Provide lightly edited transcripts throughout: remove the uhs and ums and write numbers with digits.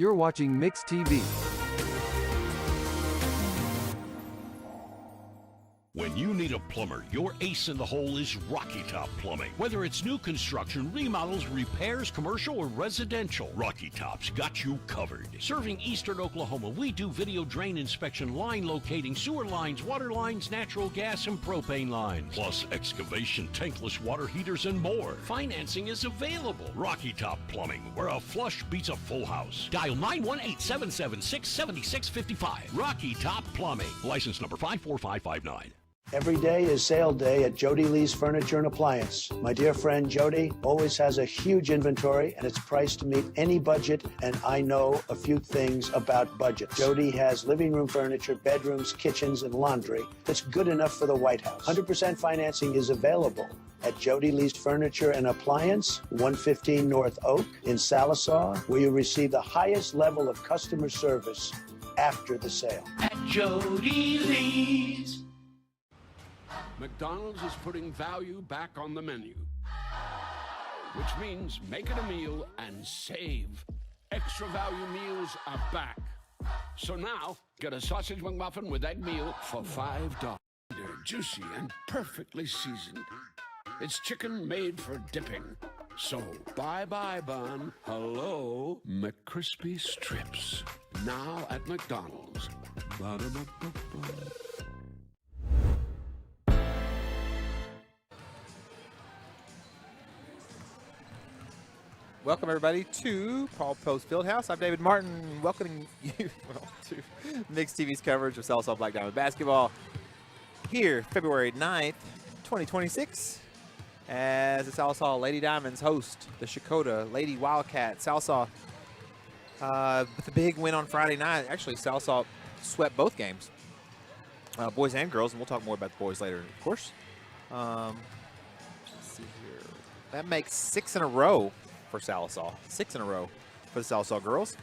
You're watching Mix TV. When you need a plumber, your ace in the hole is Rocky Top Plumbing. Whether it's new construction, remodels, repairs, commercial, or residential, Rocky Top's got you covered. Serving Eastern Oklahoma, we do video drain inspection, line locating, sewer lines, water lines, natural gas, and propane lines. Plus excavation, tankless water heaters, and more. Financing is available. Rocky Top Plumbing, where a flush beats a full house. Dial 918-776-7655. Rocky Top Plumbing. License number 54559. Every day is sale day at Jody Lee's Furniture and Appliance. My dear friend Jody always has a huge inventory and it's priced to meet any budget, and I know a few things about budgets. Jody has living room furniture, bedrooms, kitchens, and laundry that's good enough for the White House. 100% financing is available at Jody Lee's Furniture and Appliance, 115 North Oak in Sallisaw, where you receive the highest level of customer service after the sale. At Jody Lee's. McDonald's is putting value back on the menu, which means making a meal and save. Extra value meals are back. So now, get a sausage McMuffin with egg meal for $5. They're juicy and perfectly seasoned. It's chicken made for dipping. So, bye-bye bun, hello McCrispy strips. Now at McDonald's. Ba-da-ba-ba-ba. Welcome, everybody, to Paul Post Fieldhouse. I'm David Martin, welcoming you to Mix TV's coverage of Sallisaw Black Diamond basketball here, February 9th, 2026, as the Sallisaw Lady Diamonds host the Checotah Lady Wildcats. Sallisaw with a big win on Friday night. Actually, Sallisaw swept both games, boys and girls, and we'll talk more about the boys later, of course. Let's see here. That makes 6 in a row for Sallisaw. 6 in a row for the Sallisaw girls.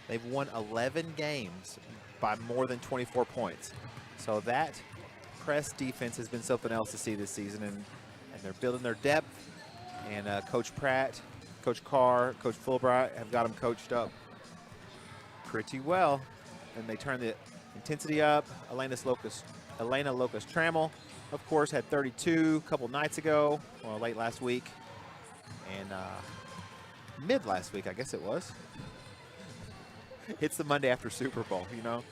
They've won 11 games by more than 24 points. So that press defense has been something else to see this season, and they're building their depth. And Coach Pratt, Coach Carr, Coach Fulbright have got them coached up pretty well. And they turn the intensity up. Elena Locust-Trammell, of course, had 32 a couple nights ago, well, late last week, and mid last week, I guess it was. It's the Monday after Super Bowl, you know.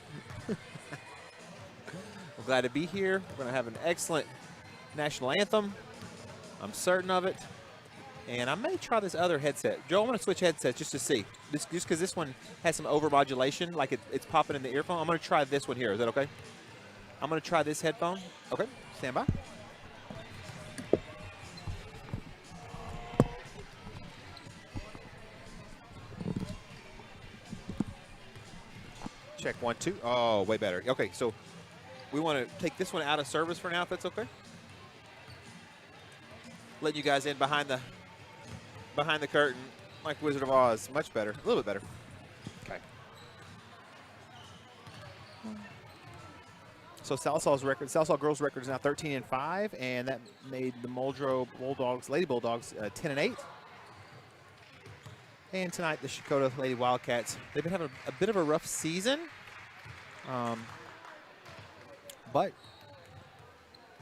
I'm glad to be here. We're going to have an excellent national anthem. I'm certain of it. And I may try this other headset. Joe, I'm going to switch headsets just to see. Just because this one has some overmodulation, like it's popping in the earphone. I'm going to try this one here. Is that okay? I'm going to try this headphone. Okay, stand by. Check 1, 2. Oh, way better. Okay, so we want to take this one out of service for now, if that's okay. Letting you guys in behind the curtain, like Wizard of Oz. Much better, a little bit better. Okay. So Sallisaw girls' record is now 13-5, and that made the Muldrow Bulldogs, Lady Bulldogs, 10-8. And tonight, the Checotah Lady Wildcats, they've been having a bit of a rough season, but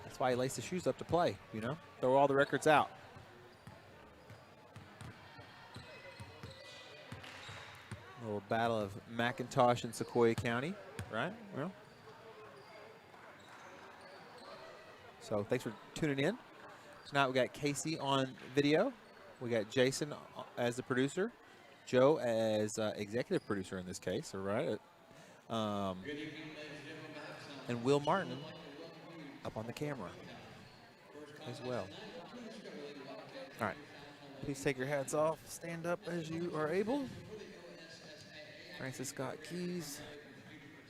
that's why he laced the shoes up to play, you know, throw all the records out. A little battle of McIntosh and Sequoyah County, right? Well, so thanks for tuning in. Tonight we got Casey on video. We got Jason as the producer. Joe as executive producer in this case, all right? And Will Martin up on the camera as well. All right. Please take your hats off. Stand up as you are able. Francis Scott Keys,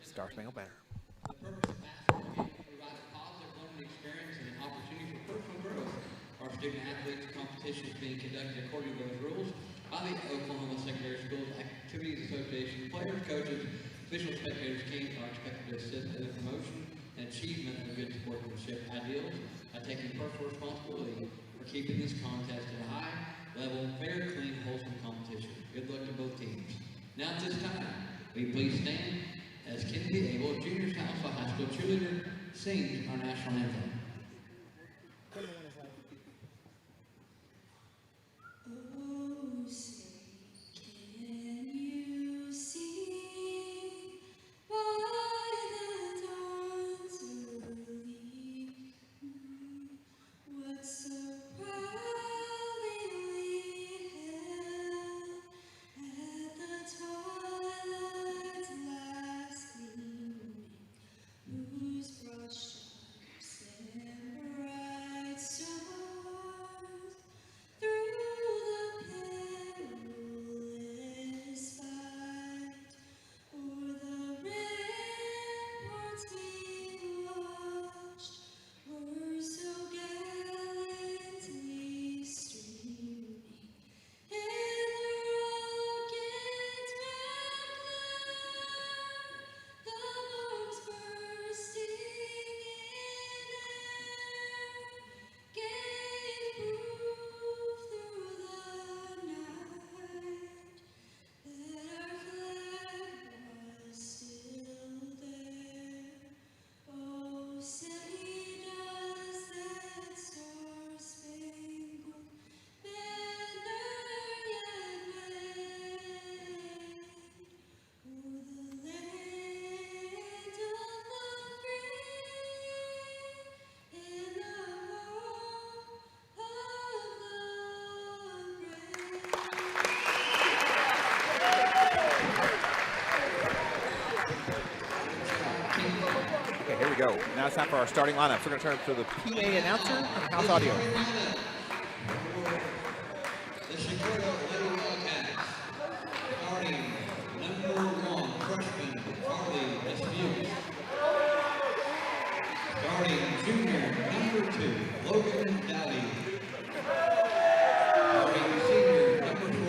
Star Spangled Banner. Our student athletes competition is being conducted according to those rules by the Oklahoma Secondary Schools Activities Association. Players, coaches, official spectators are expected to assist in the promotion and achievement of good sportsmanship ideals by taking personal responsibility for keeping this contest at a high level, fair, clean, wholesome competition. Good luck to both teams. Now at this time, will you please stand as Kennedy Abel, Junior Salsa High School cheerleader, sings our national anthem. Oh, say, can you see by the dawn's early what so proudly we hailed at the twilight's last gleaming, whose broad stripes and bright stars through the perilous fight o'er the ramparts we watched were so gallantly streaming, and the rocket's red glare, the bombs bursting in air, gave proof through the night that our flag was still there. Oh, say does that star-spangled banner yet wave o'er the land of the free and the home of the brave. Okay, here we go. Now it's time for our starting lineup. So we're going to turn to the PA announcer and house audio. The Checotah Lady Wildcats, starting number 1, freshman Carly Dispute. Starting junior number 2, Logan Dowdy. Starting senior number 4,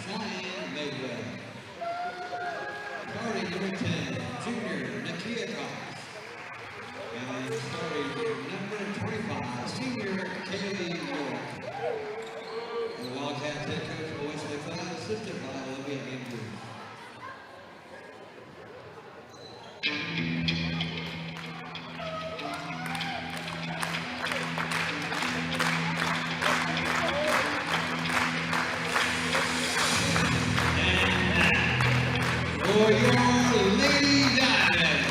Cheyenne Madewell. Starting number 10, junior Nakia Cox. And starting number 25, senior Kaylee York. The Wildcats head coach Wesley Cloud, assisted by Olivia Andrews. For your Lady Diamond,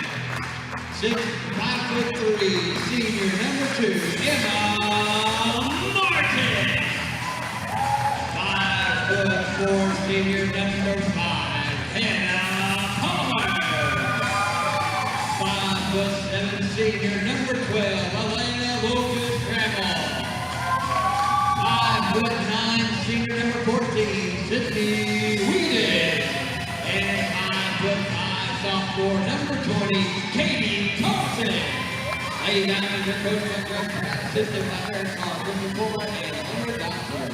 5'3", senior number 2, Emma Martin. 5'4", senior number 5, Hannah Palmer. 5'7", senior number 12, Elena Lucas Trammell. 5'9", senior number 14, Sydney Whedon. And 5'5", sophomore number 20, Katie Thompson. Lady Diamonds are coached by Greg Pratt, assisted by Eric Clark, number 4, and Hunter Doxler.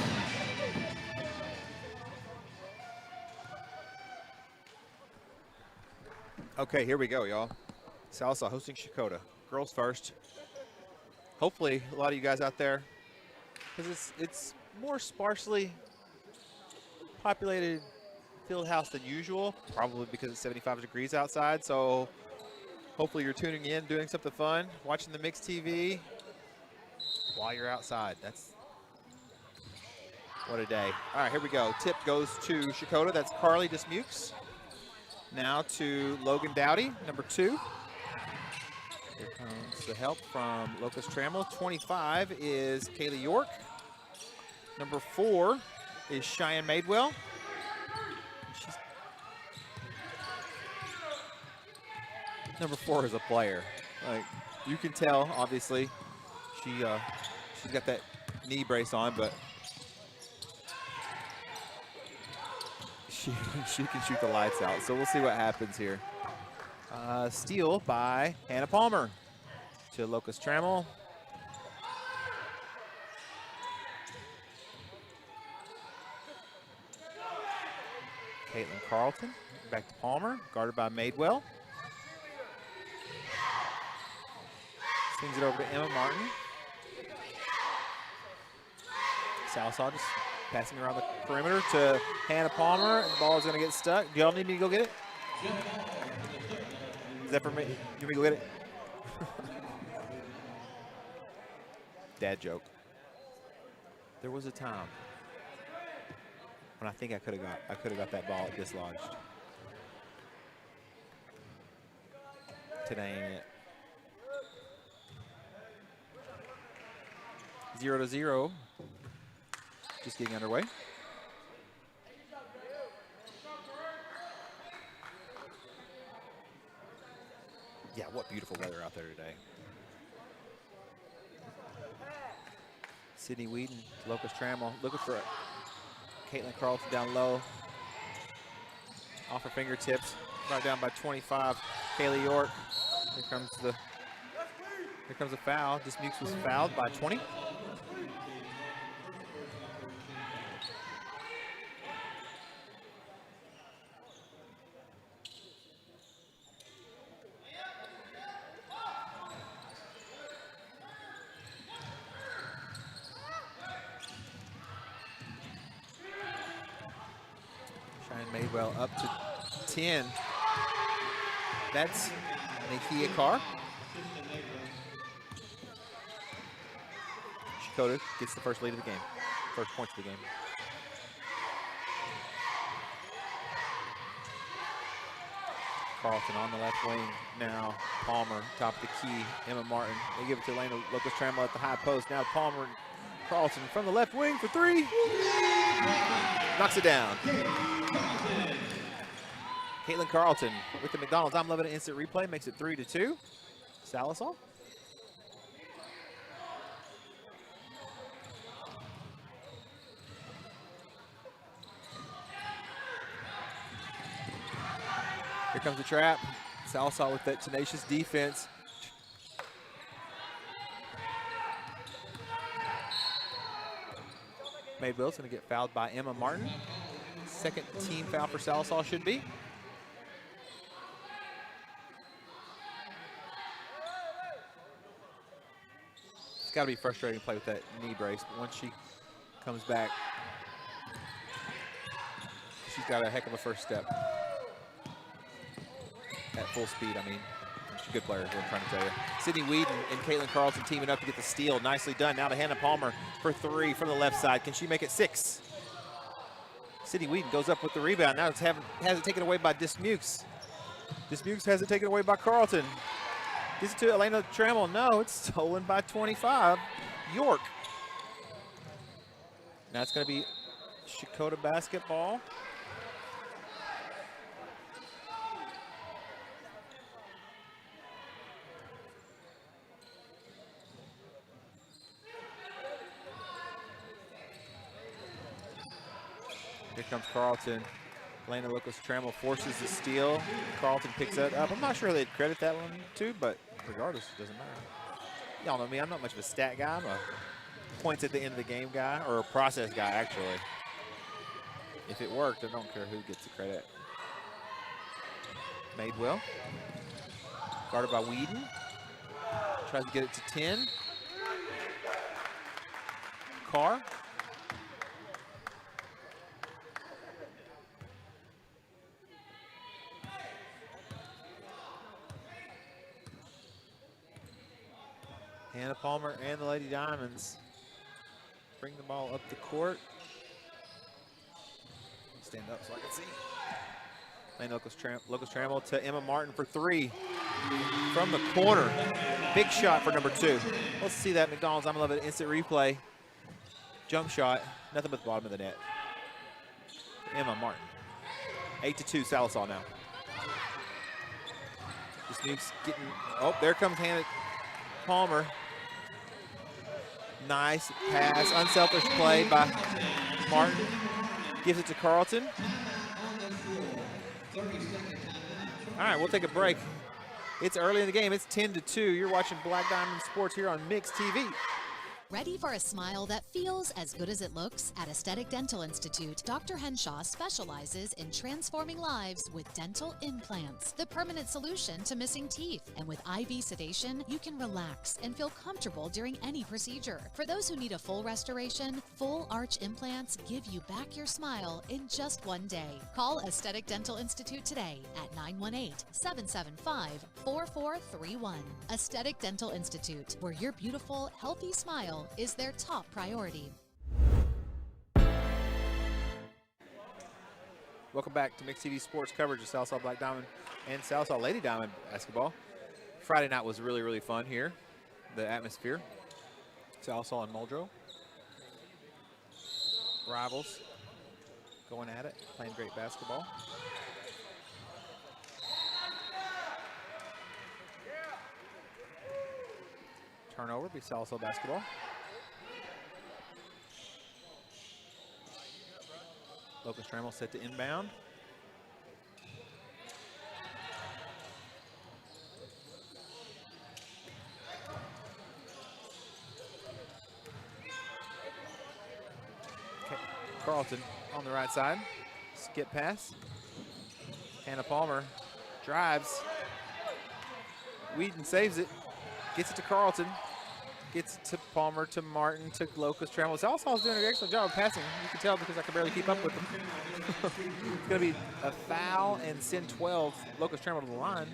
Okay, here we go, y'all. Salsa hosting Checotah. Girls first. Hopefully, a lot of you guys out there, because it's more sparsely populated field house than usual, probably because it's 75 degrees outside. So hopefully you're tuning in, doing something fun, watching the mixed TV while you're outside. That's what a day. All right, here we go. Tip goes to Checotah. That's Carly Dismukes. Now to Logan Dowdy, number 2. Here comes the help from Locust Trammell. 25 is Kaylee York. Number 4 is Cheyenne Madewell. Number 4 is a player. Like, you can tell, obviously, she's got that knee brace on, but she can shoot the lights out. So we'll see what happens here. Steal by Hannah Palmer to Locust Trammell. Caitlin Carlton back to Palmer, guarded by Madewell. Swings it over to Emma Martin. Southsaw just Passing around the perimeter to Hannah Palmer. And the ball is going to get stuck. Do y'all need me to go get it? Is that for me? You want me to go get it? Dad joke. There was a time when I think I could have got that ball dislodged. Today ain't it. 0-0. Just getting underway. Yeah, what beautiful weather out there today. Sydney Whedon, Locust Trammell, looking for Caitlin Carlton down low. Off her fingertips, brought down by 25. Kaylee York. Here comes the foul. Dismukes was fouled by 20. Madewell up to 10. That's Nakia Carr. Checotah gets the first lead of the game, first points of the game. Carlton on the left wing now. Palmer, top of the key. Emma Martin. They give it to Elena Locust Trammell at the high post. Now Palmer and Carlton from the left wing for three. Knocks it down. Caitlin Carlton with the McDonald's I'm Loving It instant replay makes it 3-2. Salisal. Here comes the trap. Salisal with that tenacious defense. Madewell's going to get fouled by Emma Martin. Second team foul for Salisal should be. It's got to be frustrating to play with that knee brace, but once she comes back, she's got a heck of a first step. At full speed, I mean. She's a good player, is what I'm trying to tell you. Sydney Whedon and Caitlin Carlton teaming up to get the steal. Nicely done. Now to Hannah Palmer for three from the left side. Can she make it 6? Sydney Whedon goes up with the rebound. Now has it taken away by Dismukes. Dismukes has it taken away by Carlton. Gives it to Elena Trammell. No, it's stolen by 25. York. Now it's going to be Checotah basketball. Here comes Carlton. Elena Locust Trammell forces the steal. Carlton picks that up. I'm not sure they'd credit that one too, but regardless, it doesn't matter. Y'all know me, I'm not much of a stat guy. I'm a points at the end of the game guy, or a process guy, actually. If it worked, I don't care who gets the credit. Madewell. Guarded by Whedon. Tries to get it to 10. Carr. Hannah Palmer and the Lady Diamonds bring the ball up the court. Stand up so I can see. Lane Locust Trammell to Emma Martin for three from the corner. Big shot for number 2. Let's see that McDonald's I'm Loving It instant replay. Jump shot, nothing but the bottom of the net. Emma Martin. 8-2 Salisal now. Dismukes getting, oh, there comes Hannah Palmer. Nice pass, unselfish play by Martin. Gives it to Carlton. All right, we'll take a break. It's early in the game. It's 10-2. You're watching Black Diamond Sports here on Mix TV. Ready for a smile that feels as good as it looks? At Aesthetic Dental Institute, Dr. Henshaw specializes in transforming lives with dental implants, the permanent solution to missing teeth. And with IV sedation, you can relax and feel comfortable during any procedure. For those who need a full restoration, full arch implants give you back your smile in just one day. Call Aesthetic Dental Institute today at 918-775-4431. Aesthetic Dental Institute, where your beautiful, healthy smile is their top priority. Welcome back to Mixed TV Sports coverage of Southside Black Diamond and Southside Lady Diamond basketball. Friday night was really, really fun here. The atmosphere. Southside and Muldrow. Rivals going at it, playing great basketball. Turnover, be Southside basketball. Locust Trammell set to inbound. Okay. Carlton on the right side. Skip pass. Hannah Palmer drives. Whedon saves it. Gets it to Carlton. Gets it to Palmer, to Martin, to Locust Trammell. Southsaw's doing an excellent job of passing. You can tell because I can barely keep up with them. It's going to be a foul and send 12 Locust Trammell to the line.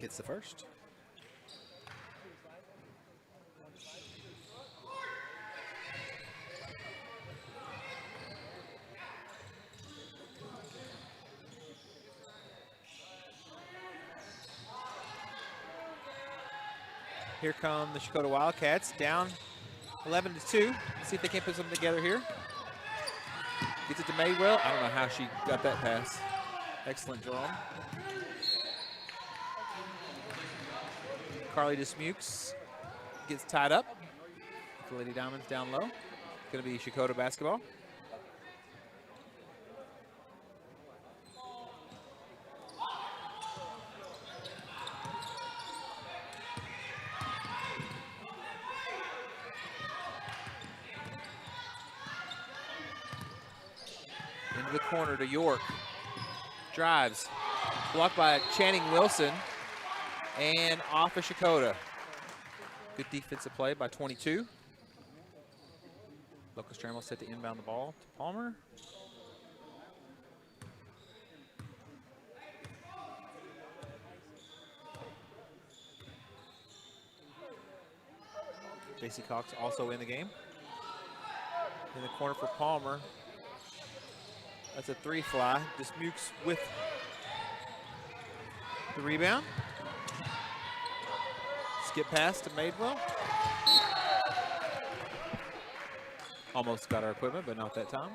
Gets the first. Here come the Checotah Wildcats, down 11-2. Let's see if they can put something together here. Gets it to Madewell. I don't know how she got that pass. Excellent draw. Carly Dismukes gets tied up. The Lady Diamonds down low. Going to be Checotah basketball. Into the corner to York. Drives. Blocked by Channing Wilson. And off of Checotah. Good defensive play by 22. Locust Trammell set to inbound the ball to Palmer. JC Cox also in the game. In the corner for Palmer. That's a three fly. Dismukes with the rebound. Skip pass to Madewell. Almost got our equipment, but not that time.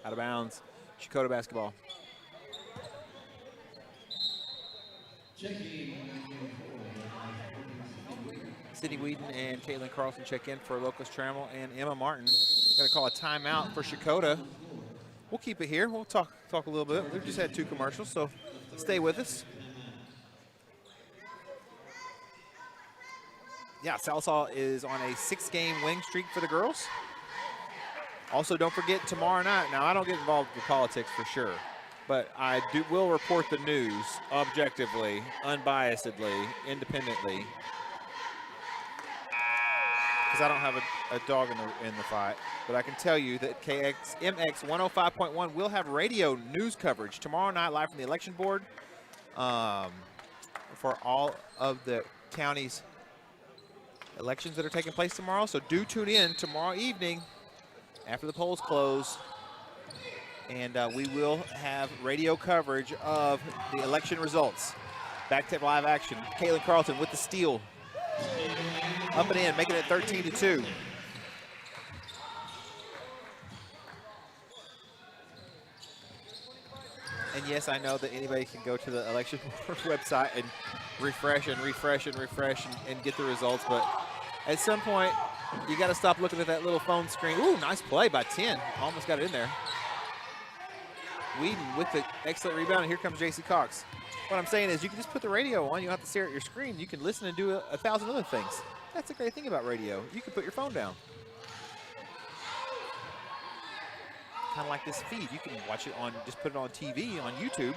Out of bounds. Checotah basketball. Sydney Whedon and Caitlin Carlson check in for Locust Trammell and Emma Martin. Going to call a timeout for Checotah. We'll keep it here. We'll talk a little bit. We've just had 2 commercials, so stay with us. Yeah, Southsaw is on a 6-game winning streak for the girls. Also, don't forget tomorrow night. Now, I don't get involved with politics for sure, but I will report the news objectively, unbiasedly, independently, because I don't have a dog in the fight. But I can tell you that KXMX 105.1 will have radio news coverage tomorrow night live from the election board for all of the county's elections that are taking place tomorrow. So do tune in tomorrow evening after the polls close, and we will have radio coverage of the election results. Back to live action. Caitlin Carlton with the steal. Up and in, making it 13-2. And yes, I know that anybody can go to the election board website and refresh and refresh and refresh and get the results. But at some point, you got to stop looking at that little phone screen. Ooh, nice play by 10. Almost got it in there. Whedon with the excellent rebound, and here comes J.C. Cox. What I'm saying is you can just put the radio on. You don't have to stare at your screen. You can listen and do a thousand other things. That's the great thing about radio. You can put your phone down. Kind of like this feed. You can watch it on, just put it on TV, on YouTube,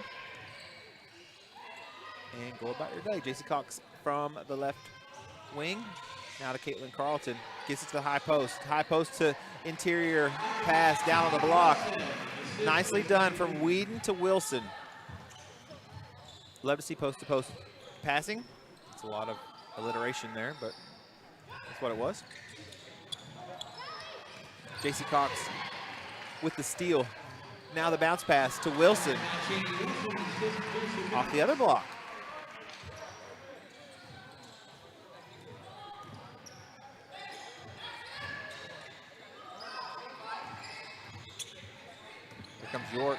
and go about your day. J.C. Cox from the left wing. Now to Caitlin Carlton. Gets it to the high post. High post to interior pass down on the block. Nicely done from Whedon to Wilson. Love to see post-to-post passing. It's a lot of alliteration there, but that's what it was. J.C. Cox with the steal. Now the bounce pass to Wilson. Off the other block. Here comes York.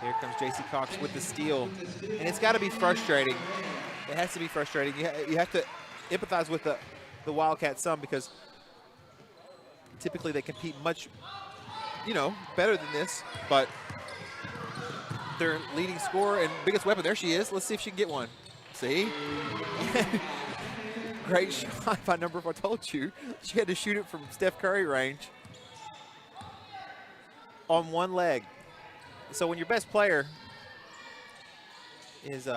Here comes J.C. Cox with the steal. And it's got to be frustrating. It has to be frustrating. You have to empathize with the Wildcats some, because typically they compete much, better than this. But their leading scorer and biggest weapon, there she is. Let's see if she can get one. See? Great shot by number 4. I told you. She had to shoot it from Steph Curry range on one leg. So when your best player is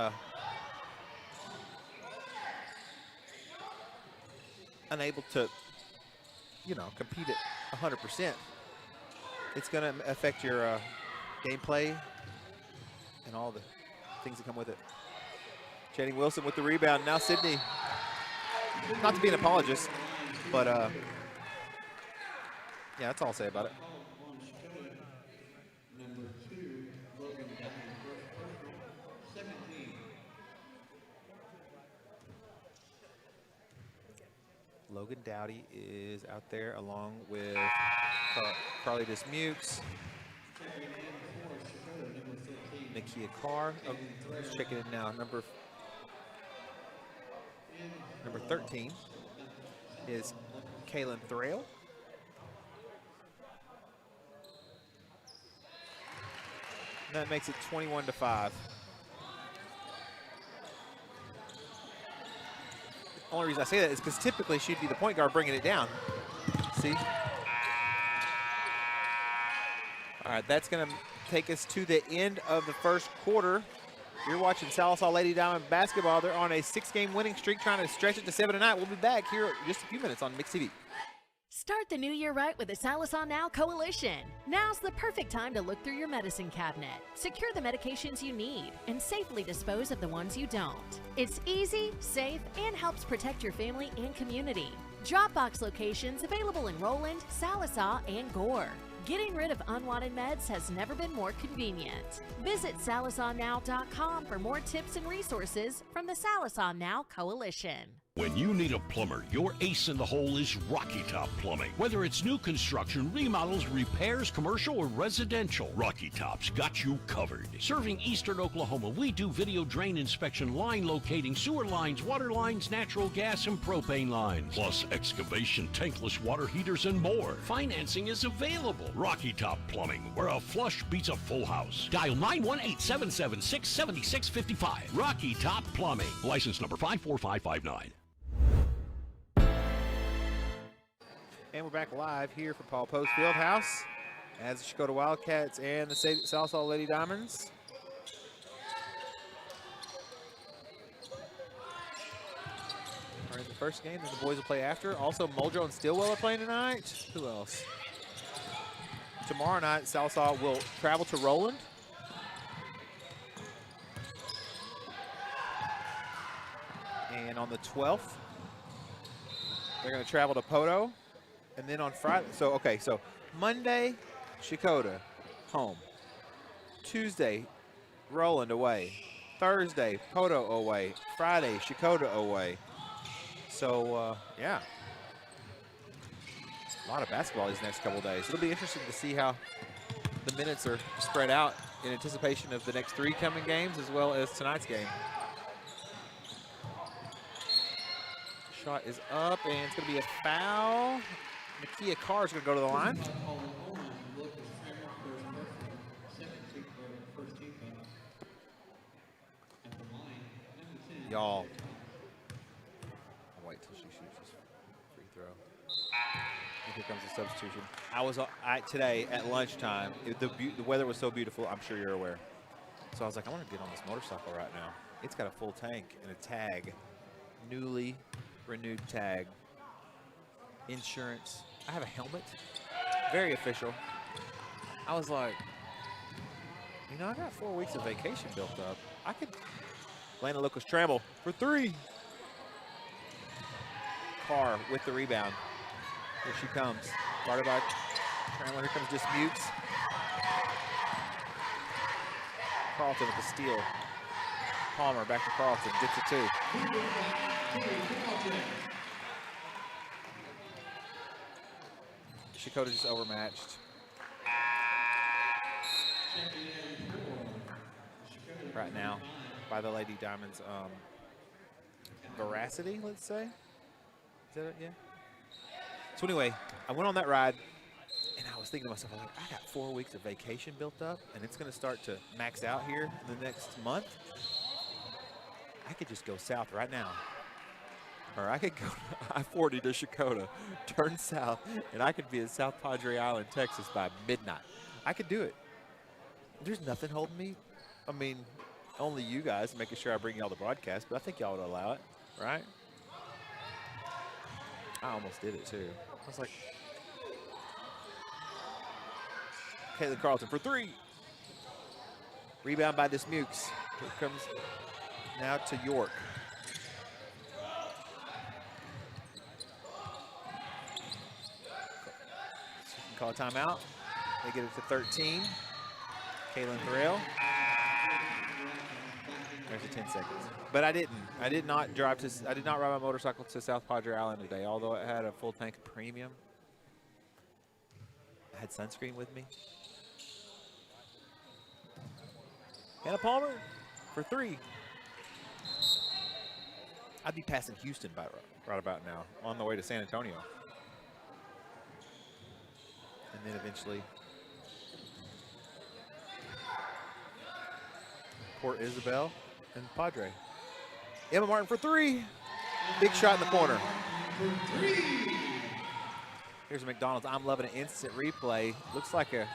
unable to, compete at 100%, it's going to affect your gameplay and all the things that come with it. Channing Wilson with the rebound. Now Sydney, not to be an apologist, but yeah, that's all I'll say about it. Logan Dowdy is out there along with Carly Dismukes. Nakia Carr. Oh, let's check it in now. Number 13 is Kaylin Thrale. And that makes it 21-5. The only reason I say that is because typically she'd be the point guard bringing it down. See? All right, that's going to take us to the end of the first quarter. You're watching Sallisaw Lady Diamond basketball. They're on a 6-game winning streak, trying to stretch it to 7 tonight. We'll be back here in just a few minutes on Mix TV. Start the new year right with the Sallisaw Now Coalition. Now's the perfect time to look through your medicine cabinet, secure the medications you need, and safely dispose of the ones you don't. It's easy, safe, and helps protect your family and community. Dropbox locations available in Roland, Sallisaw, and Gore. Getting rid of unwanted meds has never been more convenient. Visit SallisawNow.com for more tips and resources from the Sallisaw Now Coalition. When you need a plumber, your ace in the hole is Rocky Top Plumbing. Whether it's new construction, remodels, repairs, commercial, or residential, Rocky Top's got you covered. Serving Eastern Oklahoma, we do video drain inspection, line locating, sewer lines, water lines, natural gas, and propane lines. Plus excavation, tankless water heaters, and more. Financing is available. Rocky Top Plumbing, where a flush beats a full house. Dial 918-776-7655. Rocky Top Plumbing. License number 54559. And we're back live here from Paul Post Fieldhouse as the Checotah Wildcats and the Sallisaw Lady Diamonds. Are in the first game, and the boys will play after. Also, Muldrow and Stillwell are playing tonight. Who else? Tomorrow night, Sallisaw will travel to Roland. And on the 12th, they're going to travel to Poto. And then on Friday, so Monday, Checotah, home. Tuesday, Roland away. Thursday, Poto away. Friday, Checotah away. So, yeah. A lot of basketball these next couple days. It'll be interesting to see how the minutes are spread out in anticipation of the next 3 coming games as well as tonight's game. Shot is up, and it's going to be a foul. Nakia Carr is going to go to the line. Y'all, I'll wait till she shoots this free throw. And here comes the substitution. I was today at lunchtime. The weather was so beautiful. I'm sure you're aware. So I was like, I want to get on this motorcycle right now. It's got a full tank and a tag, newly renewed tag, insurance. I have a helmet, very official. I was like, you know, I got 4 weeks of vacation built up. I could. Lana Lucas Trammell for 3. Carr with the rebound. Here she comes. Guarded by Trammell. Here comes Dismukes. Carlton with the steal. Palmer back to Carlton. Gets it too. Checotah just overmatched. Right now by the Lady Diamonds veracity, let's say. Is that it? Yeah. So anyway, I went on that ride and I was thinking to myself, like, I got 4 weeks of vacation built up and it's going to start to max out here in the next month. I could just go south right now. Or I could go I-40 to Checotah, turn south, and I could be in South Padre Island, Texas by midnight. I could do it. There's nothing holding me. I mean, only you guys making sure I bring y'all the broadcast, but I think y'all would allow it, right? I almost did it too. I was like, Caitlin Carlton for 3. Rebound by Dismukes. Here comes now to York. Call a timeout. They get it to 13. Kaylin Thorell. There's the 10 seconds. But I did not ride my motorcycle to South Padre Island today, although it had a full tank of premium. I had sunscreen with me. Hannah Palmer for 3. I'd be passing Houston right about now, on the way to San Antonio. And then eventually Port Isabel and Padre. Emma Martin for 3. Big shot in the corner. Here's a McDonald's. I'm loving an instant replay. Looks like a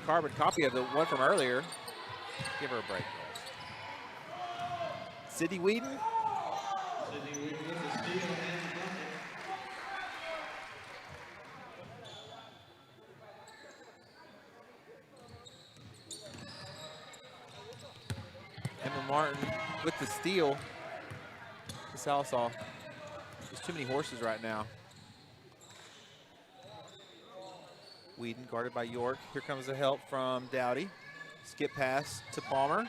carbon copy of the one from earlier. Give her a break, guys. Sydney Whedon. Sydney Whedon with the steal and bucket. Emma Martin with the steal. The Salsal. There's too many horses right now. Whedon guarded by York. Here comes the help from Dowdy. Skip pass to Palmer.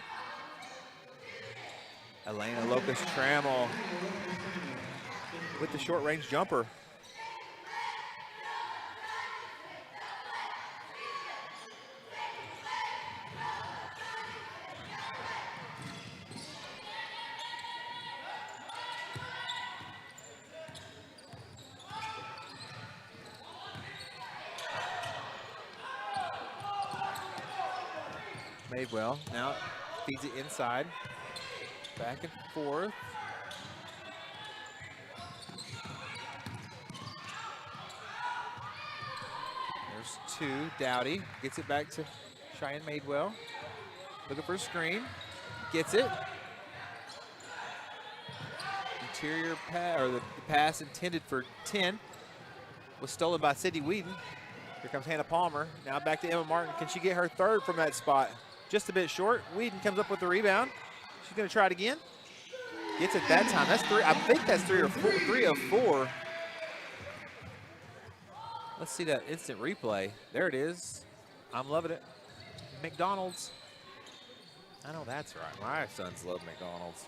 Elena Locust Trammell with the short range jumper. Madewell now feeds it inside. Back and forth. There's 2. Dowdy gets it back to Cheyenne Madewell. Looking for a screen. Gets it. Interior pass, or the pass intended for 10 was stolen by Sydney Whedon. Here comes Hannah Palmer. Now back to Emma Martin. Can she get her 3rd from that spot? Just a bit short. Whedon comes up with the rebound. She's going to try it again. Gets it that time. That's 3. I think that's 3 or 4. 3 of 4. Let's see that instant replay. There it is. I'm loving it. McDonald's. I know that's right. My sons love McDonald's.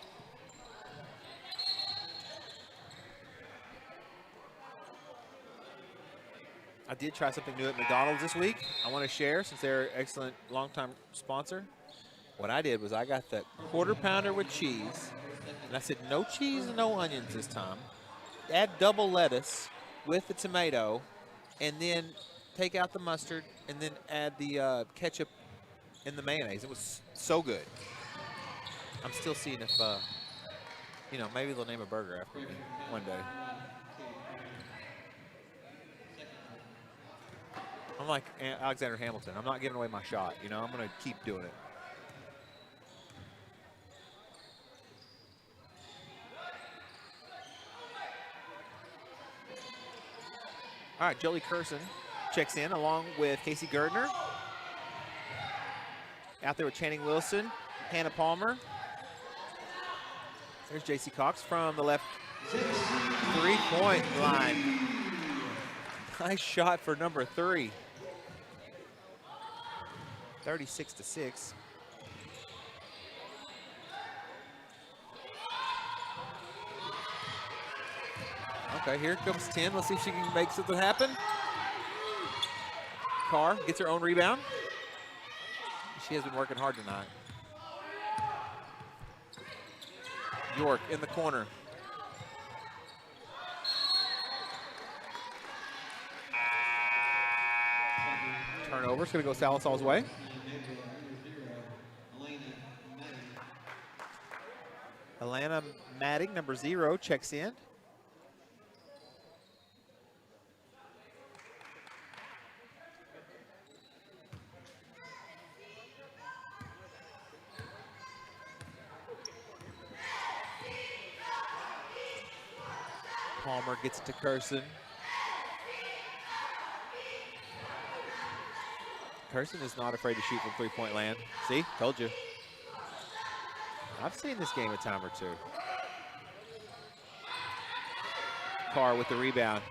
I did try something new at McDonald's this week. I want to share since they're an excellent longtime sponsor. What I did was I got that quarter pounder with cheese And I said no cheese and no onions this time. Add double lettuce with the tomato, and then take out the mustard, and then add the ketchup and the mayonnaise. It was so good. I'm still seeing if, you know, maybe they'll name a burger after me one day. I'm like Alexander Hamilton. I'm not giving away my shot. You know, I'm going to keep doing it. All right, Jolie Curson checks in along with Casey Gardner. Out there with Channing Wilson, Hannah Palmer. There's J.C. Cox from the left three-point line. Nice shot for number 3. 36-6. Okay, here comes 10. Let's see if she can make something happen. Carr gets her own rebound. She has been working hard tonight. York in the corner. Turnover. It's going to go Salisol's way. Alana Madding, number 0, checks in. Palmer gets it to Curson. Curson is not afraid to shoot from three-point land. See, told you. I've seen this game a time or two. Carr with the rebound.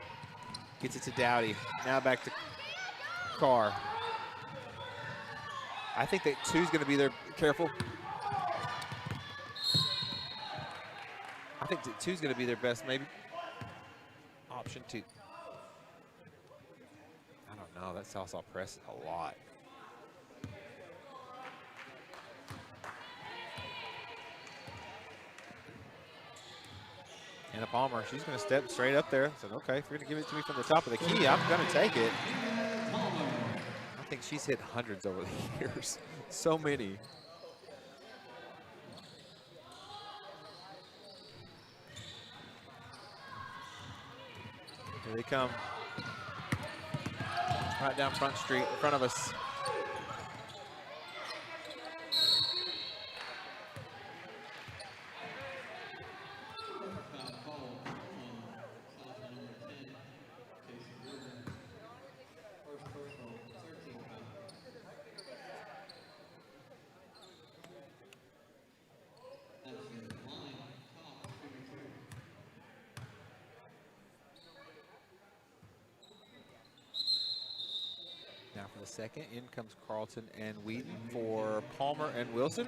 Gets it to Dowdy. Now back to Carr. I think that 2's going to be there. Careful. I think that 2's going to be their best, maybe. Option 2. I don't know. That Salsa press a lot. Anna Palmer, she's going to step straight up there. Said, okay, if you're going to give it to me from the top of the key, I'm going to take it. I think she's hit hundreds over the years. So many. Here they come. Right down Front Street in front of us. Now for the second, in comes Carlton and Wheaton for Palmer and Wilson.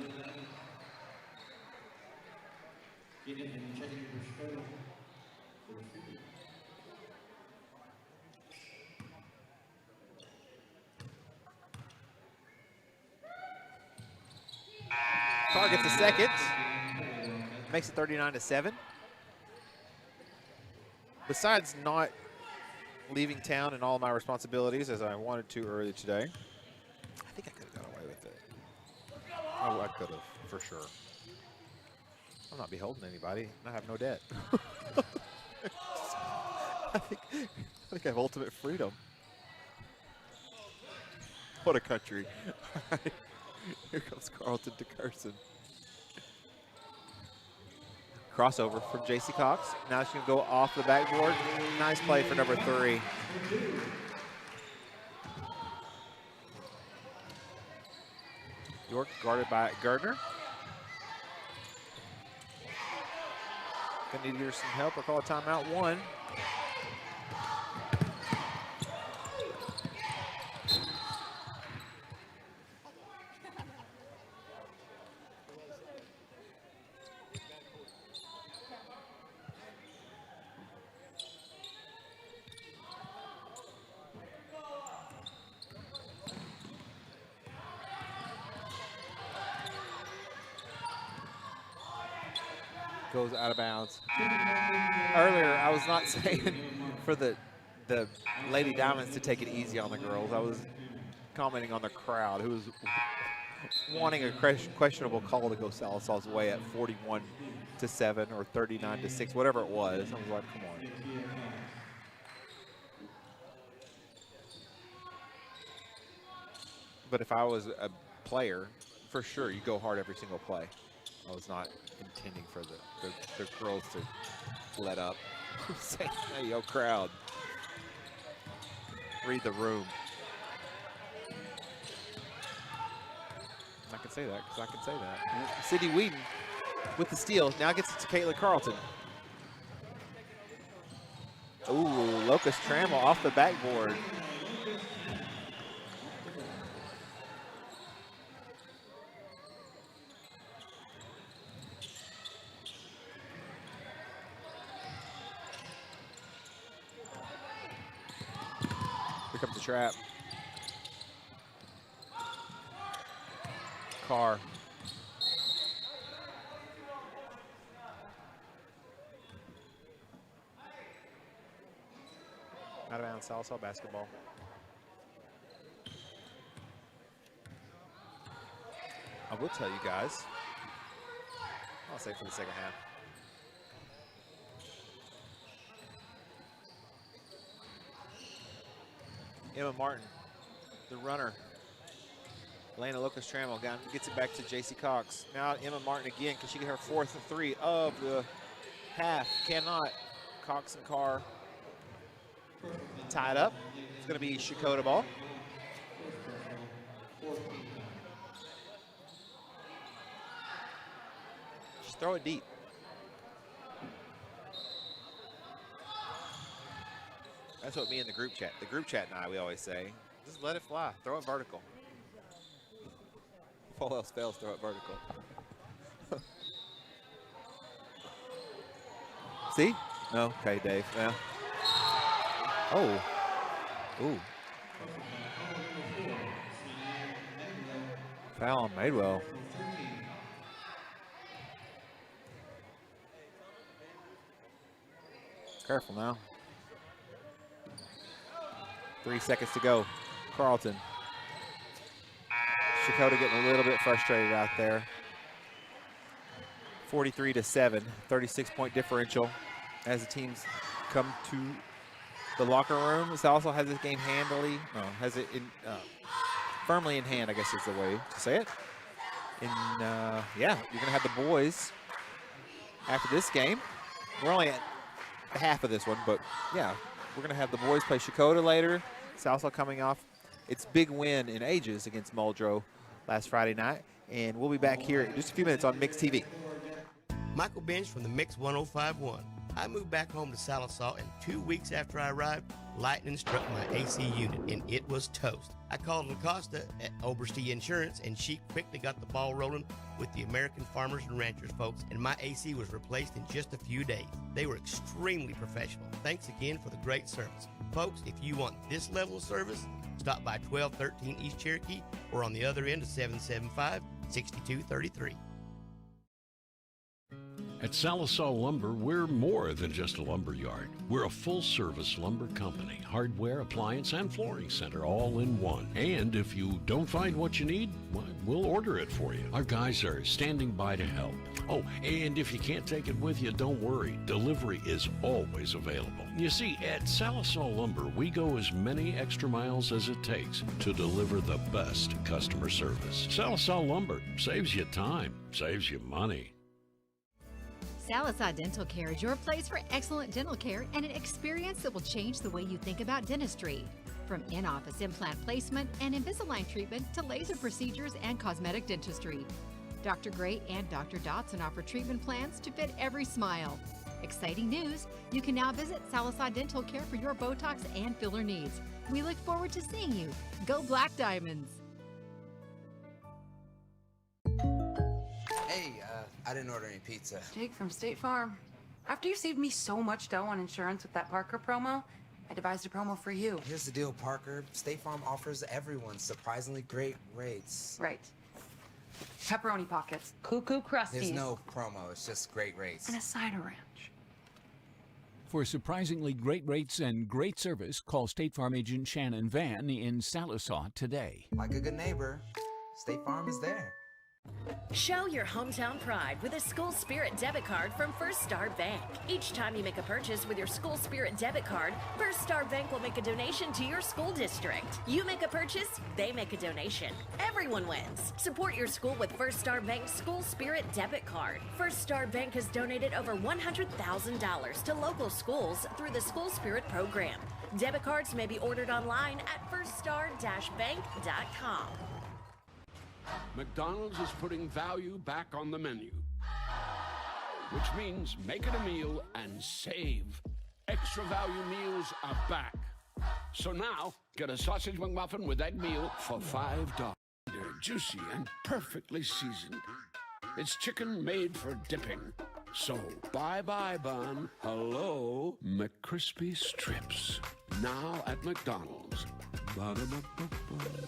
Carr gets a second. Makes it 39-7. Besides not leaving town and all my responsibilities as I wanted to earlier today, I think I could have got away with it. Oh, I could have, for sure. I'm not beholden to anybody, and I have no debt. I think I have ultimate freedom. What a country. All right. Here comes Carlton to Curson. Crossover from J.C. Cox. Now she's going to go off the backboard. Nice play for number 3. York guarded by Gardner. Gonna need to give her some help or call a timeout. 1. goes out of bounds. Earlier, I was not saying for the Lady Diamonds to take it easy on the girls. I was commenting on the crowd who was wanting a questionable call to go Salisal's way at 41-7 or 39-6, whatever it was. I was like, come on. But if I was a player, for sure, you go hard every single play. I was not intending for the girls to let up. Say, hey, yo, crowd. Read the room. I can say that because I can say that. Sydney Whedon with the steal. Now gets it to Caitlin Carlton. Ooh, Locust Trammell off the backboard. Here comes the trap. Carr. Out of bounds, Salisal basketball. I will tell you guys, I'll say for the second half. Emma Martin, the runner. Elena Locust Trammell gets it back to JC Cox. Now Emma Martin again. Can she get her fourth and 3 of the half? Cannot. Cox and Carr tied up. It's going to be Checotah ball. Just throw it deep. That's what me and the group chat and I, we always say, just let it fly, throw it vertical. If all else fails, throw it vertical. See? No, okay, Dave, yeah. Oh, ooh. Foul on Madewell. Careful now. 3 seconds to go. Carlton. Checotah getting a little bit frustrated out there. 43-7, 36-point differential as the teams come to the locker room. Salisal has this game has it in, firmly in hand, I guess is the way to say it. And yeah, you're gonna have the boys after this game. We're only at half of this one, but yeah, we're gonna have the boys play Checotah later. Salisal coming off its big win in ages against Muldrow last Friday night. And we'll be back here in just a few minutes on Mix TV. Michael Bench from the Mix 105.1. I moved back home to Salisal, and 2 weeks after I arrived, lightning struck my AC unit, and it was toast. I called LaCosta at Oberste Insurance, and she quickly got the ball rolling with the American Farmers and Ranchers folks, and my AC was replaced in just a few days. They were extremely professional. Thanks again for the great service. Folks, if you want this level of service, stop by 1213 East Cherokee or on the other end of 775-6233. At Salisal Lumber, we're more than just a lumber yard. We're a full-service lumber company, hardware, appliance, and flooring center all in one. And if you don't find what you need, well, we'll order it for you. Our guys are standing by to help. Oh, and if you can't take it with you, don't worry. Delivery is always available. You see, at Salisal Lumber, we go as many extra miles as it takes to deliver the best customer service. Salisal Lumber saves you time, saves you money. Salisal Dental Care is your place for excellent dental care and an experience that will change the way you think about dentistry. From in-office implant placement and Invisalign treatment to laser procedures and cosmetic dentistry. Dr. Gray and Dr. Dotson offer treatment plans to fit every smile. Exciting news! You can now visit Salisal Dental Care for your Botox and filler needs. We look forward to seeing you. Go Black Diamonds! Hey, I didn't order any pizza. Jake from State Farm. After you saved me so much dough on insurance with that Parker promo, I devised a promo for you. Here's the deal, Parker. State Farm offers everyone surprisingly great rates. Right. Pepperoni pockets. Cuckoo Crusties. There's no promo. It's just great rates. And a cider ranch. For surprisingly great rates and great service, call State Farm agent Shannon Van in Sallisaw today. Like a good neighbor, State Farm is there. Show your hometown pride with a School Spirit debit card from First Star Bank. Each time you make a purchase with your School Spirit debit card, First Star Bank will make a donation to your school district. You make a purchase, they make a donation. Everyone wins. Support your school with First Star Bank's School Spirit debit card. First Star Bank has donated over $100,000 to local schools through the School Spirit program. Debit cards may be ordered online at firststar-bank.com. McDonald's is putting value back on the menu, which means make it a meal and save. Extra value meals are back. So now, get a sausage McMuffin with egg meal for $5. They're juicy and perfectly seasoned. It's chicken made for dipping. So, bye-bye bun, hello McCrispy strips. Now at McDonald's. Ba-da-ba-ba-ba.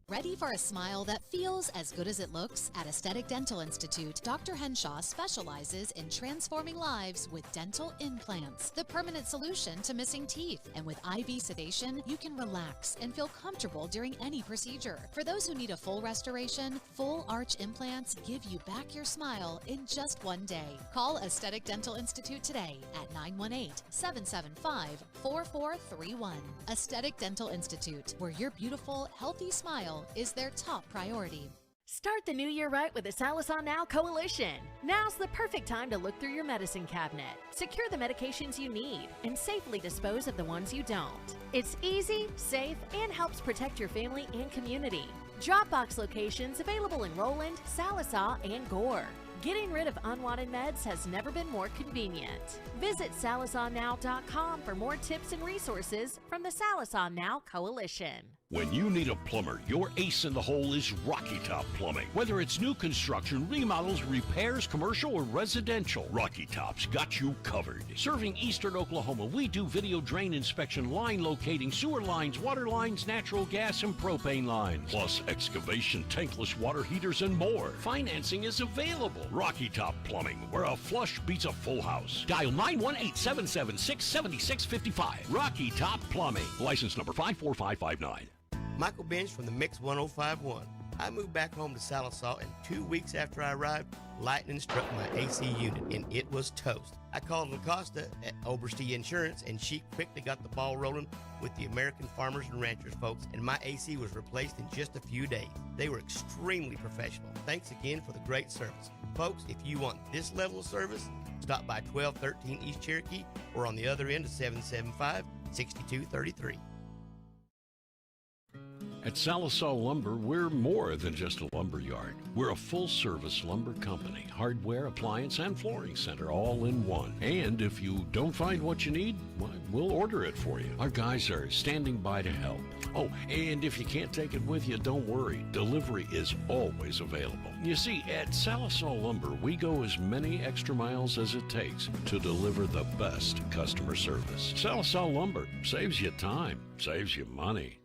Ready for a smile that feels as good as it looks? At Aesthetic Dental Institute, Dr. Henshaw specializes in transforming lives with dental implants, the permanent solution to missing teeth. And with IV sedation, you can relax and feel comfortable during any procedure. For those who need a full restoration, full arch implants give you back your smile in just one day. Call Aesthetic Dental Institute today at 918-775-4431. Aesthetic Dental Institute, where your beautiful, healthy smile is their top priority. Start the new year right with the Sallisaw Now Coalition. Now's the perfect time to look through your medicine cabinet, secure the medications you need, and safely dispose of the ones you don't. It's easy, safe, and helps protect your family and community. Dropbox locations available in Roland, Sallisaw, and Gore. Getting rid of unwanted meds has never been more convenient. Visit SallisawNow.com for more tips and resources from the Sallisaw Now Coalition. When you need a plumber, your ace in the hole is Rocky Top Plumbing. Whether it's new construction, remodels, repairs, commercial, or residential, Rocky Top's got you covered. Serving eastern Oklahoma, we do video drain inspection, line locating, sewer lines, water lines, natural gas, and propane lines. Plus excavation, tankless water heaters, and more. Financing is available. Rocky Top Plumbing, where a flush beats a full house. Dial 918-776-7655. Rocky Top Plumbing. License number 54559. Michael Bench from the Mix 1051. I moved back home to Sallisaw, and 2 weeks after I arrived, lightning struck my AC unit, and it was toast. I called LaCosta at Oberste Insurance, and she quickly got the ball rolling with the American Farmers and Ranchers folks, and my AC was replaced in just a few days. They were extremely professional. Thanks again for the great service. Folks, if you want this level of service, stop by 1213 East Cherokee or on the other end of 775-6233. At Sallisaw Lumber, we're more than just a lumber yard. We're a full-service lumber company, hardware, appliance, and flooring center all in one. And if you don't find what you need, well, we'll order it for you. Our guys are standing by to help. Oh, and if you can't take it with you, don't worry. Delivery is always available. You see, at Sallisaw Lumber, we go as many extra miles as it takes to deliver the best customer service. Sallisaw Lumber saves you time, saves you money.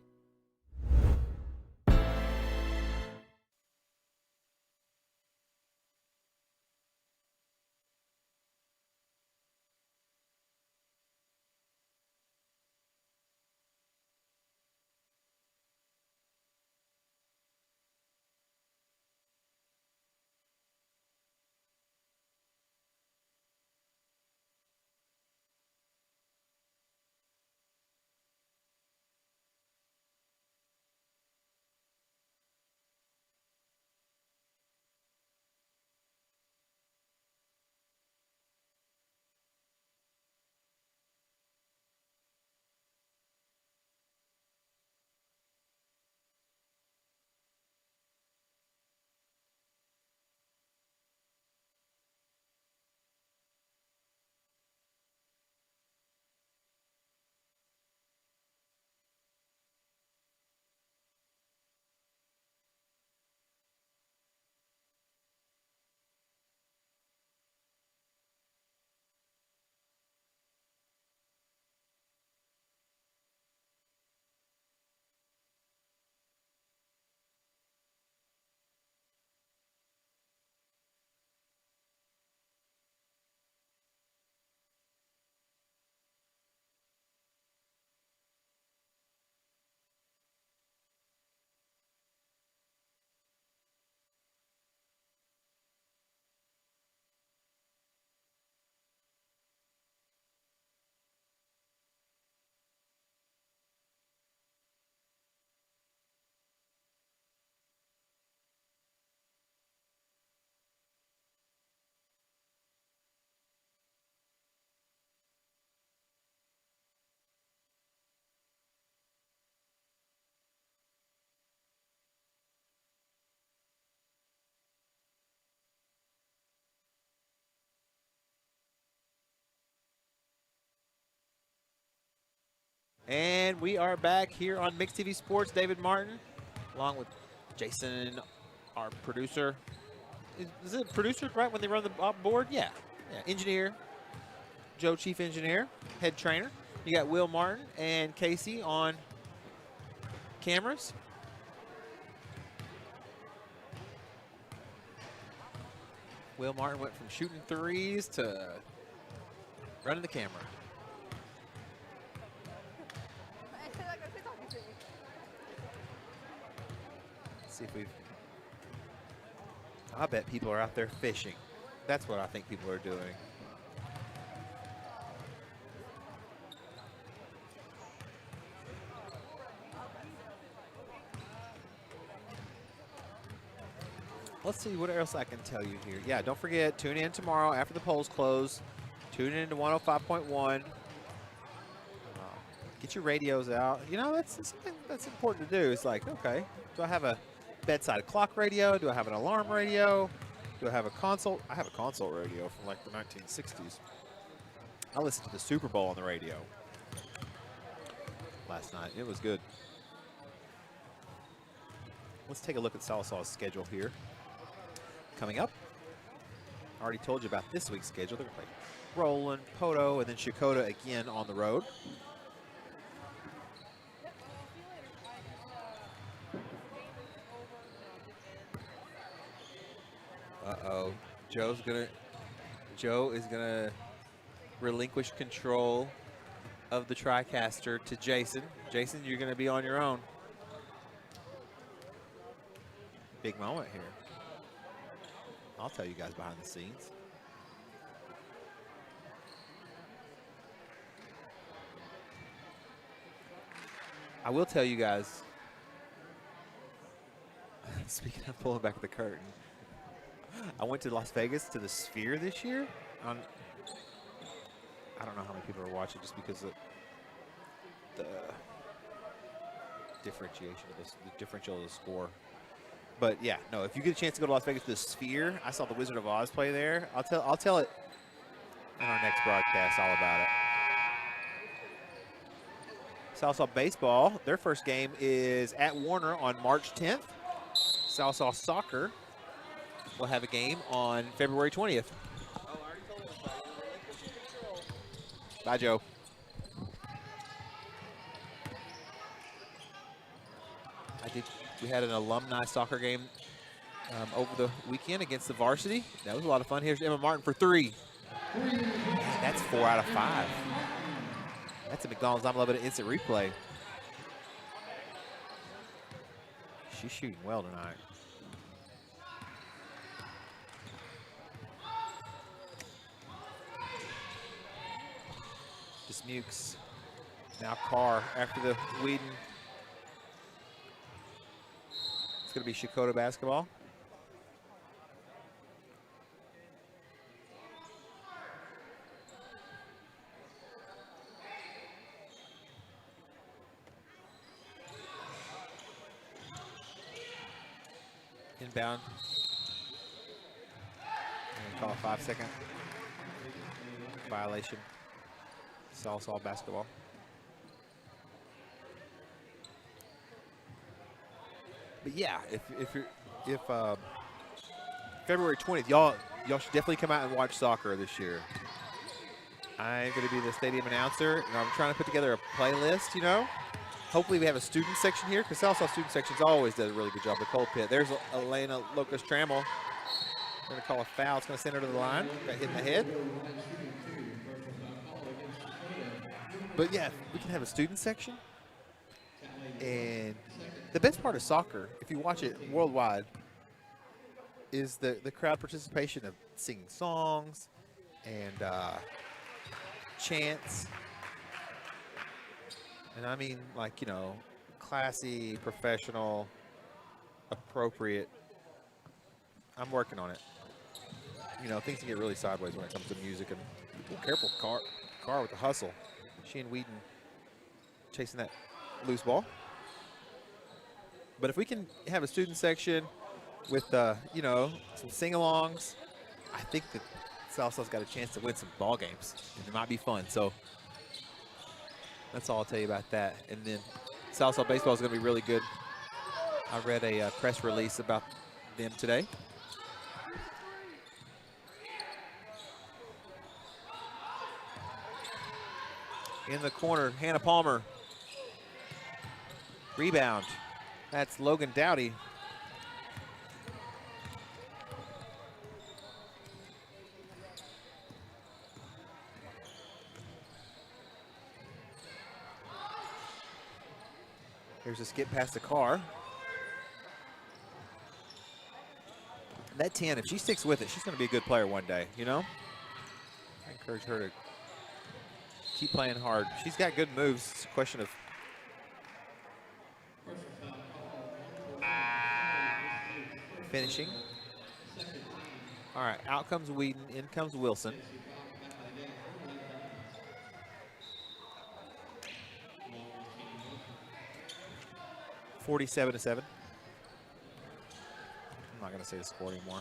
And we are back here on Mix TV Sports. David Martin, along with Jason, our producer. Is it producer, right, when they run the board? Yeah. Engineer, Joe, chief engineer, head trainer. You got Will Martin and Casey on cameras. Will Martin went from shooting threes to running the camera. Let's see if we've... I bet people are out there fishing. That's what I think people are doing. Let's see what else I can tell you here. Yeah, don't forget, tune in tomorrow after the polls close. Tune in to 105.1. Get your radios out. You know, that's something that's important to do. It's like, okay, do I have a bedside clock radio? Do I have an alarm radio? Do I have a console? I have a console radio from like the 1960s. I listened to the Super Bowl on the radio last night. It was good. Let's take a look at Salasaw's schedule here. Coming up, I already told you about this week's schedule. They're going to play Roland, Poto, and then Checotah again on the road. Uh-oh. Joe is gonna relinquish control of the TriCaster to Jason. Jason, you're gonna be on your own. Big moment here. I'll tell you guys behind the scenes. I will tell you guys, speaking of pulling back the curtain, I went to Las Vegas to the Sphere this year. I don't know how many people are watching just because of the differentiation of the differential of the score. But yeah, no, if you get a chance to go to Las Vegas to the Sphere, I saw the Wizard of Oz play there. I'll tell it in our next broadcast all about it. Southsaw Baseball, their first game is at Warner on March 10th. Southsaw Soccer will have a game on February 20th. Bye, Joe. We had an alumni soccer game over the weekend against the varsity. That was a lot of fun. Here's Emma Martin for 3. Man, that's 4 out of 5. That's a McDonald's Unlimited instant replay. She's shooting well tonight. Dismukes. Now Carr after the Whedon. It's going to be Checotah basketball. Inbound. And call a 5-second violation. Southsaw basketball. But yeah, if February 20th, y'all should definitely come out and watch soccer this year. I'm going to be the stadium announcer, and I'm trying to put together a playlist, you know. Hopefully we have a student section here, because Southsaw student sections always does a really good job. The cold pit. There's Elena Locust-Trammell. We're going to call a foul. It's going to send her to the line. Got hit in the head. But yeah, we can have a student section. And the best part of soccer, if you watch it worldwide, is the crowd participation of singing songs and chants. And I mean, like, you know, classy, professional, appropriate. I'm working on it. You know, things can get really sideways when it comes to music. And careful, Carr with the hustle. She and Whedon chasing that loose ball. But if we can have a student section with, you know, some sing-alongs, I think that Southsaw's got a chance to win some ball games. And it might be fun. So That's all I'll tell you about that. And then Salsa baseball is going to be really good. I read a press release about them today. In the corner, Hannah Palmer. Rebound. That's Logan Dowdy. Here's a skip past the car. That 10, if she sticks with it, she's going to be a good player one day, you know? I encourage her to keep playing hard. She's got good moves. It's a question of finishing. All right, out comes Whedon, in comes Wilson. (47-7). I'm not going to say the score anymore.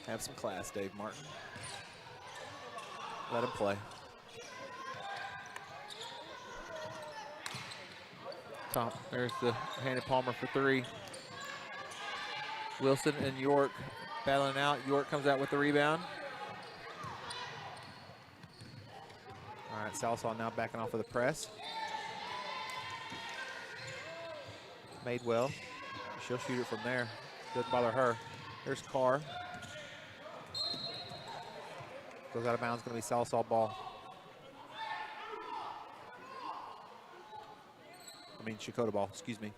Have some class, Dave Martin. Let him play. Top, there's the Hannah Palmer for three. Wilson and York battling out. York comes out with the rebound. All right, Salsa now backing off of the press. Made well. She'll shoot it from there. Doesn't bother her. There's Carr. Goes out of bounds, going to be Salsa ball. I mean, Checotah ball, excuse me.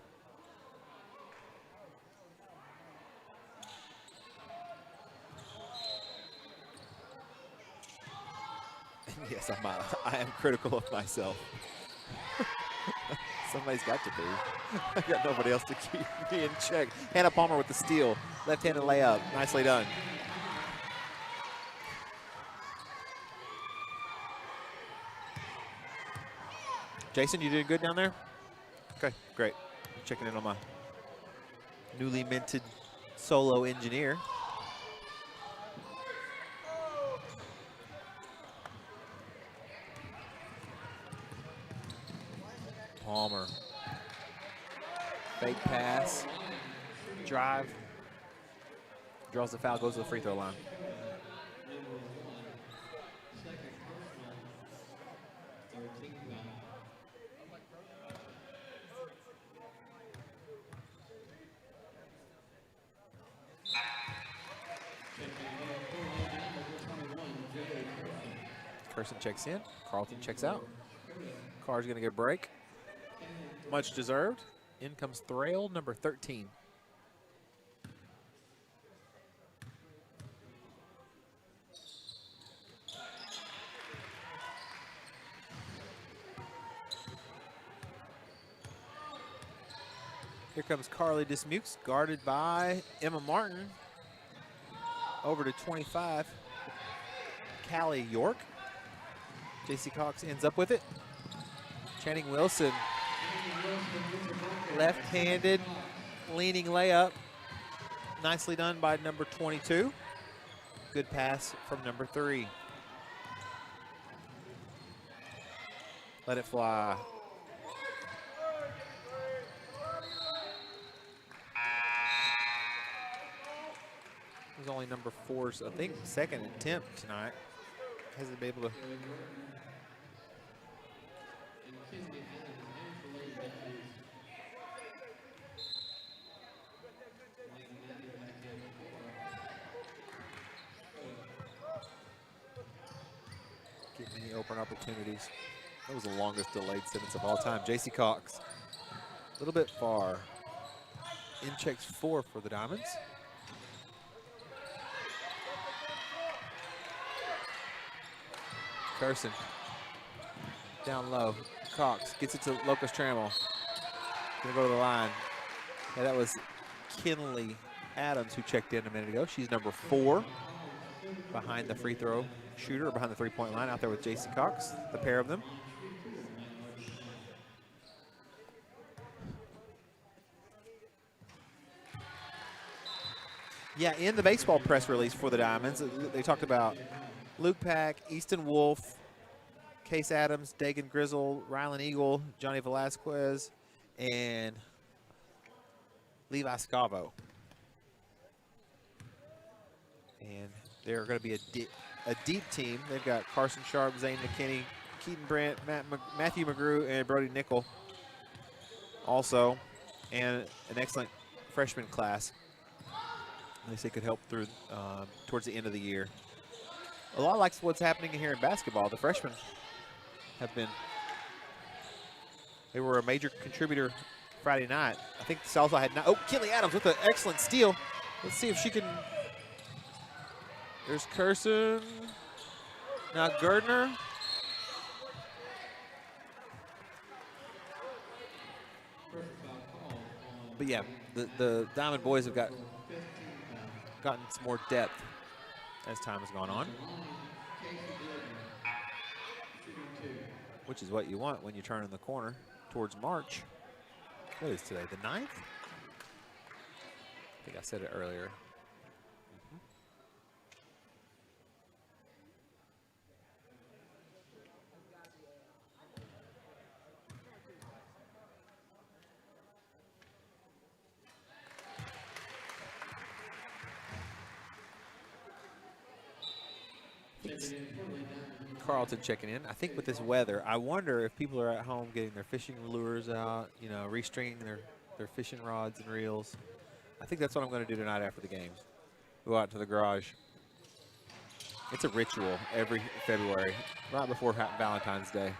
Yes, I am critical of myself. Somebody's got to be. I got nobody else to keep me in check. Hannah Palmer with the steal. Left-handed layup. Nicely done. Jason, you did good down there? Okay, great. Checking in on my newly minted solo engineer. Palmer. Fake pass. Drive. Draws the foul, goes to the free throw line. Carson checks in. Carlton checks out. Carr's going to get a break. Much deserved. In comes Thrale, number 13. Here comes Carly Dismukes, guarded by Emma Martin. Over to 25, Callie York. J.C. Cox ends up with it. Channing Wilson, left-handed, leaning layup. Nicely done by number 22. Good pass from number 3. Let it fly. It was only number 4's, I think, second attempt tonight. Hasn't been able to. Get many open opportunities. That was the longest delayed sentence of all time. J.C. Cox, a little bit far. In checks 4 for the Diamonds. Carson, down low. Cox gets it to Locust Trammell. Gonna go to the line. Yeah, that was Kinley Adams who checked in a minute ago. She's number 4 behind the free throw shooter, or behind the three-point line, out there with J.C. Cox, the pair of them. Yeah, in the baseball press release for the Diamonds, they talked about Luke Pack, Easton Wolf, Case Adams, Dagan Grizzle, Rylan Eagle, Johnny Velasquez, and Levi Scavo. And they're going to be a deep team. They've got Carson Sharp, Zane McKinney, Keaton Brandt, Matthew McGrew, and Brody Nickel also, and an excellent freshman class. At least they could help through towards the end of the year. A lot like what's happening here in basketball. The freshmen they were a major contributor Friday night. I think Salsa had not. Oh, Kelly Adams with an excellent steal. Let's see if she can. There's Curson. Now Gardner. But yeah, the Diamond boys have gotten some more depth as time has gone on, which is what you want when you turn in the corner towards March. What is today, the 9th? I think I said it earlier. Carlton checking in. I think with this weather, I wonder if people are at home getting their fishing lures out, you know, restringing their fishing rods and reels. I think that's what I'm going to do tonight after the games. Go out to the garage. It's a ritual every February, right before Valentine's Day.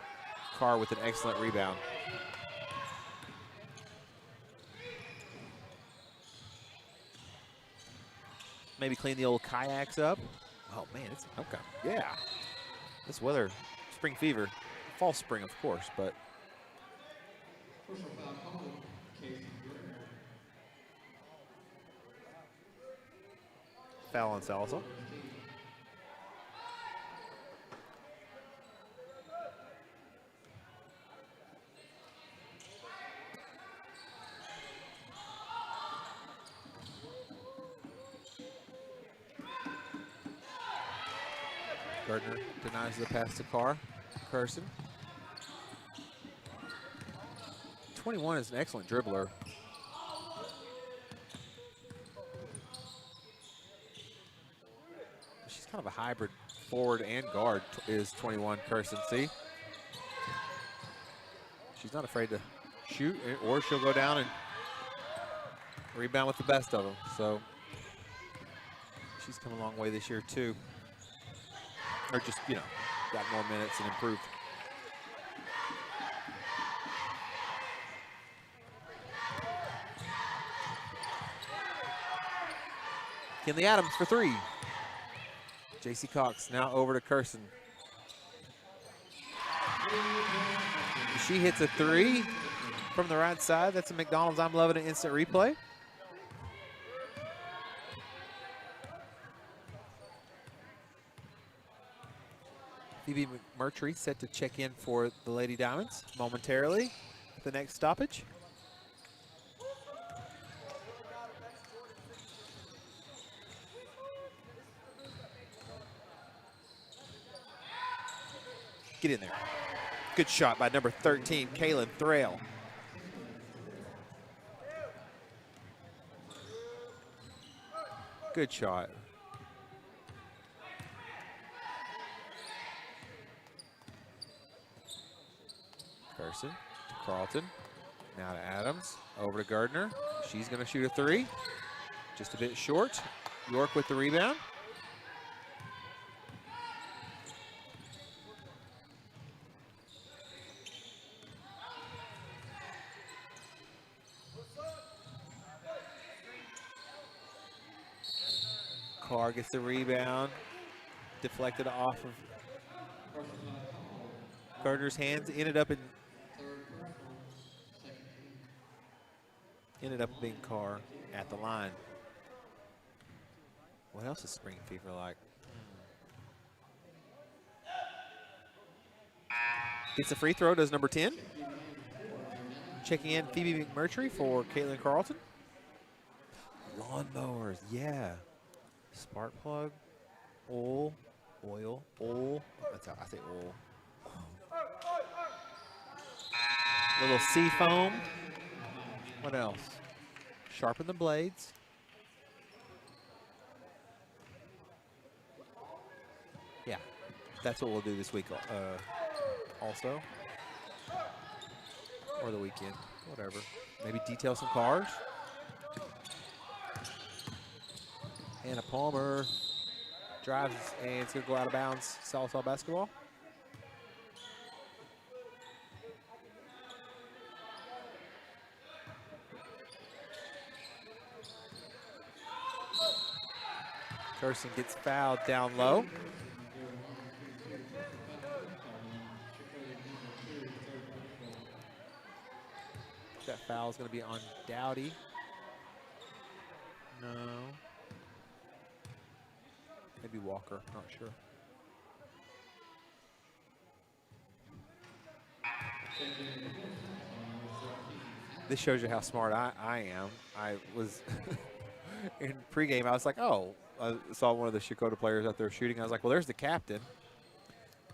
Carr with an excellent rebound. Maybe clean the old kayaks up. Oh man, it's okay. Yeah. This weather, spring fever, fall spring of course, but foul on Salazar. Gardner denies the pass to Carson. 21 is an excellent dribbler. She's kind of a hybrid forward and guard is 21, Carson. See? She's not afraid to shoot, or she'll go down and rebound with the best of them. So she's come a long way this year too. Or just, you know, got more minutes and improved. Kinley Adams for three. J.C. Cox now over to Curson. She hits a three from the right side. That's a McDonald's I'm loving an instant replay. Phoebe McMurtry set to check in for the Lady Diamonds momentarily at the next stoppage. Get in there. Good shot by number 13, Kaylin Thrale. Good shot. Carson to Carlton. Now to Adams. Over to Gardner. She's going to shoot a three. Just a bit short. York with the rebound. Carr gets the rebound. Deflected off of Gardner's hands. Ended up being Carr at the line. What else is spring fever like? Gets a free throw, does number 10. Checking in Phoebe McMurtry for Caitlin Carlton. Lawnmowers, yeah. Spark plug, oil. That's how I say oil. Little sea foam. What else? Sharpen the blades. Yeah, that's what we'll do this week also. Or the weekend, whatever. Maybe detail some cars. Hannah Palmer drives and it's gonna go out of bounds. Salsa basketball. Kirsten gets fouled down low. That foul is going to be on Dowdy. No. Maybe Walker, not sure. This shows you how smart I am. I was in pregame, I was like, oh, I saw one of the Checotah players out there shooting. I was like, well, there's the captain.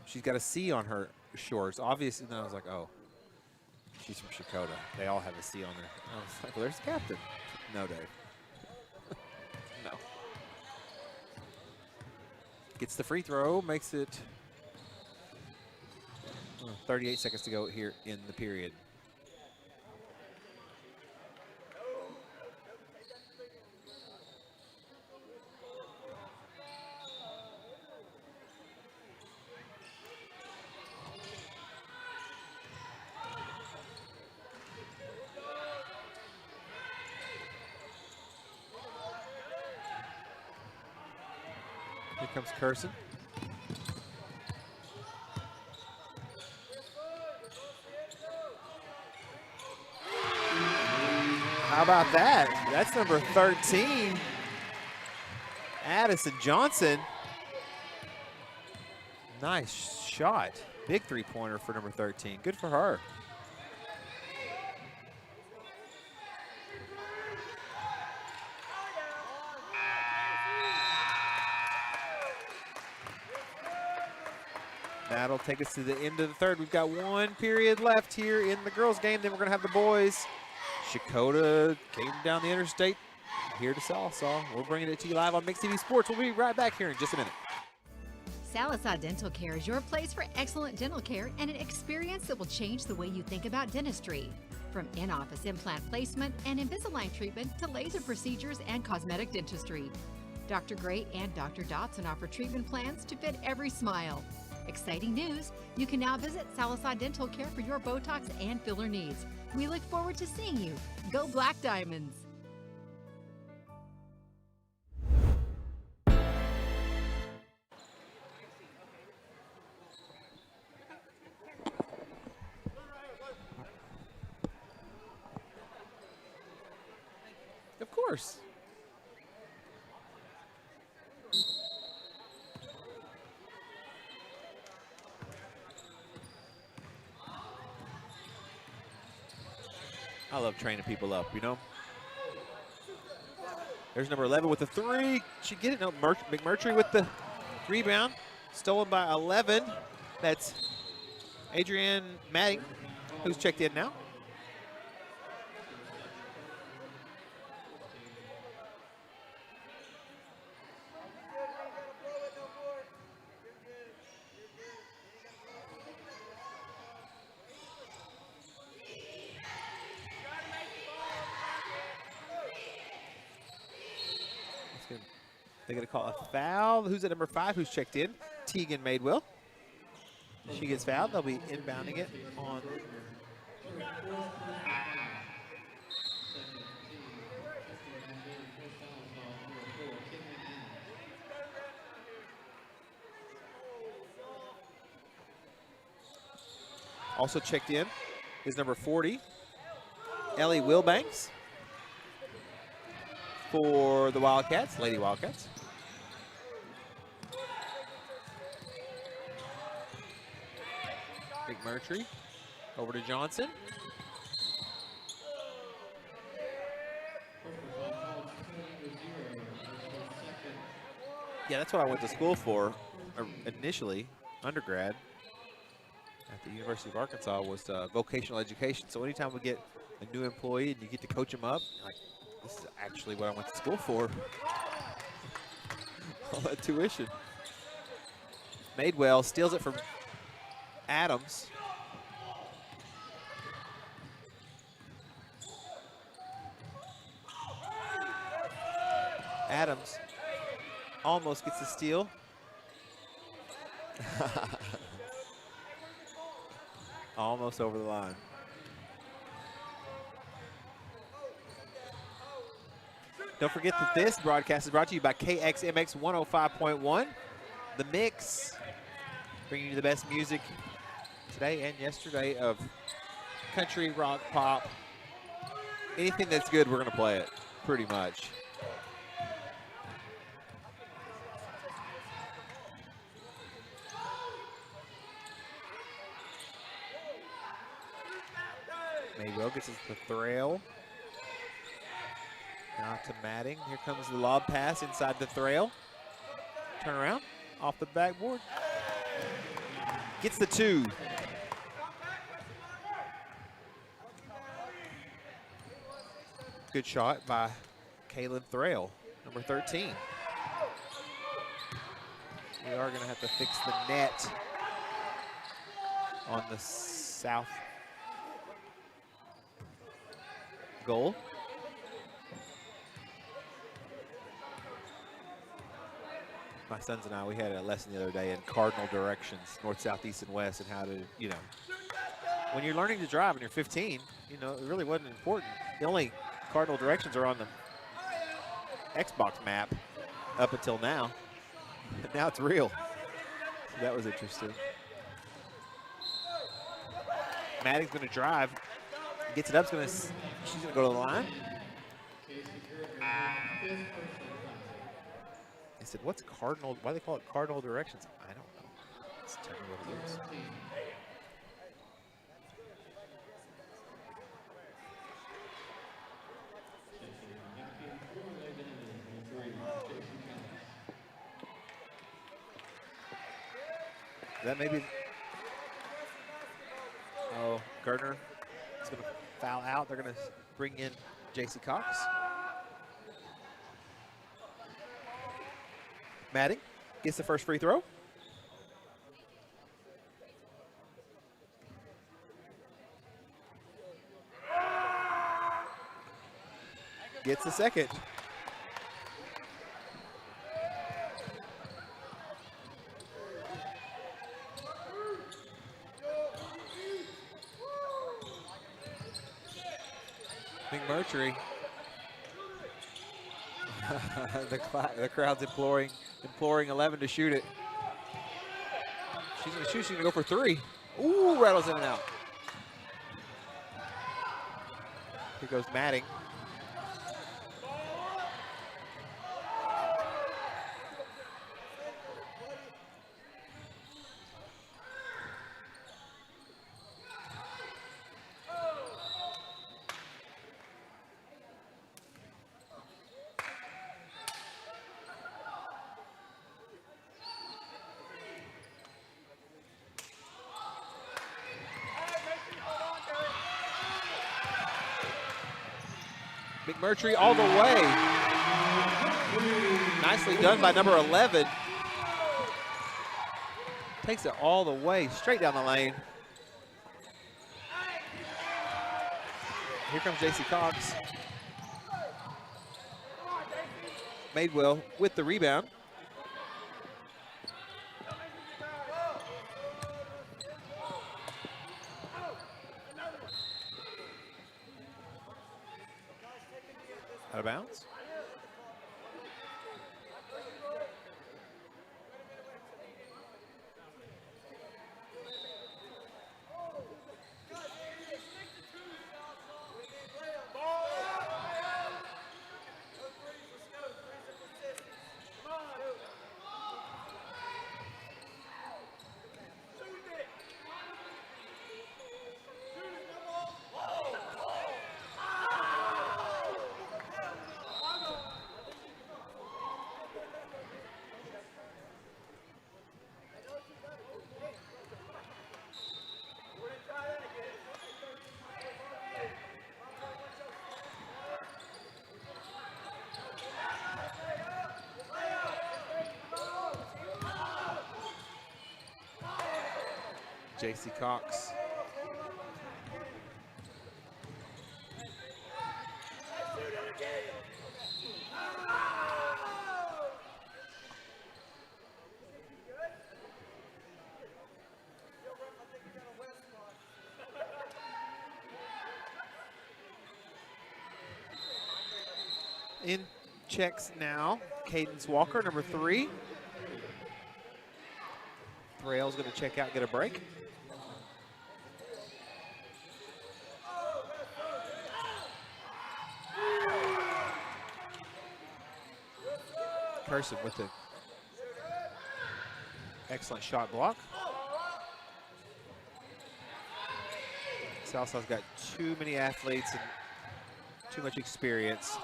She's got a C on her shorts. Obviously, and I was like, oh, she's from Checotah. They all have a C on her. I was like, well, there's the captain. No, Dave. No. Gets the free throw, makes it 38 seconds to go here in the period. Here comes Curson. How about that? That's number 13, Addison Johnson. Nice shot. Big three-pointer for number 13. Good for her. That'll take us to the end of the third. We've got one period left here in the girls' game. Then we're going to have the boys. Checotah came down the interstate here to Salsa. We're bringing it to you live on Mix TV Sports. We'll be right back here in just a minute. Salsa Dental Care is your place for excellent dental care and an experience that will change the way you think about dentistry. From in-office implant placement and Invisalign treatment to laser procedures and cosmetic dentistry. Dr. Gray and Dr. Dotson offer treatment plans to fit every smile. Exciting news! You can now visit Salsa Dental Care for your Botox and filler needs. We look forward to seeing you. Go Black Diamonds! Of course. I love training people up, you know? There's number 11 with the three. She get it? No, McMurtry with the rebound. Stolen by 11. That's Adrienne Matting, who's checked in now. They're going to call a foul. Who's at number 5? Who's checked in? Tegan Madewell. She gets fouled. They'll be inbounding it on. Also checked in is number 40, Ellie Wilbanks for the Wildcats, Lady Wildcats. McMurtry over to Johnson. Yeah, that's what I went to school for initially, undergrad. at the University of Arkansas was vocational education. So anytime we get a new employee and you get to coach them up, like, this is actually what I went to school for. All that tuition. Madewell steals it from Adams. Adams almost gets the steal. Almost over the line. Don't forget that this broadcast is brought to you by KXMX 105.1. The Mix, bringing you the best music today and yesterday of country, rock, pop. Anything that's good, we're going to play it, pretty much. Maywell gets us the Thrail. Now to Matting. Here comes the lob pass inside the Thrail. Turn around, off the backboard. Gets the 2. Good shot by Kaylin Thrail, number 13. We are going to have to fix the net on the south goal. My sons and I, we had a lesson the other day in cardinal directions, north, south, east, and west, and how to, you know, when you're learning to drive and you're 15, you know, it really wasn't important. The only cardinal directions are on the Xbox map up until now. But now it's real. So that was interesting. Maddie's going to drive. Gets it up. She's going to go to the line. I said, what's cardinal? Why do they call it cardinal directions? I don't know. Just tell me what it is. That maybe. Oh, Gardner is going to foul out. They're going to bring in J.C. Cox. Matting gets the first free throw. Gets the second. McMurtry. The crowd's imploring 11 to shoot it. She's going to shoot. She's going to go for 3. Ooh, rattles in and out. Here goes Matting. McMurtry all the way. Nicely done by number 11. Takes it all the way, straight down the lane. Here comes J.C. Cox. Madewell with the rebound. Out of bounds. J.C. Cox. In checks now, Cadence Walker, number 3. Thrale's going to check out, get a break. Person with the excellent shot block. Southside's got too many athletes and too much experience.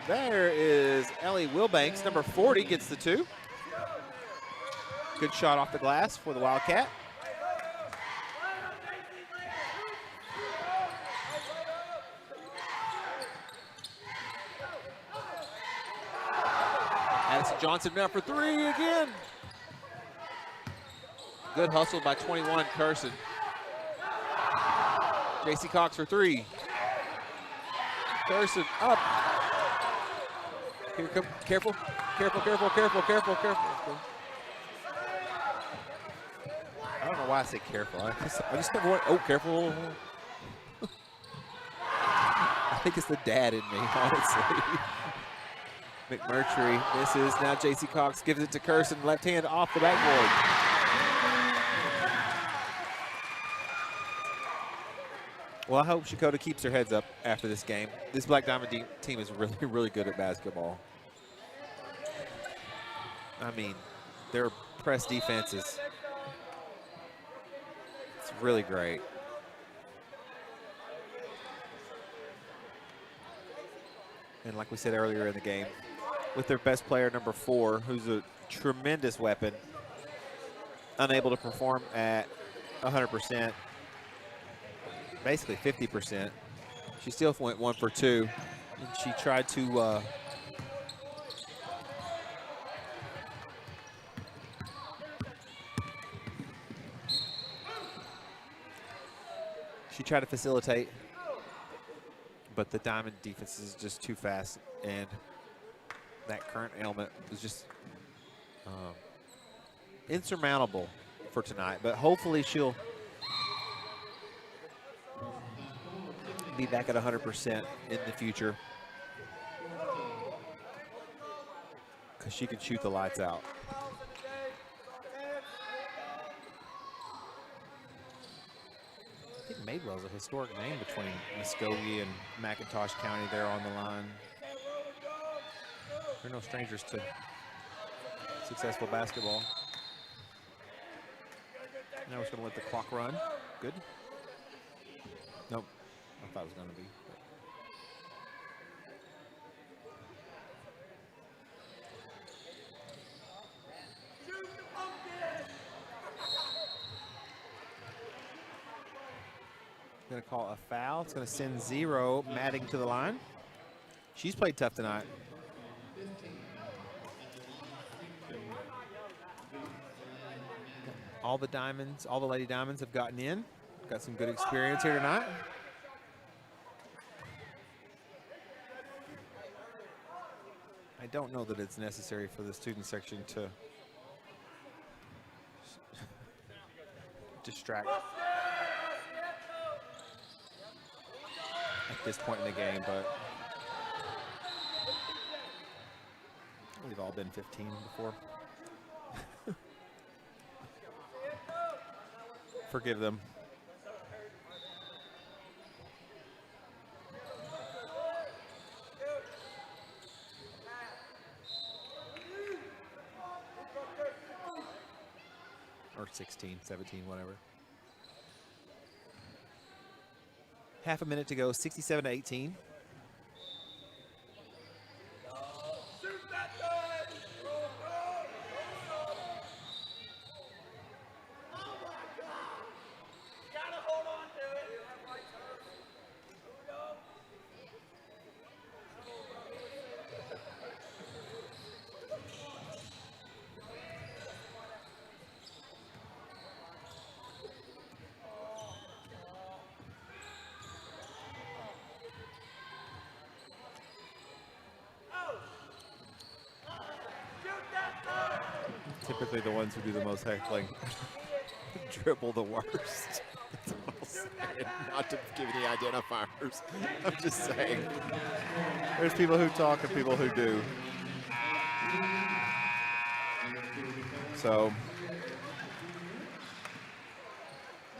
There is Ellie Wilbanks, number 40, gets the 2. Good shot off the glass for the Wildcat. Addison Johnson now for 3 again. Good hustle by 21, Carson. J.C. Cox for 3. Carson up. Here come, careful. I don't know why I say careful. I just never want, oh, careful. I think it's the dad in me, honestly. McMurtry misses. Now J.C. Cox gives it to Carson, left hand off the backboard. Well, I hope Checotah keeps their heads up after this game. This Black Diamond team is really, really good at basketball. I mean, their press defenses, it's really great. And like we said earlier in the game, with their best player, number 4, who's a tremendous weapon, unable to perform at 100%. Basically 50%. She still went 1 for 2. And she tried to facilitate, but the Diamond defense is just too fast, and that current ailment is just insurmountable for tonight. But hopefully she'll be back at 100% in the future, because she can shoot the lights out. I think Madewell's a historic name between Muskogee and McIntosh County there on the line. They're no strangers to successful basketball. Now we're just going to let the clock run. Good. Nope. I thought it was going to be. Going to call a foul. It's going to send 0 Madding to the line. She's played tough tonight. All the Diamonds, all the Lady Diamonds have gotten in. Got some good experience here tonight. I don't know that it's necessary for the student section to distract at this point in the game, but we've all been 15 before. Forgive them. Or 16, 17, whatever. Half a minute to go, 67-18. typically the ones who do the most heckling dribble the worst. That's what I'll say. Not to give any identifiers. I'm just saying. There's people who talk and people who do. So,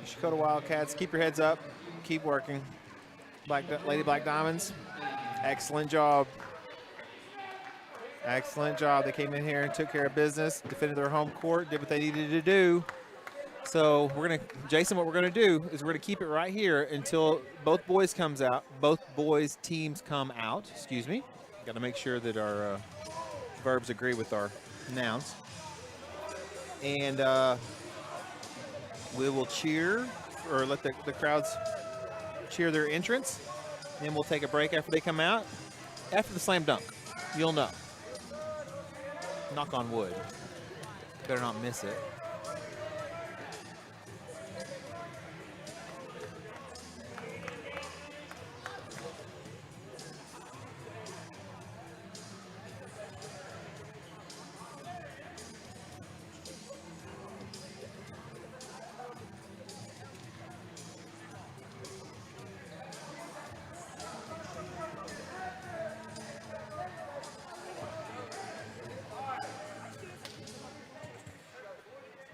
Checotah Wildcats, keep your heads up. Keep working. Lady Black Diamonds, excellent job. Excellent job. They came in here and took care of business, defended their home court, did what they needed to do. So we're gonna, Jason, what we're gonna do is we're gonna keep it right here until both boys teams come out, excuse me. Gotta make sure that our verbs agree with our nouns. And we will cheer, or let the crowds cheer their entrance. Then we'll take a break after they come out. After the slam dunk, you'll know. Knock on wood. Better not miss it.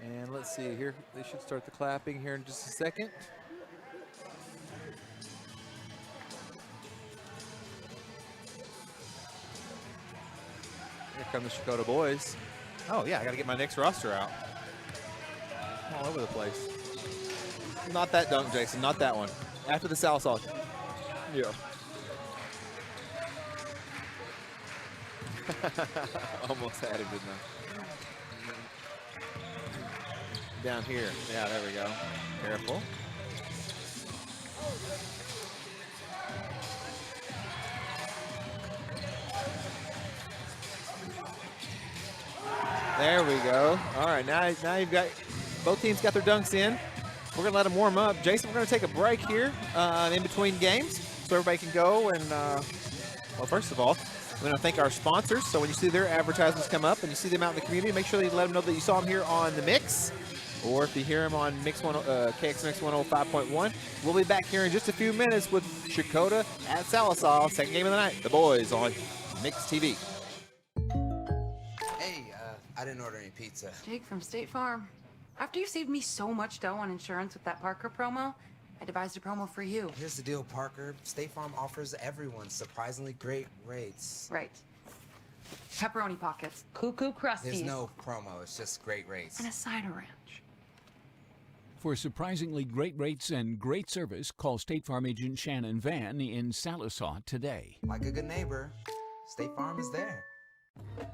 And let's see here. They should start the clapping here in just a second. Here come the Checotah boys. Oh yeah, I gotta get my next roster out. All over the place. Not that dunk, Jason, not that one. After the Salsa. Yeah. Almost had it, didn't I? Down here. Yeah, there we go. Careful. There we go. All right, now you've got, both teams got their dunks in. We're gonna let them warm up. Jason, we're gonna take a break here in between games so everybody can go and, well, first of all, we want to thank our sponsors. So when you see their advertisements come up and you see them out in the community, make sure that you let them know that you saw them here on the Mix. Or if you hear them on KXMX 105.1, we'll be back here in just a few minutes with Checotah at Sallisaw, second game of the night. The boys on Mix TV. Hey, I didn't order any pizza. Jake from State Farm. After you saved me so much dough on insurance with that Parker promo, I devised a promo for you. Here's the deal, Parker. State Farm offers everyone surprisingly great rates. Right. Pepperoni pockets, cuckoo crusties. There's no promo, it's just great rates. And a cider ranch. For surprisingly great rates and great service, call State Farm agent Shannon Van in Sallisaw today. Like a good neighbor, State Farm is there.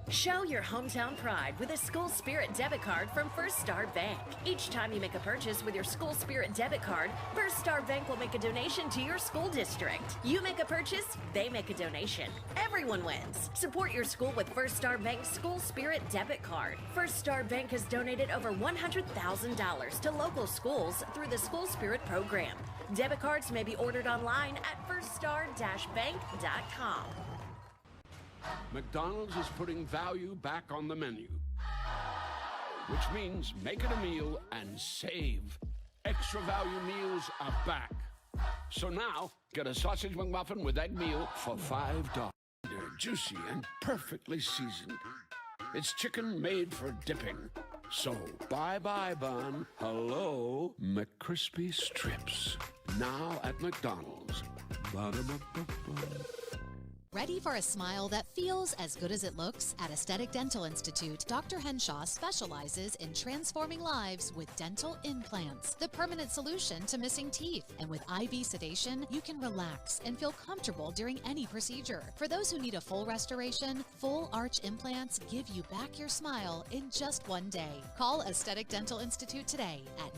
Show your hometown pride with a School Spirit debit card from First Star Bank. Each time you make a purchase with your School Spirit debit card, First Star Bank will make a donation to your school district. You make a purchase, they make a donation. Everyone wins. Support your school with First Star Bank's School Spirit debit card. First Star Bank has donated over $100,000 to local schools through the School Spirit program. Debit cards may be ordered online at firststar-bank.com. McDonald's is putting value back on the menu, which means make it a meal and save. Extra value meals are back. So now, get a sausage McMuffin with egg meal for $5. They're juicy and perfectly seasoned. It's chicken made for dipping. So, bye-bye bun, hello, McCrispy strips. Now at McDonald's. Ba-da-ba-ba-ba. Ready for a smile that feels as good as it looks? At Aesthetic Dental Institute, Dr. Henshaw specializes in transforming lives with dental implants, the permanent solution to missing teeth. And with IV sedation, you can relax and feel comfortable during any procedure. For those who need a full restoration, full arch implants give you back your smile in just one day. Call Aesthetic Dental Institute today at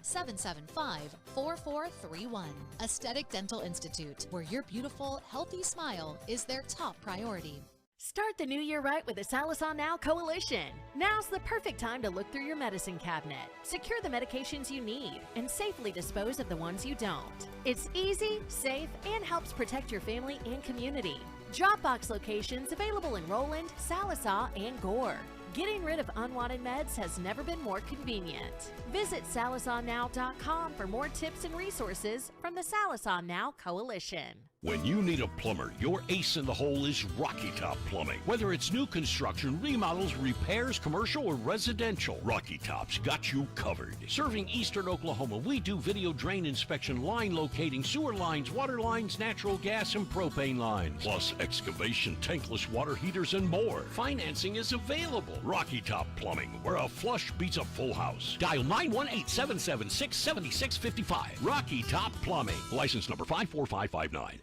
918-775-4431. Aesthetic Dental Institute, where your beautiful, healthy smile is their top priority. Start the new year right with the Sallisaw Now Coalition. Now's the perfect time to look through your medicine cabinet, secure the medications you need, and safely dispose of the ones you don't. It's easy, safe, and helps protect your family and community. Dropbox locations available in Roland, Sallisaw, and Gore. Getting rid of unwanted meds has never been more convenient. Visit SalisonNow.com for more tips and resources from the Salison Now Coalition. When you need a plumber, your ace in the hole is Rocky Top Plumbing. Whether it's new construction, remodels, repairs, commercial, or residential, Rocky Top's got you covered. Serving eastern Oklahoma, we do video drain inspection, line locating, sewer lines, water lines, natural gas, and propane lines, plus excavation, tankless water heaters, and more. Financing is available. Rocky Top Plumbing, where a flush beats a full house. Dial 918-776-7655. Rocky Top Plumbing. License number 54559.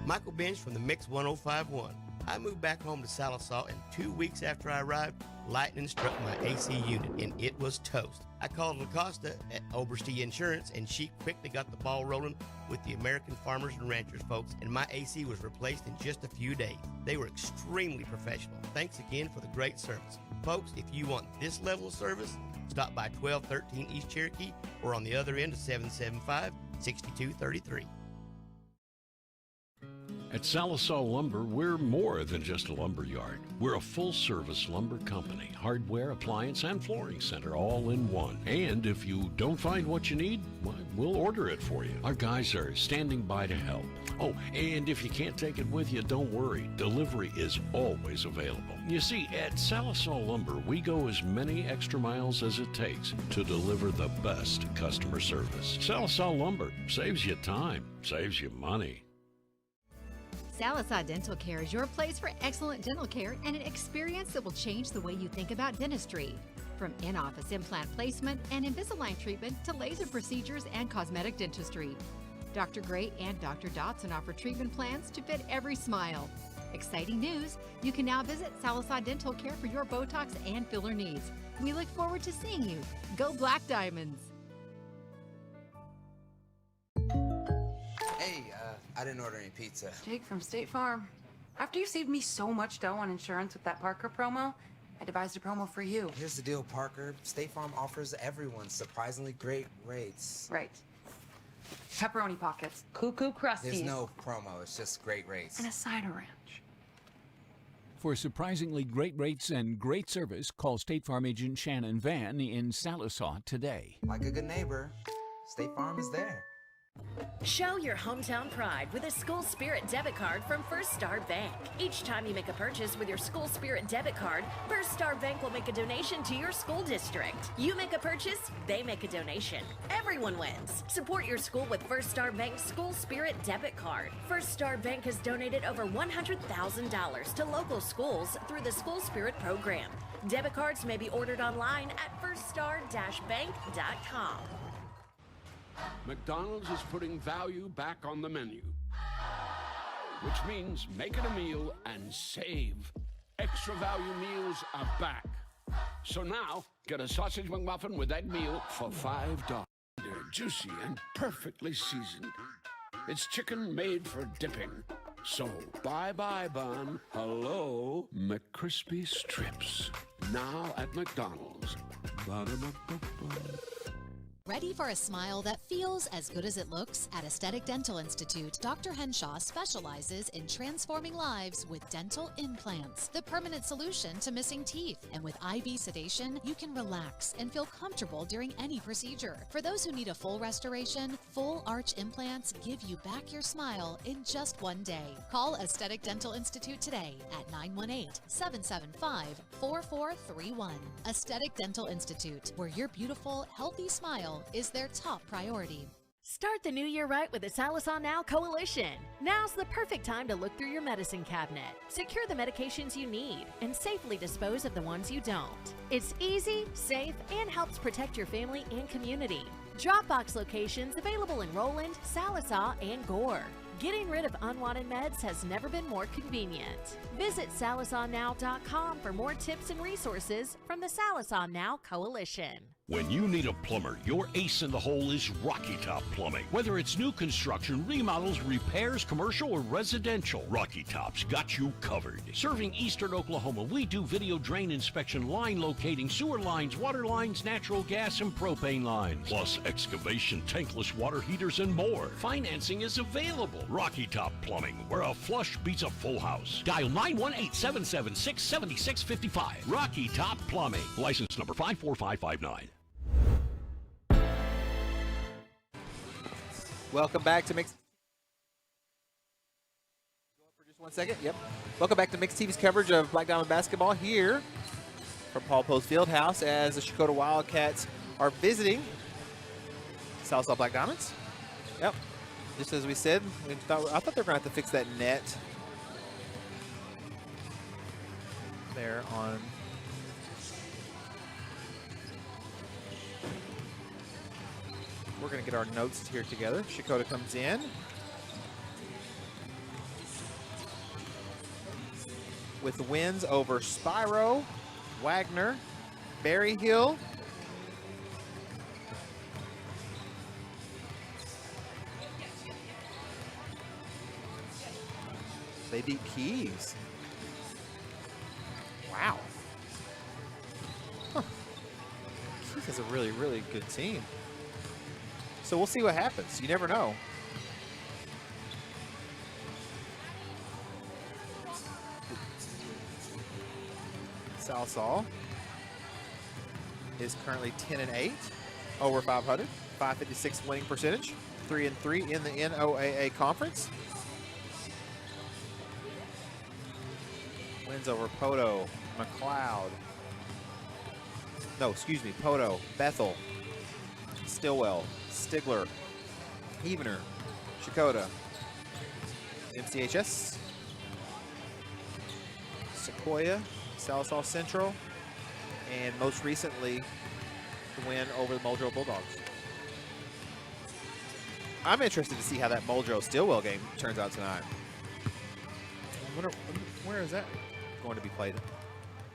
Michael Bench from the Mix 1051. I moved back home to Sallisaw, and 2 weeks after I arrived, lightning struck my AC unit, and it was toast. I called Lacosta at Oberste Insurance, and she quickly got the ball rolling with the American Farmers and Ranchers folks, and my AC was replaced in just a few days. They were extremely professional. Thanks again for the great service. Folks, if you want this level of service, stop by 1213 East Cherokee or on the other end of 775-6233. At Salisaw Lumber, we're more than just a lumber yard. We're a full-service lumber company, hardware, appliance, and flooring center all in one. And if you don't find what you need, well, we'll order it for you. Our guys are standing by to help. Oh, and if you can't take it with you, don't worry. Delivery is always available. You see, at Salisaw Lumber, we go as many extra miles as it takes to deliver the best customer service. Salisaw Lumber saves you time, saves you money. Salisa Dental Care is your place for excellent dental care and an experience that will change the way you think about dentistry. From in-office implant placement and Invisalign treatment to laser procedures and cosmetic dentistry. Dr. Gray and Dr. Dotson offer treatment plans to fit every smile. Exciting news! You can now visit Salisa Dental Care for your Botox and filler needs. We look forward to seeing you. Go Black Diamonds! Hey, I didn't order any pizza. Jake from State Farm. After you saved me so much dough on insurance with that Parker promo, I devised a promo for you. Here's the deal, Parker. State Farm offers everyone surprisingly great rates. Right. Pepperoni pockets, cuckoo crusties. There's no promo, it's just great rates. And a cider ranch. For surprisingly great rates and great service, call State Farm agent Shannon Van in Salisaw today. Like a good neighbor, State Farm is there. Show your hometown pride with a School Spirit debit card from First Star Bank. Each time you make a purchase with your School Spirit debit card, First Star Bank will make a donation to your school district. You make a purchase, they make a donation. Everyone wins. Support your school with First Star Bank's School Spirit debit card. First Star Bank has donated over $100,000 to local schools through the School Spirit program. Debit cards may be ordered online at firststar-bank.com. McDonald's is putting value back on the menu, which means make it a meal and save. Extra value meals are back. So now, get a sausage McMuffin with egg meal for $5. They're juicy and perfectly seasoned. It's chicken made for dipping. So, bye-bye bun, hello McCrispy strips. Now at McDonald's. Ba-da-ba-ba-ba. Ready for a smile that feels as good as it looks? At Aesthetic Dental Institute, Dr. Henshaw specializes in transforming lives with dental implants, the permanent solution to missing teeth. And with IV sedation, you can relax and feel comfortable during any procedure. For those who need a full restoration, full arch implants give you back your smile in just one day. Call Aesthetic Dental Institute today at 918-775-4431. Aesthetic Dental Institute, where your beautiful, healthy smile is their top priority. Start the new year right with the Salison Now Coalition. Now's the perfect time to look through your medicine cabinet. Secure the medications you need and safely dispose of the ones you don't. It's easy, safe, and helps protect your family and community. Dropbox locations available in Roland, Salisaw, and Gore. Getting rid of unwanted meds has never been more convenient. Visit SalisonNow.com for more tips and resources from the Salison Now Coalition. When you need a plumber, your ace in the hole is Rocky Top Plumbing. Whether it's new construction, remodels, repairs, commercial, or residential, Rocky Top's got you covered. Serving eastern Oklahoma, we do video drain inspection, line locating, sewer lines, water lines, natural gas, and propane lines. Plus excavation, tankless water heaters, and more. Financing is available. Rocky Top Plumbing, where a flush beats a full house. Dial 918-776-7655. Rocky Top Plumbing. License number 54559. Welcome back to Mixed. For just 1 second. Yep. Welcome back to Mixed TV's coverage of Black Diamond basketball here from Paul Post Fieldhouse as the Checotah Wildcats are visiting Salsa Black Diamonds. Yep. Just as we said, I thought they were going to have to fix that net there on. We're going to get our notes here together. Checotah comes in. With wins over Spiro, Wagner, Berryhill, they beat Keys. Wow. Huh. Keys is a really, really good team. So we'll see what happens. You never know. Salsal is currently 10-8, over 500, 556 winning percentage, 3-3 in the NOAA conference. Wins over Poto, McLeod. No, excuse me, Poto, Bethel, Stillwell, Stigler, Evener, Checotah, MCHS, Sequoia, Salsal Central, and most recently, the win over the Muldrow Bulldogs. I'm interested to see how that Muldrow-Stillwell game turns out tonight. Where is that going to be played?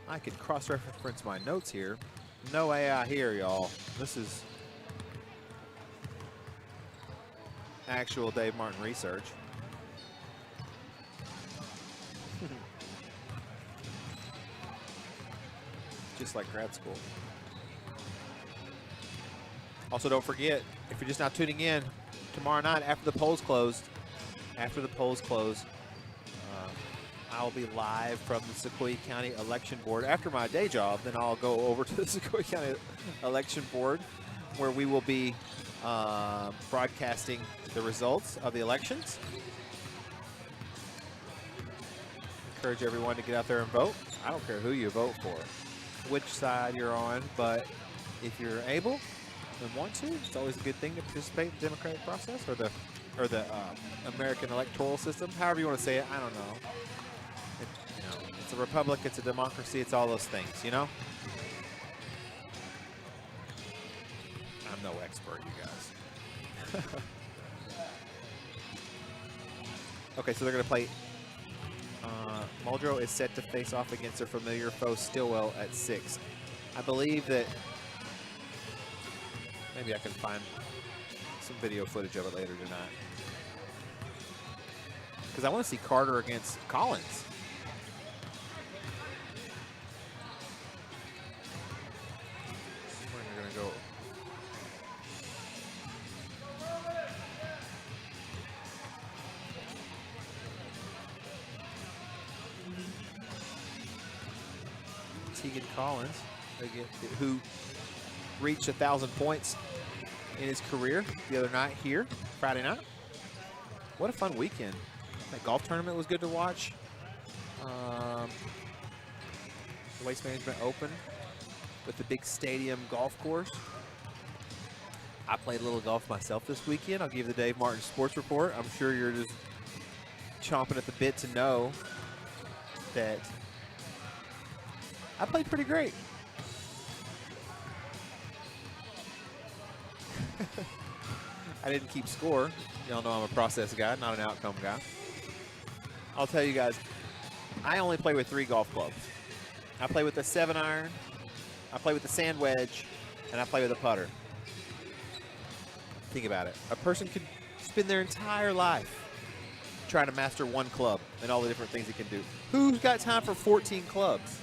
I could cross-reference my notes here. No AI here, y'all. This is actual Dave Martin research. Just like grad school. Also, don't forget, if you're just now tuning in, tomorrow night after the polls close, I'll be live from the Sequoia County Election Board. After my day job, then I'll go over to the Sequoia County Election Board, where we will be broadcasting the results of the elections. Encourage everyone to get out there and vote. I don't care who you vote for, which side you're on, but if you're able and want to, it's always a good thing to participate in the democratic process or the American electoral system, however you want to say it. I don't know. It's a republic, it's a democracy, it's all those things, you know? I'm no expert, you guys. Okay, so they're going to play. Muldrow is set to face off against their familiar foe Stillwell at 6. I believe that maybe I can find some video footage of it later tonight. Because I want to see Carter against Collins. Where are we going to go? Tegan Collins, who reached 1,000 points in his career the other night here, Friday night. What a fun weekend. That golf tournament was good to watch. The Waste Management Open with the big stadium golf course. I played a little golf myself this weekend. I'll give you the Dave Martin Sports Report. I'm sure you're just chomping at the bit to know that I played pretty great. I didn't keep score. Y'all know I'm a process guy, not an outcome guy. I'll tell you guys, I only play with 3 golf clubs. I play with the 7-iron, I play with the sand wedge, and I play with a putter. Think about it. A person could spend their entire life trying to master one club and all the different things it can do. Who's got time for 14 clubs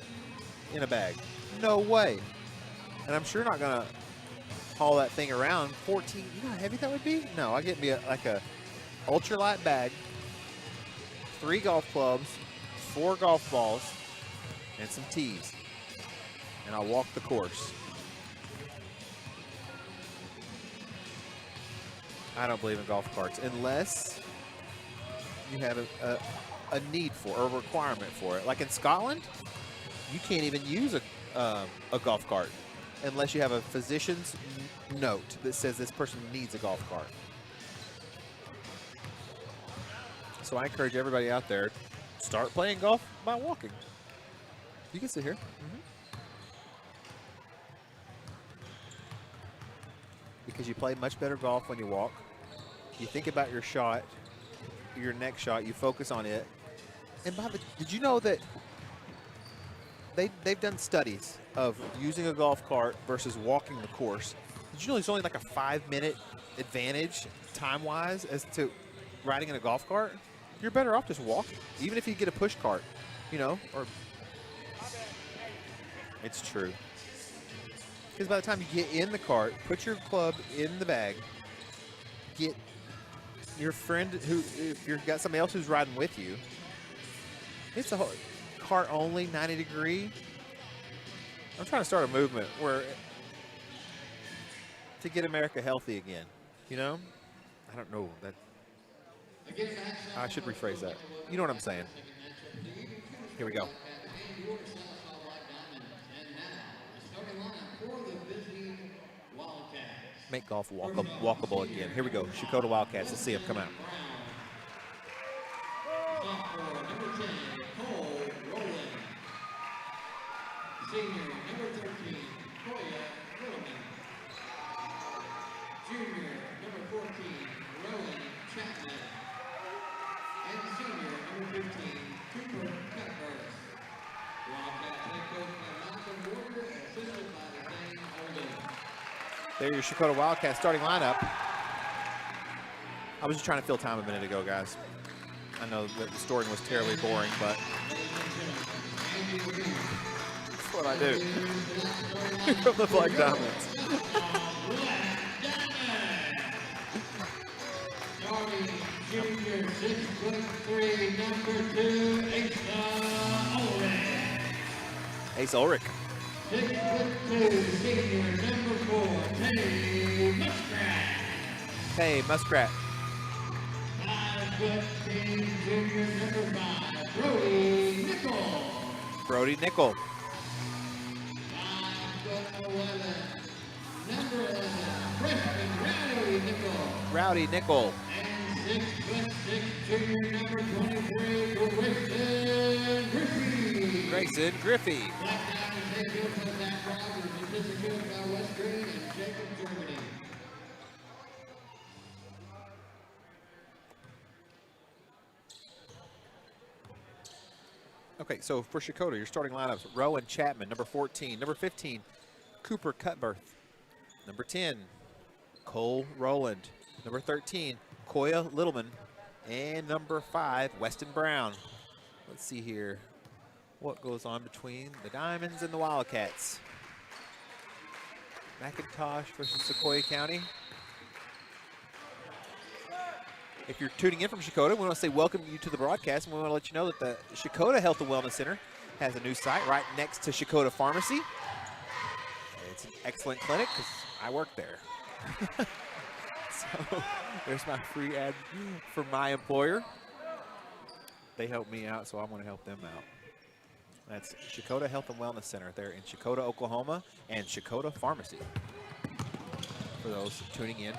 in a bag? No way. And I'm sure not going to haul that thing around. 14, you know how heavy that would be? No, I get me like a ultralight bag, 3 golf clubs, 4 golf balls, and some tees. And I'll walk the course. I don't believe in golf carts unless you have a need for or a requirement for it. Like in Scotland, you can't even use a golf cart unless you have a physician's note that says this person needs a golf cart. So I encourage everybody out there, start playing golf by walking. You can sit here. Because you play much better golf when you walk. You think about your shot, your next shot, you focus on it. And did you know that they've done studies of using a golf cart versus walking the course? Did you know there's only like a 5-minute advantage time-wise as to riding in a golf cart? You're better off just walking, even if you get a push cart, you know, or it's true. Because by the time you get in the cart, put your club in the bag, get your friend who, if you've got somebody else who's riding with you, it's a whole cart only, 90 degree. I'm trying to start a movement where to get America healthy again, you know? I don't know that. I should rephrase that. You know what I'm saying? Here we go. Make golf walkable again. Here we go. Checotah Wildcats. Let's see them come out. Senior, number 13, Koya Littleman. Junior, number 14, Rowan Chapman. And senior, number 15, Cooper Cutbirth. Wildcat head coach by Malcolm Warner, assisted by the Dane Olden. There your Checotah Wildcats starting lineup. I was just trying to fill time a minute ago, guys. I know that the story was terribly boring, but that's what I do. From the Black Diamonds. Starting junior, 6'3", number 2, Asa Ulrich. Ace Ulrich. 6'2", senior, number 4, Tay Muskrat. Hey, Muskrat. 5'10", junior, number 5, Brody Nickel. Brody Nickel. 5'11", number 11, freshman Rowdy Nickel. Rowdy Nickel. And 6'6", junior, number 23, Grayson Griffey. Grayson Griffey. Black Diamonds head coach by Zach Rogers, assistant coach by Wes Green and Jacob Germany. Okay, so for Checotah, your starting lineups: Rowan Chapman, number 14. Number 15, Cooper Cutbirth. Number 10, Cole Rowland. Number 13, Koya Littleman. And number 5, Weston Brown. Let's see here what goes on between the Diamonds and the Wildcats. McIntosh versus Sequoia County. If you're tuning in from Checotah, we want to say welcome you to the broadcast, and we want to let you know that the Checotah Health and Wellness Center has a new site right next to Checotah Pharmacy. It's an excellent clinic because I work there. So there's my free ad for my employer. They help me out, so I want to help them out. That's Checotah Health and Wellness Center there in Checotah, Oklahoma, and Checotah Pharmacy for those tuning in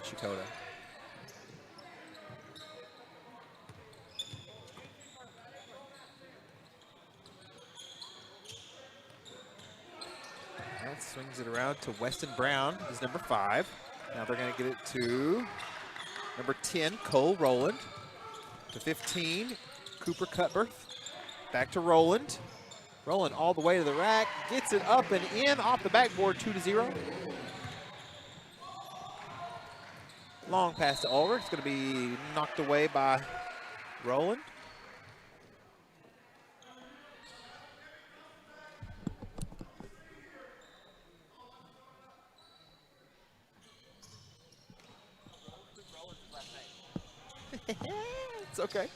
Checotah. That swings it around to Weston Brown, is number 5. Now they're going to get it to number 10, Cole Rowland. To 15, Cooper Cutbirth. Back to Rowland. Rolling all the way to the rack, gets it up and in off the backboard, 2-0. Long pass to Ulrich. It's going to be knocked away by Rowland. It's okay.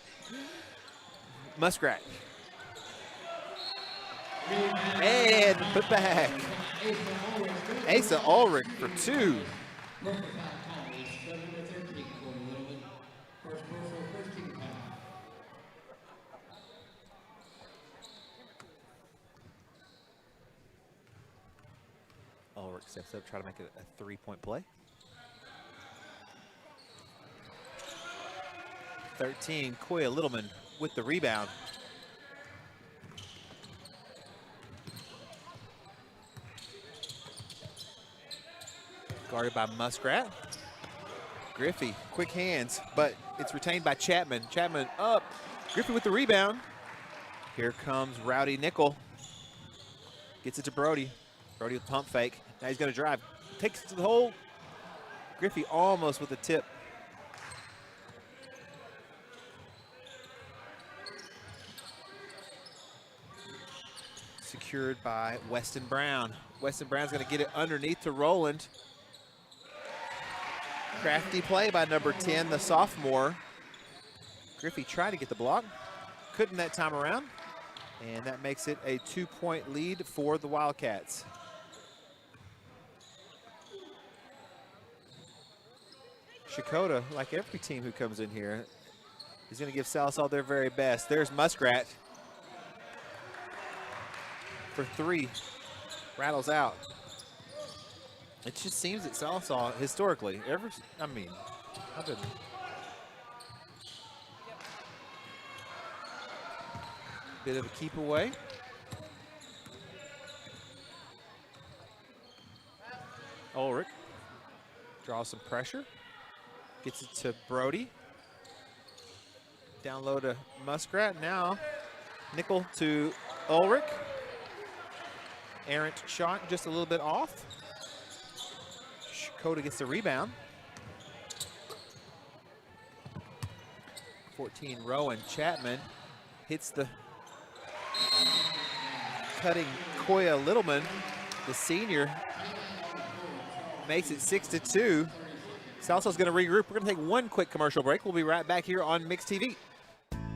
Muskrat. And put back. Asa Ulrich for 2. Ulrich steps up, try to make it a 3-point play. 13, Koya Littleman with the rebound. Guarded by Muskrat. Griffey, quick hands, but it's retained by Chapman. Chapman up, Griffey with the rebound. Here comes Rowdy Nickel. Gets it to Brody. Brody with pump fake. Now he's gonna drive, takes it to the hole. Griffey almost with the tip. Secured by Weston Brown. Weston Brown's gonna get it underneath to Rowland. Crafty play by number 10, the sophomore. Griffey tried to get the block, couldn't that time around, and that makes it a 2-point lead for the Wildcats. Checotah, like every team who comes in here, is gonna give Sallisaw their very best. There's Muskrat for 3, rattles out. It just seems that Sallisaw historically, I've been bit of a keep away. Ulrich draws some pressure, gets it to Brody. Down low to Muskrat. Now Nickel to Ulrich. Errant shot just a little bit off. Checotah gets the rebound. 14, Rowan. Chapman hits the cutting Koya Littleman, the senior. Makes it 6-2. Salsaw's going to regroup. We're going to take one quick commercial break. We'll be right back here on Mix TV.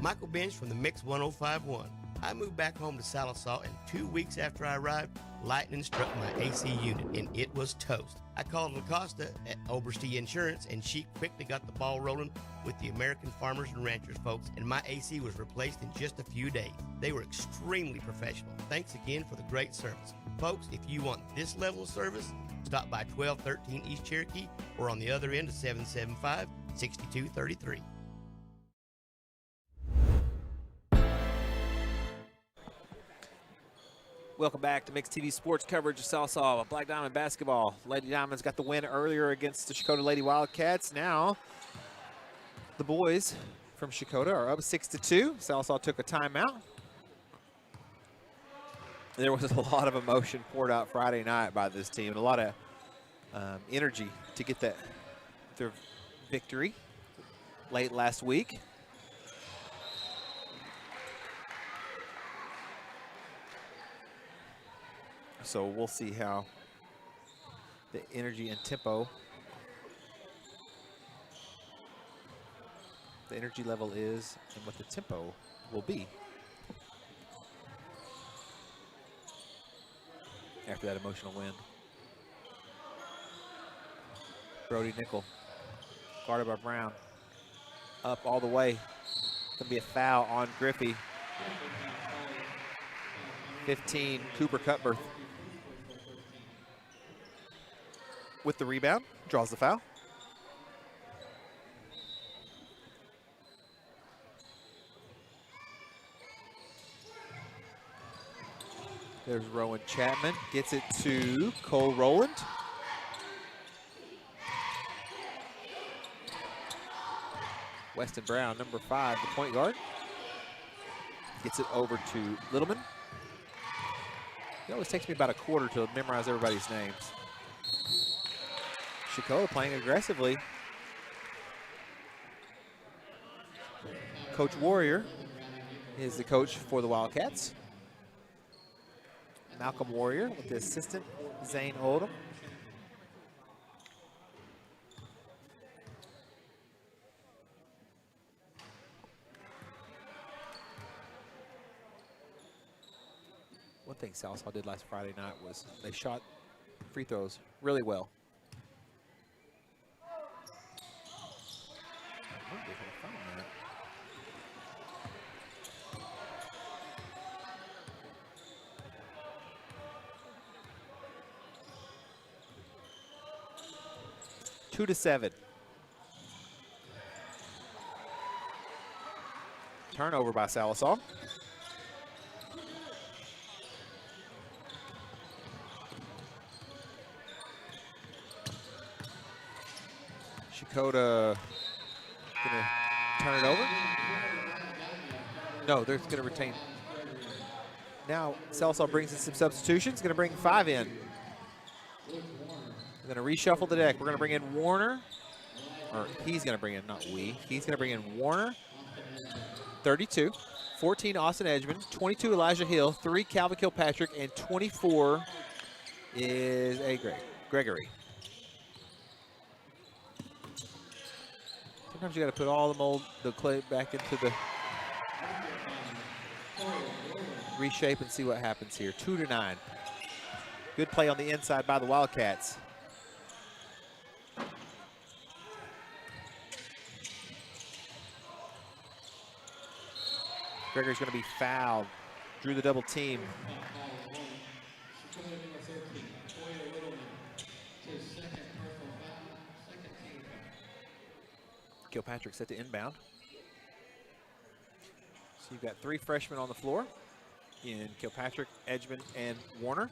Michael Bench from the Mix 105.1. I moved back home to Sallisaw, and 2 weeks after I arrived, lightning struck my AC unit, and it was toast. I called LaCosta at Oberste Insurance, and she quickly got the ball rolling with the American Farmers and Ranchers folks, and my AC was replaced in just a few days. They were extremely professional. Thanks again for the great service. Folks, if you want this level of service, stop by 1213 East Cherokee or on the other end of 775-6233. Welcome back to Mixed TV Sports coverage of Sallisaw Black Diamond basketball. Lady Diamonds got the win earlier against the Checotah Lady Wildcats. Now, the boys from Checotah are up 6-2. Sallisaw took a timeout. There was a lot of emotion poured out Friday night by this team, and a lot of energy to get their victory late last week. So we'll see how the energy and tempo, the energy level is, and what the tempo will be after that emotional win. Brody Nickel, guarded by Brown, up all the way. Gonna be a foul on Griffey. 15, Cooper Cutbirth with the rebound, draws the foul. There's Rowan Chapman, gets it to Cole Rowland. Weston Brown, number 5, the point guard. Gets it over to Littleman. It always takes me about a quarter to memorize everybody's names. Checotah playing aggressively. Coach Warrior is the coach for the Wildcats. Malcolm Warrior with the assistant, Zane Oldham. One thing Sallisaw did last Friday night was they shot free throws really well. I wonder if I found that. Two to 7. Turnover by Sallisaw. Checotah gonna turn it over. No, they're gonna retain. Now Sallisaw brings in some substitutions. Gonna bring 5 in. We're gonna reshuffle the deck. We're gonna bring in Warner, or he's gonna bring in, not we. He's gonna bring in Warner, 32, 14 Austin Edgman, 22 Elijah Hill, 3 Calvin Kilpatrick, and 24 is a Gregory. Sometimes you got to put all the clay back into the reshape and see what happens here. 2 to 9. Good play on the inside by the Wildcats. Gregory's going to be fouled. Drew the double team. Kilpatrick set to inbound. So you've got 3 freshmen on the floor in Kilpatrick, Edgman, and Warner.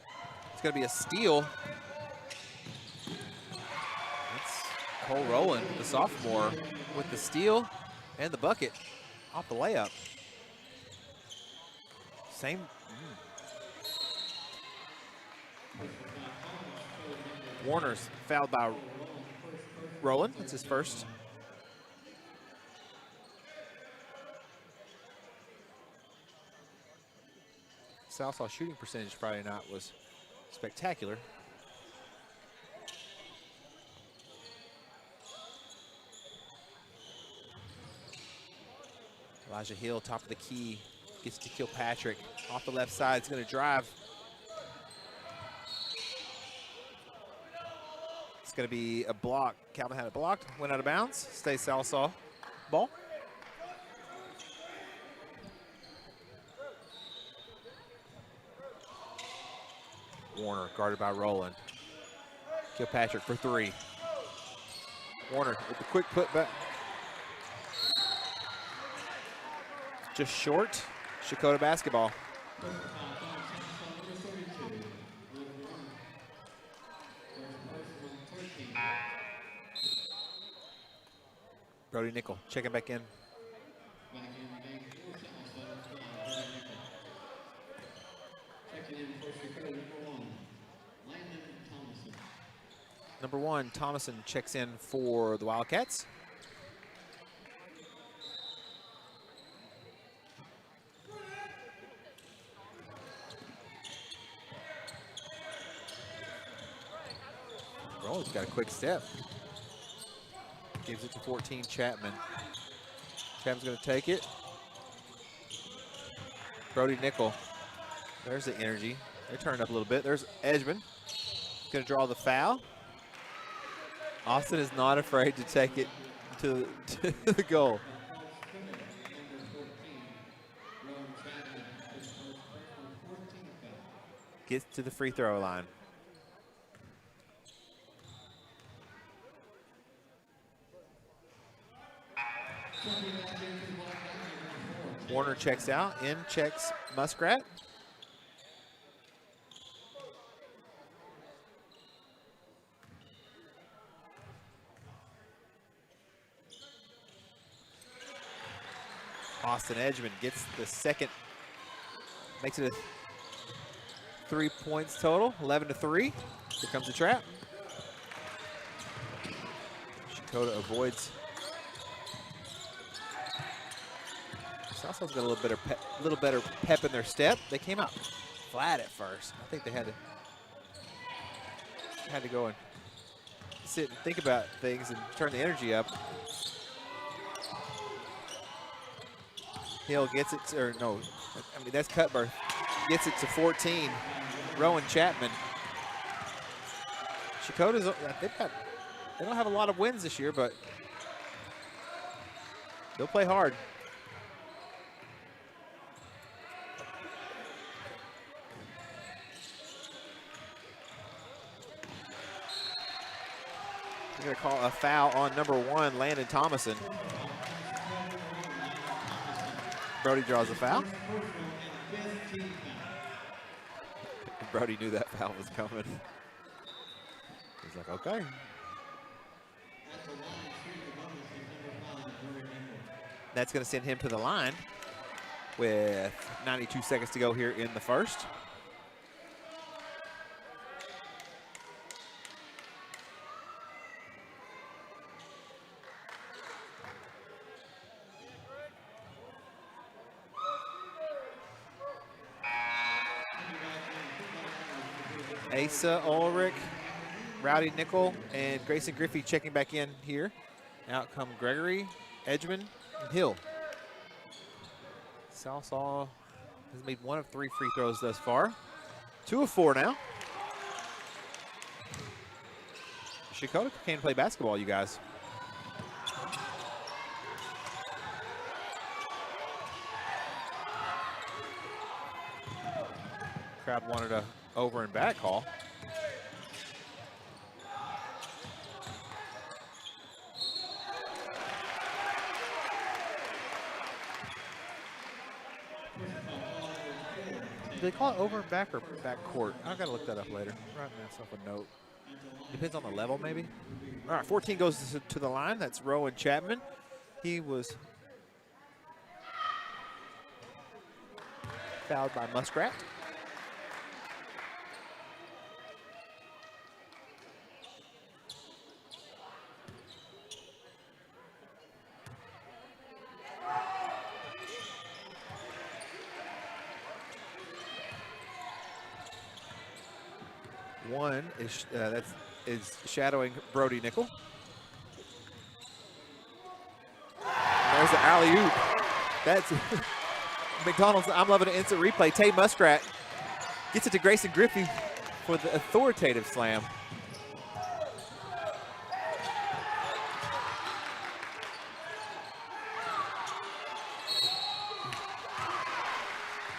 It's going to be a steal. That's Cole Rowland, the sophomore, with the steal and the bucket off the layup. Same. Warner's fouled by Rowland. That's his first. Sallisaw shooting percentage Friday night was spectacular. Elijah Hill, top of the key, gets to Kilpatrick. Off the left side, it's going to drive. It's going to be a block. Calvin had it blocked, went out of bounds. Stays Sallisaw ball. Warner guarded by Rowland. Kilpatrick for 3. Warner with the quick putback. Just short. Checotah basketball. Brody Nickel checking back in. Number 1, Thomason checks in for the Wildcats. Rowland's got a quick step. Gives it to 14, Chapman. Chapman's going to take it. Brody Nickel. There's the energy. They turned up a little bit. There's Edgman. Going to draw the foul. Austin is not afraid to take it to the goal. Gets to the free throw line. Warner checks out. In checks Muskrat. Austin Edgman gets the second, makes it a 3 points total, 11-3. Here comes the trap. Checotah avoids. Southsaw's got a little better pep in their step. They came out flat at first. I think they had to go and sit and think about things and turn the energy up. Hill gets it, or no, I mean, that's Cutbirth. Gets it to 14. Rowan Chapman. Checotah's, they don't have a lot of wins this year, but they'll play hard. They're going to call a foul on number 1, Landon Thomason. Brody draws a foul. Brody knew that foul was coming. He's like, okay. That's going to send him to the line with 92 seconds to go here in the first. Asa Ulrich, Rowdy Nickel, and Grayson Griffey checking back in here. Out come Gregory, Edgman, and Hill. Southsaw has made 1 of 3 free throws thus far. 2 of 4 now. Checotah can't play basketball, you guys. Crowd wanted a over and back call. Do they call it over and back or back court? I've got to look that up later. Write myself a note. Depends on the level, maybe. All right, 14 goes to the line. That's Rowan Chapman. He was fouled by Muskrat. One is shadowing Brody Nickel. There's the alley-oop. That's McDonald's. I'm loving an instant replay. Tay Muskrat gets it to Grayson Griffey for the authoritative slam.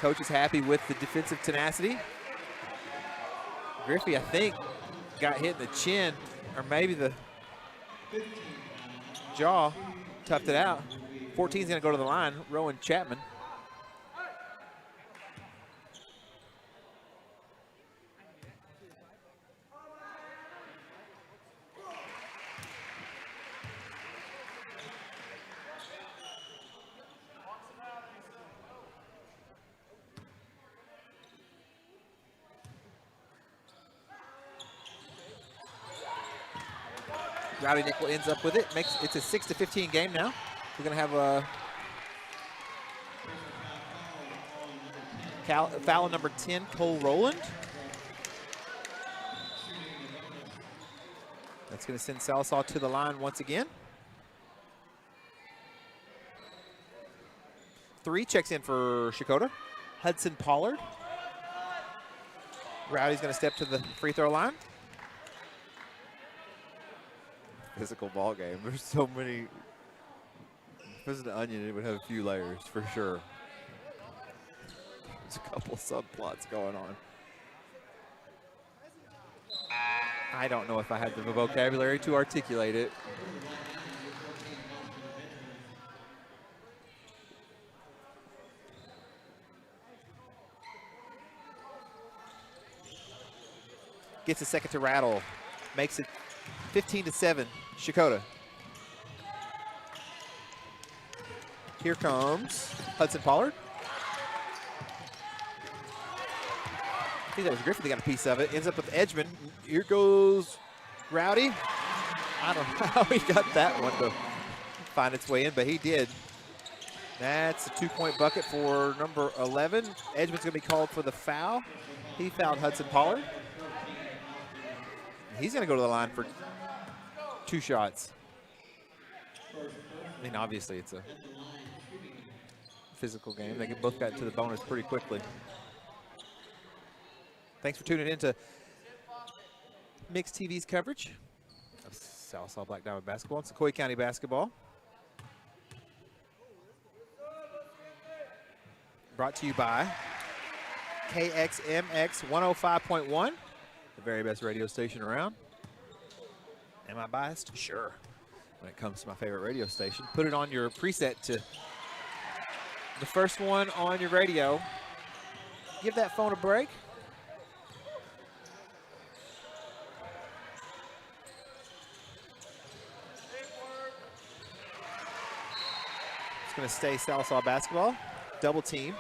Coach is happy with the defensive tenacity. Griffey, I think, got hit in the chin, or maybe the jaw, toughed it out. 14's gonna go to the line, Rowan Chapman. Rowdy Nickel ends up with it. It's a 6-15 game now. We're gonna have a foul number 10, Cole Rowland. That's gonna send Sallisaw to the line once again. 3 checks in for Checotah. Hudson Pollard. Rowdy's gonna step to the free throw line. Physical ball game. There's so many. If this is an onion, it would have a few layers for sure. There's a couple subplots going on. I don't know if I have the vocabulary to articulate it. Gets a second to rattle. Makes it 15-7, Checotah. Here comes Hudson Pollard. I think that was Griffin that got a piece of it. Ends up with Edgman. Here goes Rowdy. I don't know how he got that one to find its way in, but he did. That's a 2-point bucket for number 11. Edgman's going to be called for the foul. He fouled Hudson Pollard. He's going to go to the line for 2 shots. I mean, obviously, it's a physical game. They both got to the bonus pretty quickly. Thanks for tuning in to Mix TV's coverage of Sallisaw Black Diamond basketball and Sequoia County basketball. Brought to you by KXMX 105.1, the very best radio station around. Am I biased? Sure. When it comes to my favorite radio station, put it on your preset to the first one on your radio. Give that phone a break. It's going to stay Sallisaw basketball. Double team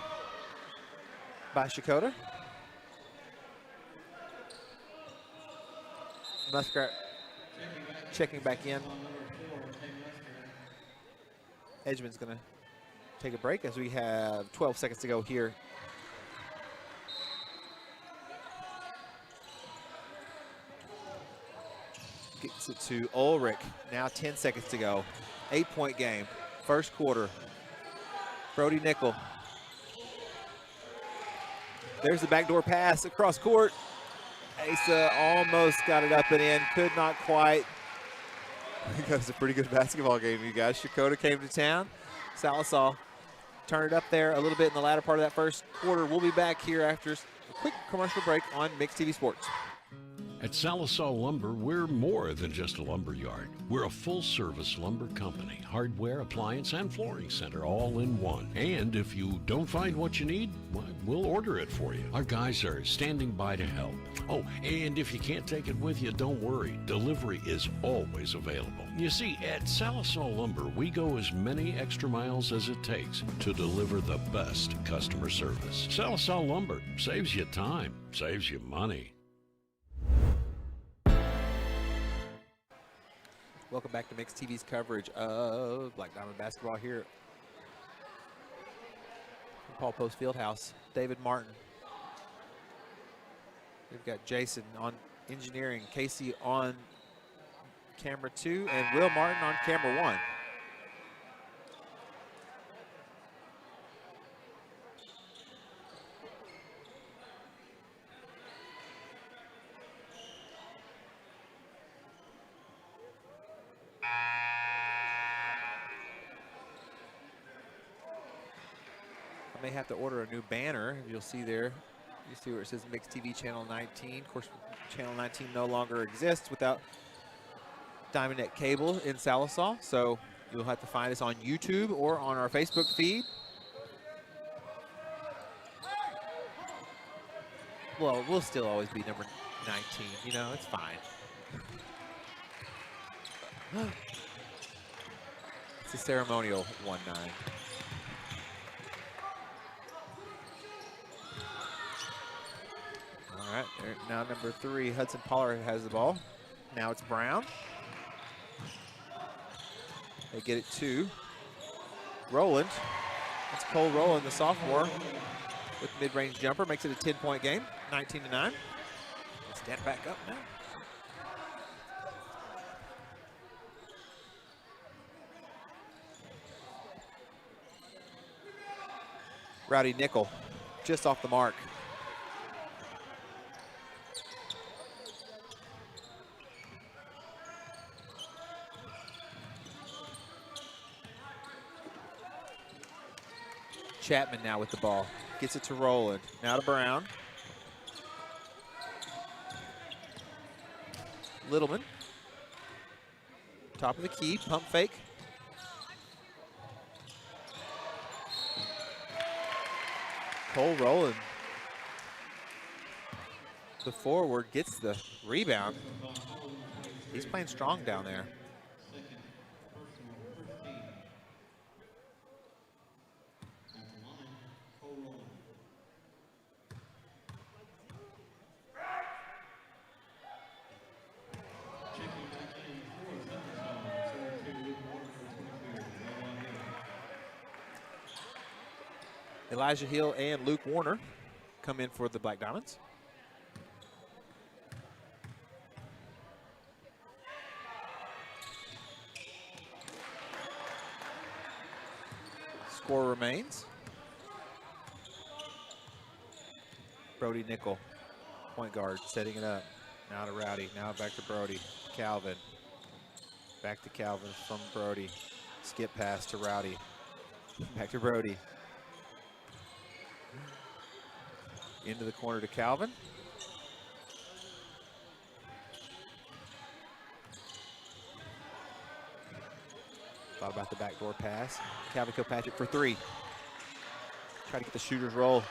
by Checotah. Muskrat checking back in. Edgman's going to take a break as we have 12 seconds to go here. Gets it to Ulrich. Now 10 seconds to go. 8-point game. First quarter. Brody Nickel. There's the backdoor pass across court. Asa almost got it up and in. Could not quite. I think that was a pretty good basketball game, you guys. Checotah came to town. Sallisaw turned it up there a little bit in the latter part of that first quarter. We'll be back here after a quick commercial break on Mix TV Sports. At Sallisaw Lumber, we're more than just a lumber yard. We're a full-service lumber company, hardware, appliance, and flooring center all in one. And if you don't find what you need, well, we'll order it for you. Our guys are standing by to help. Oh, and if you can't take it with you, don't worry. Delivery is always available. You see, at Sallisaw Lumber, we go as many extra miles as it takes to deliver the best customer service. Sallisaw Lumber saves you time, saves you money. Welcome back to Mix TV's coverage of Black Diamond basketball here at Paul Post Fieldhouse. David Martin. We've got Jason on engineering, Casey on camera 2, and Will Martin on camera 1. May have to order a new banner. You'll see there, you see where it says Mix TV Channel 19. Of course, Channel 19 no longer exists without Diamond Net Cable in Sallisaw, so you'll have to find us on YouTube or on our Facebook feed. Well, we'll still always be number 19, you know, it's fine. It's a ceremonial 1-9. All right, now number 3, Hudson Pollard has the ball. Now it's Brown. They get it to Rowland. That's Cole Rowland, the sophomore, with mid-range jumper. Makes it a 10-point game, 19-9. Stand back up now. Rowdy Nickel, just off the mark. Chapman now with the ball. Gets it to Rowland. Now to Brown. Littleman. Top of the key. Pump fake. Cole Rowland. The forward gets the rebound. He's playing strong down there. Elijah Hill and Luke Warner come in for the Black Diamonds. Score remains. Brody Nickel, point guard, setting it up. Now to Rowdy, now back to Brody. Calvin, back to Calvin from Brody. Skip pass to Rowdy, back to Brody. Into the corner to Calvin. Thought about the backdoor pass. Calvin Kilpatrick for three. Try to get the shooter's roll.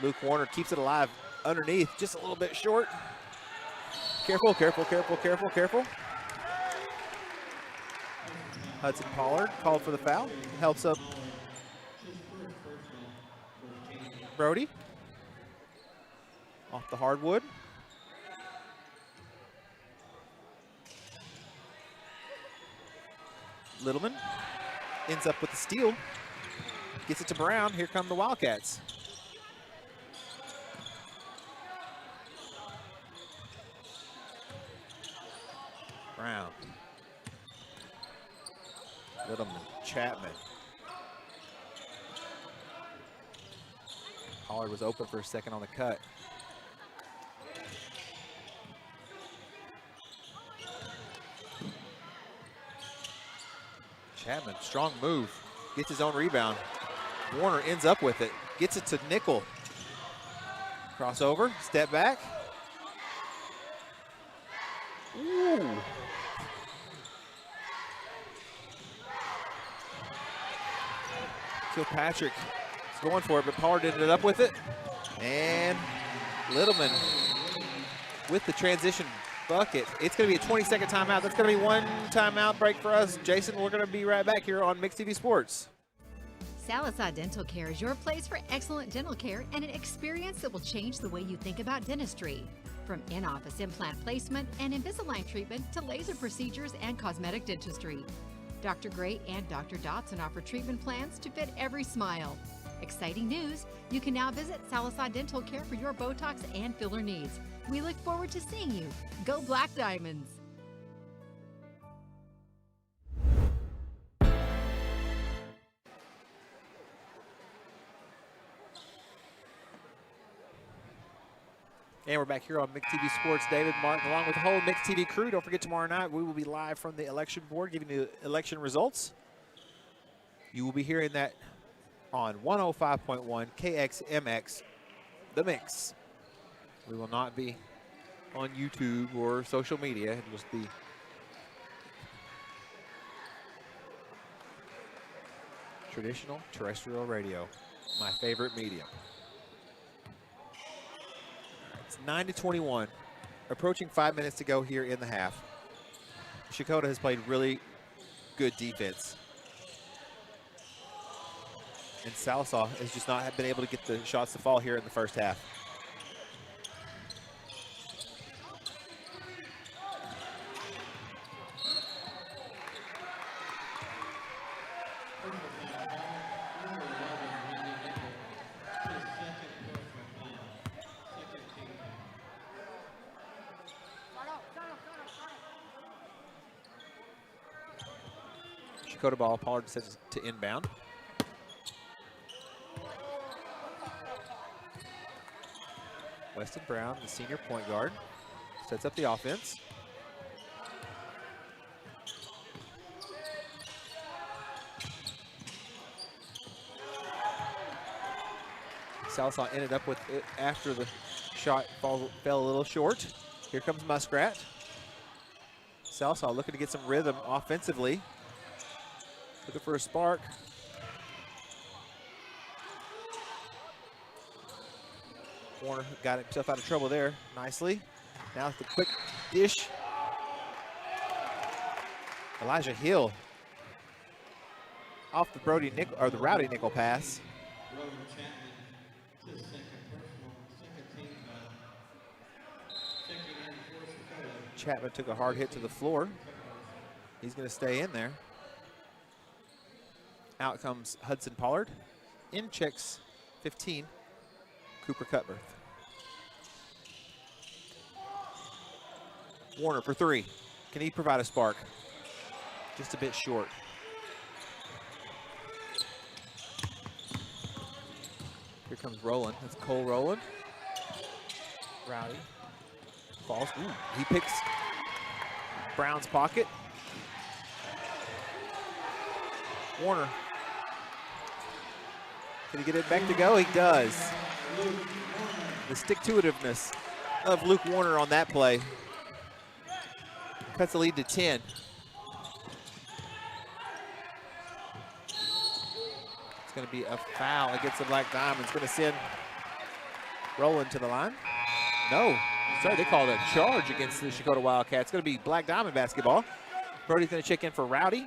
Luke Warner keeps it alive underneath, just a little bit short. Careful, careful, careful, careful, careful. Hudson Pollard called for the foul. Helps up Brody. Off the hardwood. Littleman ends up with the steal. Gets it to Brown. Here come the Wildcats. Brown. Littleman. Chapman. Pollard was open for a second on the cut. Chapman, strong move. Gets his own rebound. Warner ends up with it. Gets it to Nickel. Crossover, step back. Ooh. Kilpatrick is going for it, but Pollard ended up with it. And Littleman with the transition bucket. It's going to be a 20-second timeout. That's going to be one timeout break for us. Jason, we're going to be right back here on Mix TV Sports. Salazar Dental Care is your place for excellent dental care and an experience that will change the way you think about dentistry. From in-office implant placement and Invisalign treatment to laser procedures and cosmetic dentistry. Dr. Gray and Dr. Dotson offer treatment plans to fit every smile. Exciting news! You can now visit Salazar Dental Care for your Botox and filler needs. We look forward to seeing you. Go Black Diamonds! And we're back here on Mix TV Sports. David Martin, along with the whole Mix TV crew. Don't forget, tomorrow night we will be live from the election board, giving you election results. You will be hearing that on 105.1 KXMX, The Mix. We will not be on YouTube or social media. It will just be traditional terrestrial radio, my favorite medium. It's 9-21, approaching 5 minutes to go here in the half. Checotah has played really good defense. And Salazar has just not been able to get the shots to fall here in the first half. Checotah ball, Pollard sets to inbound. Weston Brown, the senior point guard, sets up the offense. Salazar ended up with it after the shot fell a little short. Here comes Muskrat. Salazar looking to get some rhythm offensively. Looking for a spark. Warner got himself out of trouble there nicely. Now with the quick dish. Elijah Hill off the Brody Nickel, or the Rowdy Nickel pass. Chapman took a hard hit to the floor. He's going to stay in there. Out comes Hudson Pollard. In checks 15, Cooper Cutbirth. Warner for 3. Can he provide a spark? Just a bit short. Here comes Rowland. That's Cole Rowland. Rowdy. Falls. Ooh, he picks Brown's pocket. Warner. Can he get it back to go? He does. The stick-to-itiveness of Luke Warner on that play cuts the lead to 10. It's going to be a foul against the Black Diamonds. Going to send Rowland to the line. No. Sorry, they called a charge against the Checotah Wildcats. It's going to be Black Diamond basketball. Brody's going to check in for Rowdy.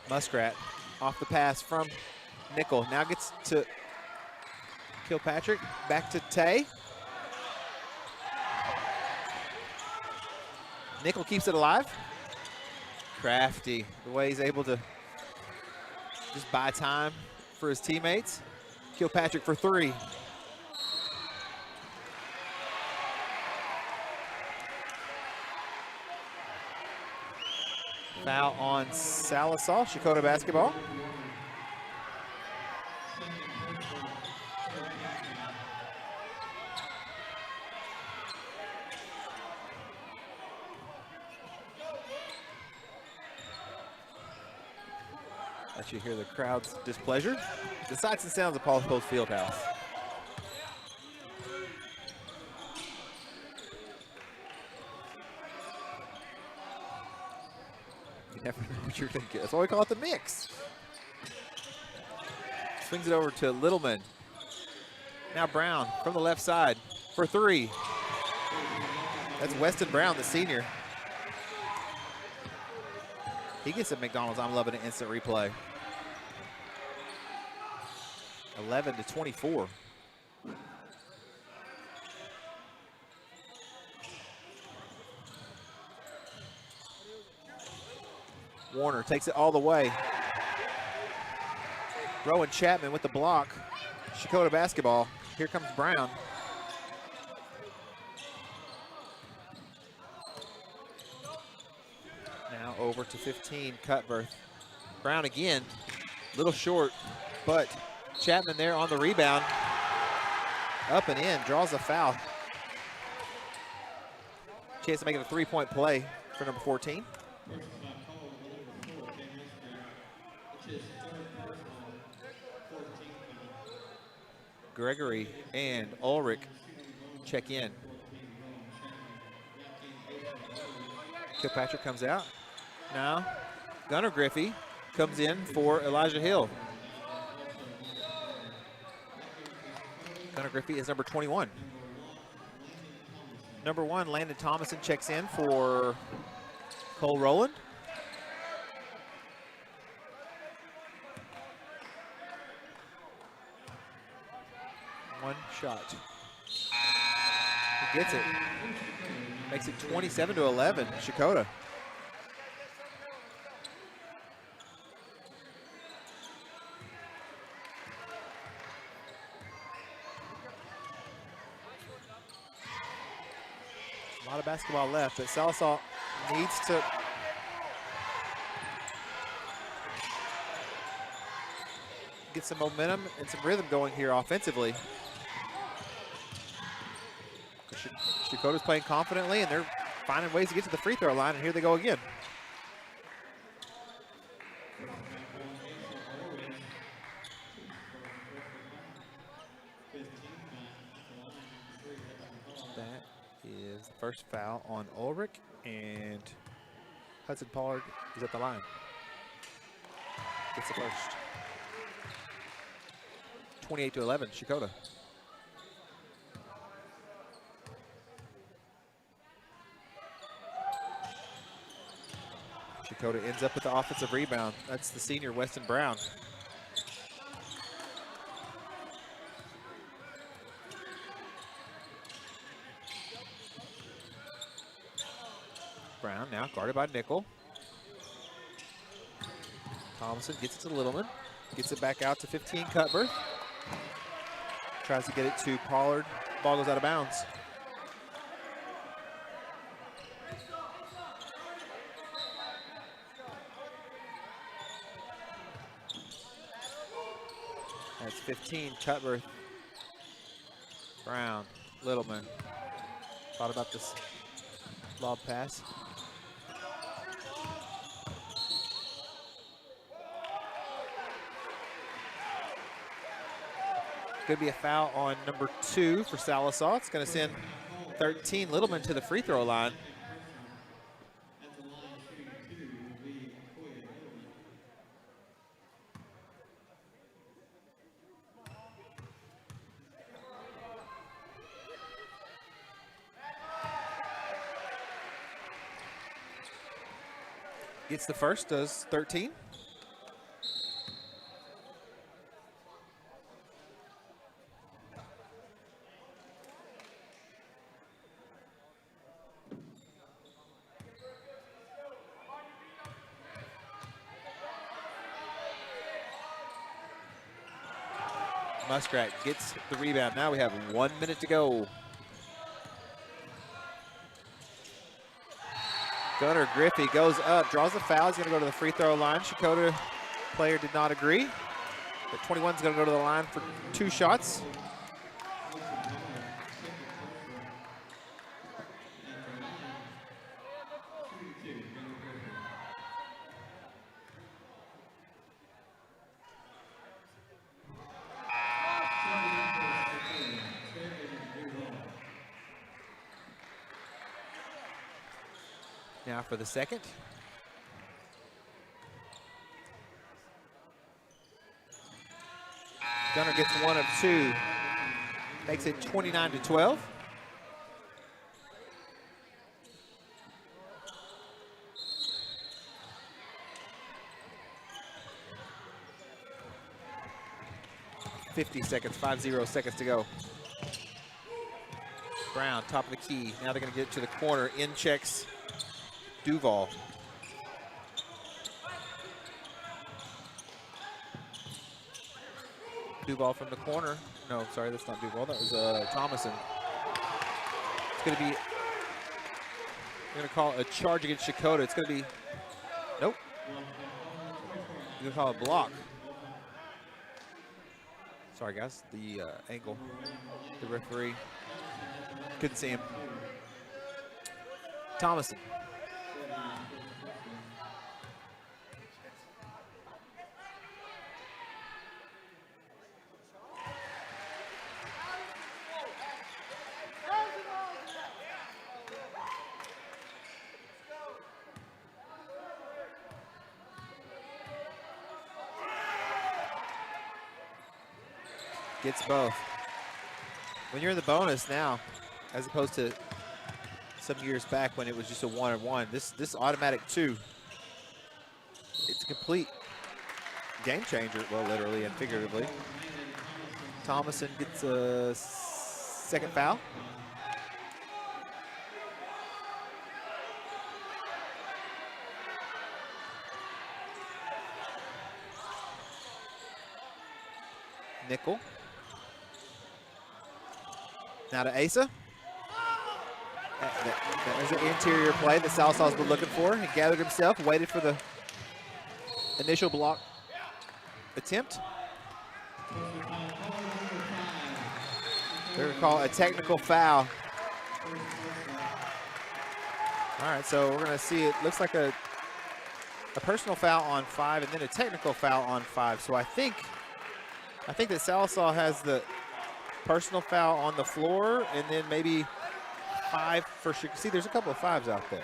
Muskrat off the pass from Nickel. Now gets to Kilpatrick. Back to Tay. Nickel keeps it alive. Crafty, the way he's able to just buy time for his teammates. Kilpatrick for 3. Foul on Sallisaw, Checotah basketball. Let you hear the crowd's displeasure. The sights and sounds of Paul Post Fieldhouse. You never know what you're going to get. That's why we call it the mix. Swings it over to Littleman. Now Brown from the left side for 3. That's Weston Brown, the senior. He gets at McDonald's. I'm loving an instant replay. 11-24. Warner takes it all the way. Rowan Chapman with the block. Checotah basketball. Here comes Brown. Now over to 15, Cutbirth. Brown again, little short, but Chapman there on the rebound. Up and in, draws a foul. Chance to make it a 3-point play for number 14. Gregory and Ulrich check in. Kilpatrick comes out. Now, Gunnar Griffey comes in for Elijah Hill. Gunnar Griffey is number 21. Number 1, Landon Thomason checks in for Cole Rowland. One shot. He gets it. Makes it 27-11, Checotah. A lot of basketball left, but Sallisaw needs to get some momentum and some rhythm going here offensively. Checotah's playing confidently, and they're finding ways to get to the free throw line, and here they go again. That is the first foul on Ulrich, and Hudson Pollard is at the line. Gets the first. 28-11, Checotah. Checotah ends up with the offensive rebound. That's the senior, Weston Brown. Brown now guarded by Nickel. Thompson gets it to Littleman. Gets it back out to 15, Cutbirth. Tries to get it to Pollard. Ball goes out of bounds. That's 15, Cutbirth. Brown, Littleman. Thought about this lob pass. Could be a foul on number 2 for Sallisaw. It's going to send 13 Littleman to the free throw line. Gets the first, does 13. Muskrat gets the rebound. Now we have 1 minute to go. Gunnar Griffey goes up, draws a foul. He's going to go to the free throw line. Checotah player did not agree. But 21's going to go to the line for 2 shots. Now for the second. Gunnar gets 1 of 2. Makes it 29-12. .50 seconds, 50 seconds to go. Brown, top of the key. Now they're going to get to the corner. In checks Duval. Duval from the corner. No, sorry, that's not Duval. That was Thomason. It's going to be, we're going to call it a charge against Checotah. It's going to be, nope. We're going to call it a block. Sorry, guys, the angle. The referee couldn't see him. Thomason. Gets both. When you're in the bonus now, as opposed to some years back when it was just a 1-on-1, this automatic 2, it's a complete game changer, well, literally and figuratively. Thomason gets a second foul. Nickel. Now to Asa. There's an interior play that Salsaw's been looking for. He gathered himself, waited for the initial block attempt. They're going to call a technical foul. All right, so we're going to see it looks like a personal foul on 5 and then a technical foul on 5. So I think that Salsaw has the personal foul on the floor, and then maybe 5 for sure. See, there's a couple of 5s out there.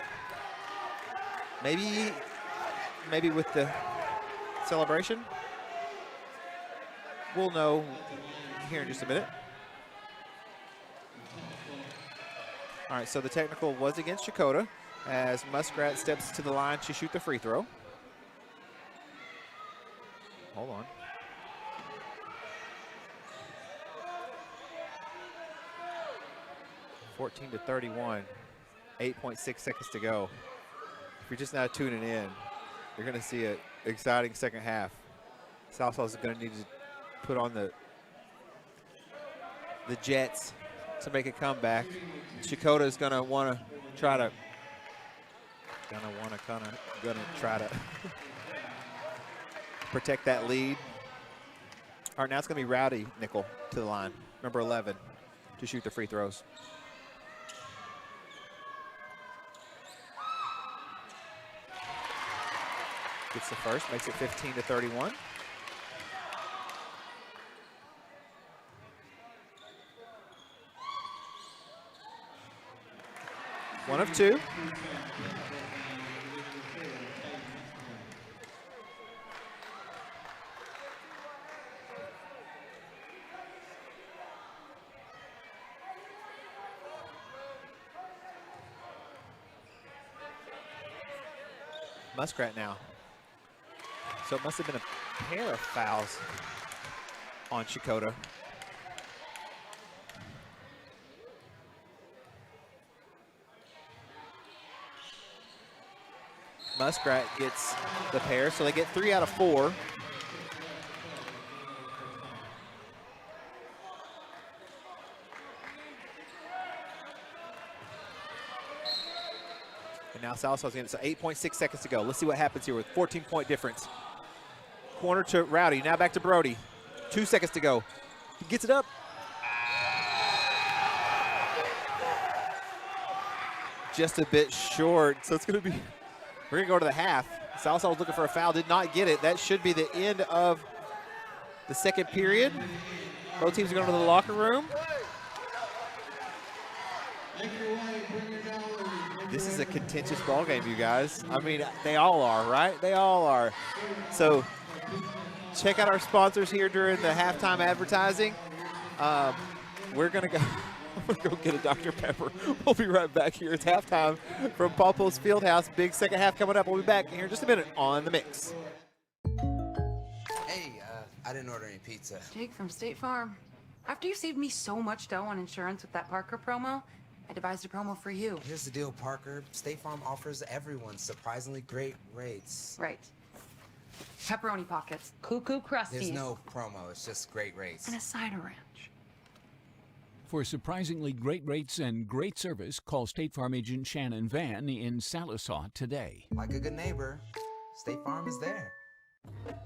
Maybe with the celebration. We'll know here in just a minute. All right, so the technical was against Checotah. as Muskrat steps to the line to shoot the free throw. Hold on. (14-31), 8.6 seconds to go. If you're just now tuning in, you're going to see an exciting second half. Southside is going to need to put on the Jets to make a comeback. Checotah is going to want to try to protect that lead. All right, now it's going to be Rowdy Nickel to the line, number 11, to shoot the free throws. Gets the first, makes it 15-31. One of two. Muskrat now. So it must have been a pair of fouls on Checotah. Muskrat gets the pair, so they get 3 out of 4. And now Southside's getting it, so 8.6 seconds to go. Let's see what happens here with 14-point difference. Corner to Rowdy, now back to Brody. 2 seconds to go. He gets it up. Just a bit short, so it's gonna be, we're gonna go to the half. Southside was looking for a foul, did not get it. That should be the end of the second period. Both teams are going to the locker room. This is a contentious ball game, you guys. I mean, they all are, right? They all are. So check out our sponsors here during the halftime advertising. We're gonna go. I'm gonna go get a Dr. Pepper. We'll be right back here. It's halftime from Paul Post Fieldhouse. Big second half coming up. We'll be back here in just a minute on The Mix. Hey, I didn't order any pizza. Jake from State Farm. After you saved me so much dough on insurance with that Parker promo, I devised a promo for you. Here's the deal, Parker. State Farm offers everyone surprisingly great rates. Right. Pepperoni pockets. Cuckoo Crusties. There's no promo. It's just great rates. And a cider ranch. For surprisingly great rates and great service, call State Farm agent Shannon Van in Sallisaw today. Like a good neighbor, State Farm is there.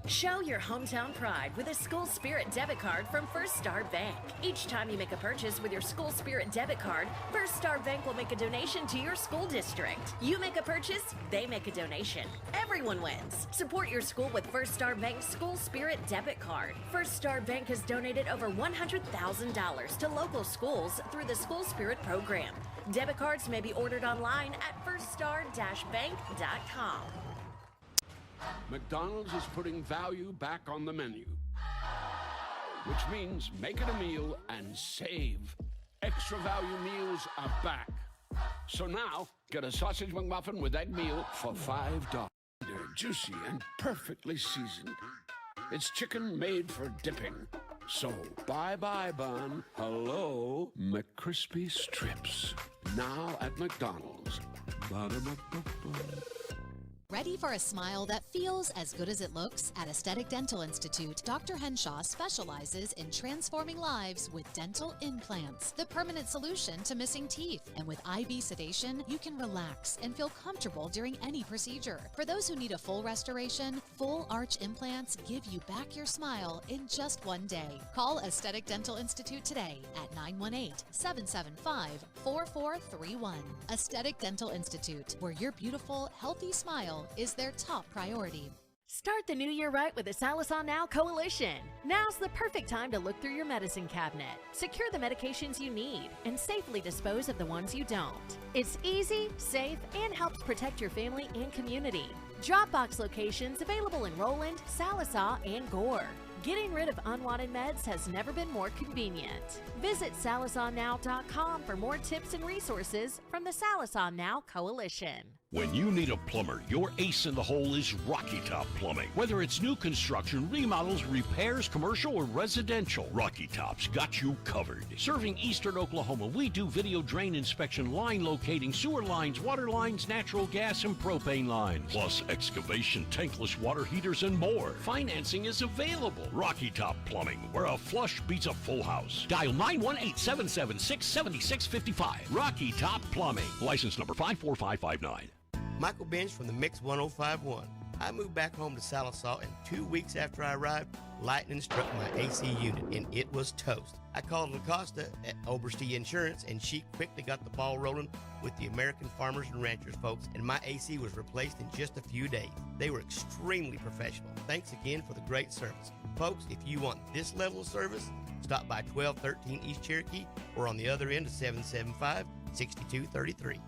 Show your hometown pride with a School Spirit debit card from First Star Bank. Each time you make a purchase with your School Spirit debit card, First Star Bank will make a donation to your school district. You make a purchase, they make a donation. Everyone wins. Support your school with First Star Bank's School Spirit debit card. First Star Bank has donated over $100,000 to local schools through the School Spirit program. Debit cards may be ordered online at firststar-bank.com. McDonald's is putting value back on the menu, which means make it a meal and save. Extra value meals are back. So now, get a sausage McMuffin with egg meal for $5. They're juicy and perfectly seasoned. It's chicken made for dipping. So, bye-bye bun, hello McCrispy strips. Now at McDonald's. Ba-da-ba-ba-ba. Ready for a smile that feels as good as it looks? At Aesthetic Dental Institute, Dr. Henshaw specializes in transforming lives with dental implants, the permanent solution to missing teeth. And with IV sedation, you can relax and feel comfortable during any procedure. For those who need a full restoration, full arch implants give you back your smile in just one day. Call Aesthetic Dental Institute today at 918-775-4431. Aesthetic Dental Institute, where your beautiful, healthy smile is their top priority. Start the new year right with the Sallisaw Now Coalition. Now's the perfect time to look through your medicine cabinet. Secure the medications you need and safely dispose of the ones you don't. It's easy, safe, and helps protect your family and community. Dropbox locations available in Roland, Sallisaw, and Gore. Getting rid of unwanted meds has never been more convenient. Visit SalisonNow.com for more tips and resources from the Salison Now Coalition. When you need a plumber, your ace in the hole is Rocky Top Plumbing. Whether it's new construction, remodels, repairs, commercial, or residential, Rocky Top's got you covered. Serving Eastern Oklahoma, we do video drain inspection, line locating, sewer lines, water lines, natural gas, and propane lines. Plus excavation, tankless water heaters, and more. Financing is available. Rocky Top Plumbing, where a flush beats a full house. Dial 918-776-7655. Rocky Top Plumbing. License number 54559. Michael Bench from the Mix 1051. I moved back home to Sallisaw, and 2 weeks after I arrived, lightning struck my AC unit, and it was toast. I called Lacosta at Oberste Insurance, and she quickly got the ball rolling with the American Farmers and Ranchers folks, and my AC was replaced in just a few days. They were extremely professional. Thanks again for the great service. Folks, if you want this level of service, stop by 1213 East Cherokee or on the other end of 775-6233.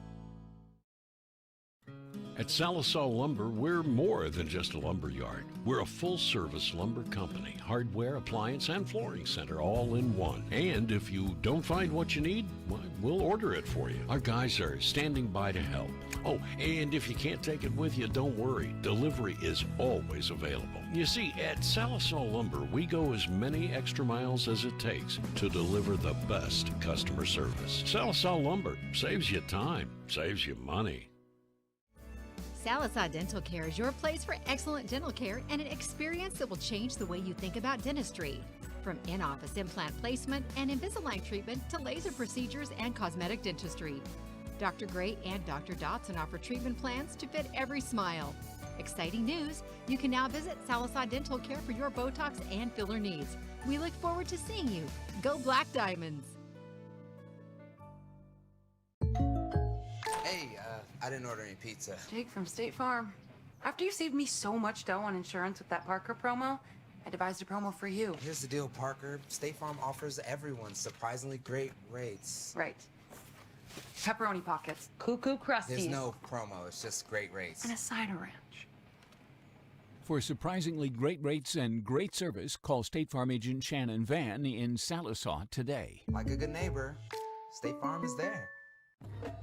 At Salisaw Lumber, we're more than just a lumber yard. We're a full-service lumber company, hardware, appliance, and flooring center all in one. And if you don't find what you need, well, we'll order it for you. Our guys are standing by to help. Oh, and if you can't take it with you, don't worry. Delivery is always available. You see, at Salisaw Lumber, we go as many extra miles as it takes to deliver the best customer service. Salisaw Lumber saves you time, saves you money. Salazar Dental Care is your place for excellent dental care and an experience that will change the way you think about dentistry. From in-office implant placement and Invisalign treatment to laser procedures and cosmetic dentistry. Dr. Gray and Dr. Dotson offer treatment plans to fit every smile. Exciting news! You can now visit Salazar Dental Care for your Botox and filler needs. We look forward to seeing you. Go Black Diamonds! Hey, I didn't order any pizza. Jake from State Farm. After you saved me so much dough on insurance with that Parker promo, I devised a promo for you. Here's the deal, Parker. State Farm offers everyone surprisingly great rates. Right. Pepperoni pockets, cuckoo crusties. There's no promo, it's just great rates. And a cider ranch. For surprisingly great rates and great service, call State Farm agent Shannon Van in Salisaw today. Like a good neighbor, State Farm is there.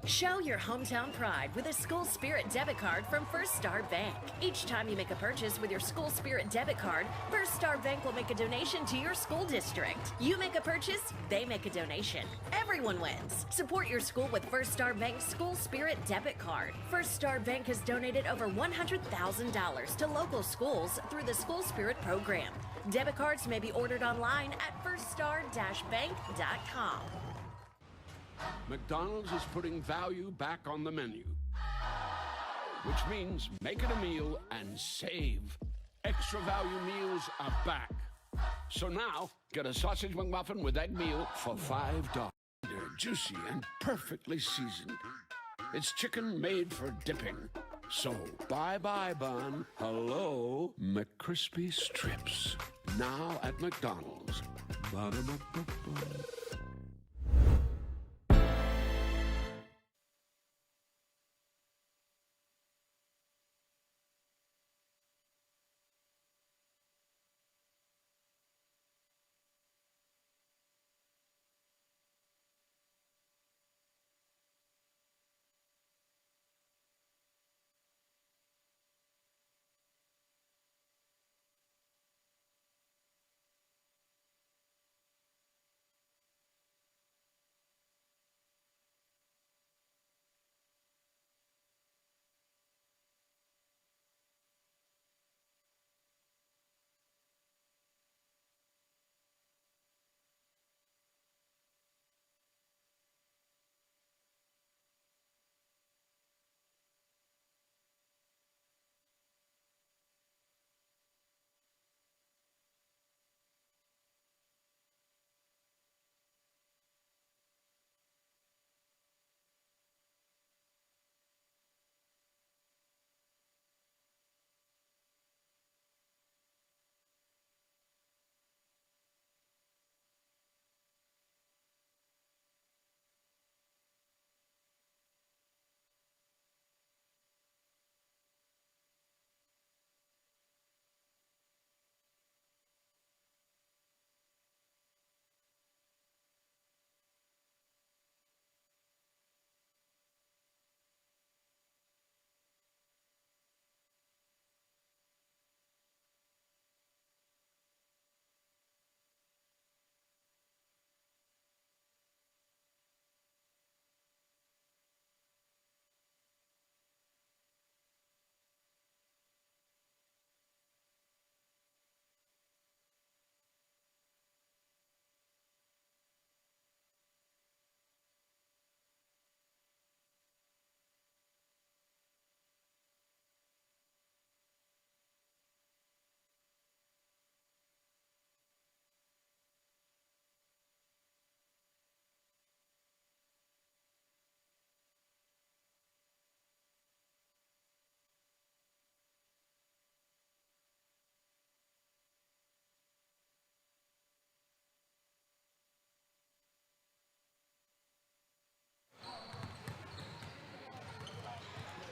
Show your hometown pride with a School Spirit debit card from First Star Bank. Each time you make a purchase with your School Spirit debit card, First Star Bank will make a donation to your school district. You make a purchase, they make a donation. Everyone wins. Support your school with First Star Bank's School Spirit debit card. First Star Bank has donated over $100,000 to local schools through the School Spirit program. Debit cards may be ordered online at firststar-bank.com. McDonald's is putting value back on the menu, which means make it a meal and save. Extra value meals are back. So now, get a sausage McMuffin with egg meal for $5. They're juicy and perfectly seasoned. It's chicken made for dipping. So, bye-bye bun, hello McCrispy strips. Now at McDonald's. Ba-da-ba-ba-ba.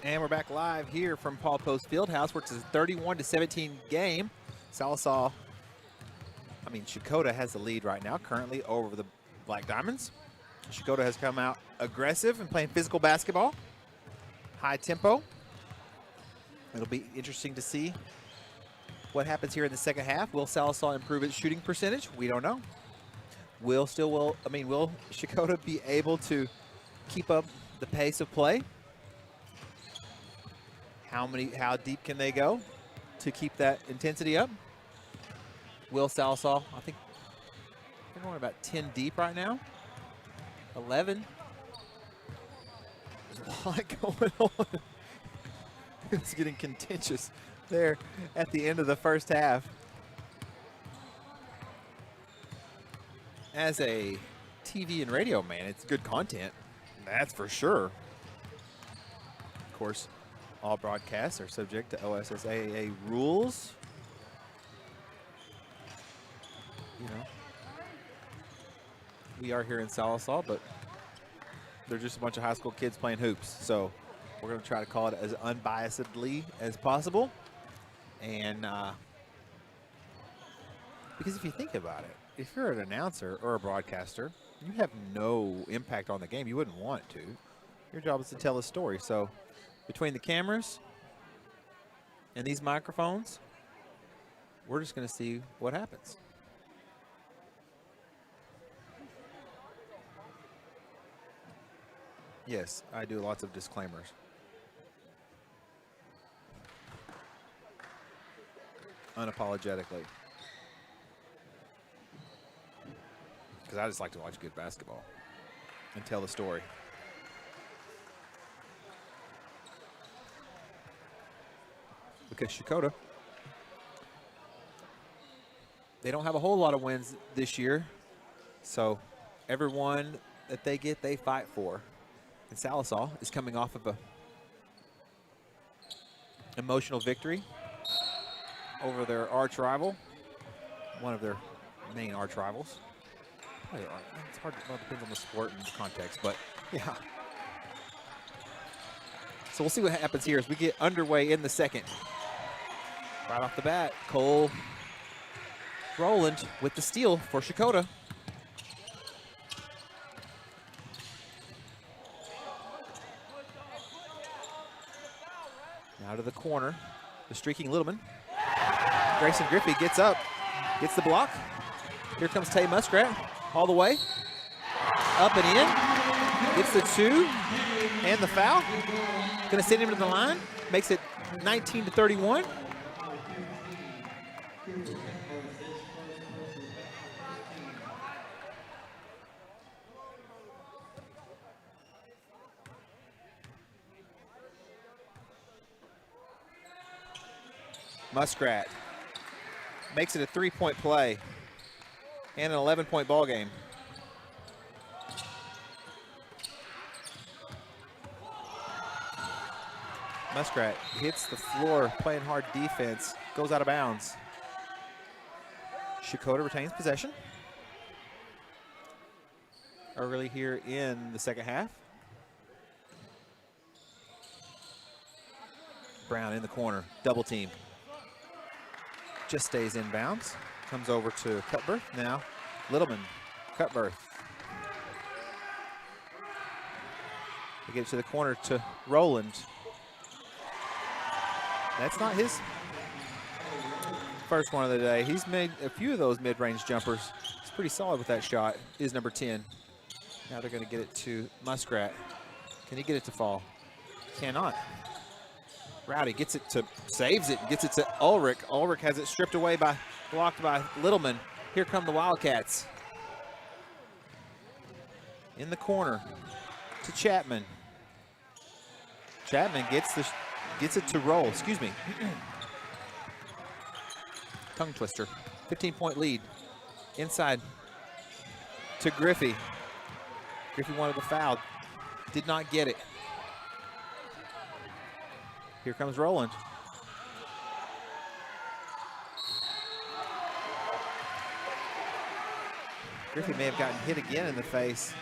And we're back live here from Paul Post Fieldhouse, where it's a 31-17 game. Checotah has the lead right now, currently over the Black Diamonds. Checotah has come out aggressive and playing physical basketball, high tempo. It'll be interesting to see what happens here in the second half. Will Checotah improve its shooting percentage? We don't know. Will Checotah be able to keep up the pace of play? How deep can they go to keep that intensity up? Will Checotah, I think they're going about 10 deep right now. 11. There's a lot going on. It's getting contentious there at the end of the first half. As a TV and radio man, it's good content, that's for sure. Of course, all broadcasts are subject to OSSAA rules. You know, we are here in Checotah, but they're just a bunch of high school kids playing hoops. So we're going to try to call it as unbiasedly as possible. And because if you think about it, if you're an announcer or a broadcaster, you have no impact on the game. You wouldn't want to. Your job is to tell a story. So between the cameras and these microphones, we're just going to see what happens. Yes, I do lots of disclaimers. Unapologetically. Because I just like to watch good basketball and tell the story. Because Checotah, they don't have a whole lot of wins this year. So everyone that they get, they fight for. And Checotah is coming off of a emotional victory over their arch rival, one of their main arch rivals. It's hard to, well, it depends on the sport and the context, but yeah. So we'll see what happens here as we get underway in the second. Right off the bat, Cole Rowland with the steal for Checotah. Now to the corner, the streaking Littleman. Grayson Griffey gets up, gets the block. Here comes Tay Muskrat, all the way. Up and in, gets the 2 and the foul. Gonna send him to the line, makes it 19-31. Muskrat makes it a 3-point play and an 11-point ball game. Muskrat hits the floor, playing hard defense, goes out of bounds. Checotah retains possession early here in the second half. Brown in the corner, double team. Just stays in bounds. Comes over to Cutbirth. Now Littleman, Cutbirth. They get it to the corner to Rowland. That's not his first one of the day. He's made a few of those mid-range jumpers. He's pretty solid with that shot. Is number 10. Now they're going to get it to Muskrat. Can he get it to fall? Cannot. Rowdy gets it to, saves it, gets it to Ulrich. Ulrich has it stripped away blocked by Littleman. Here come the Wildcats. In the corner to Chapman. Chapman gets it to Roll, excuse me. Tongue twister, 15-point lead. Inside to Griffey. Griffey wanted the foul, did not get it. Here comes Rowland. Griffey may have gotten hit again in the face.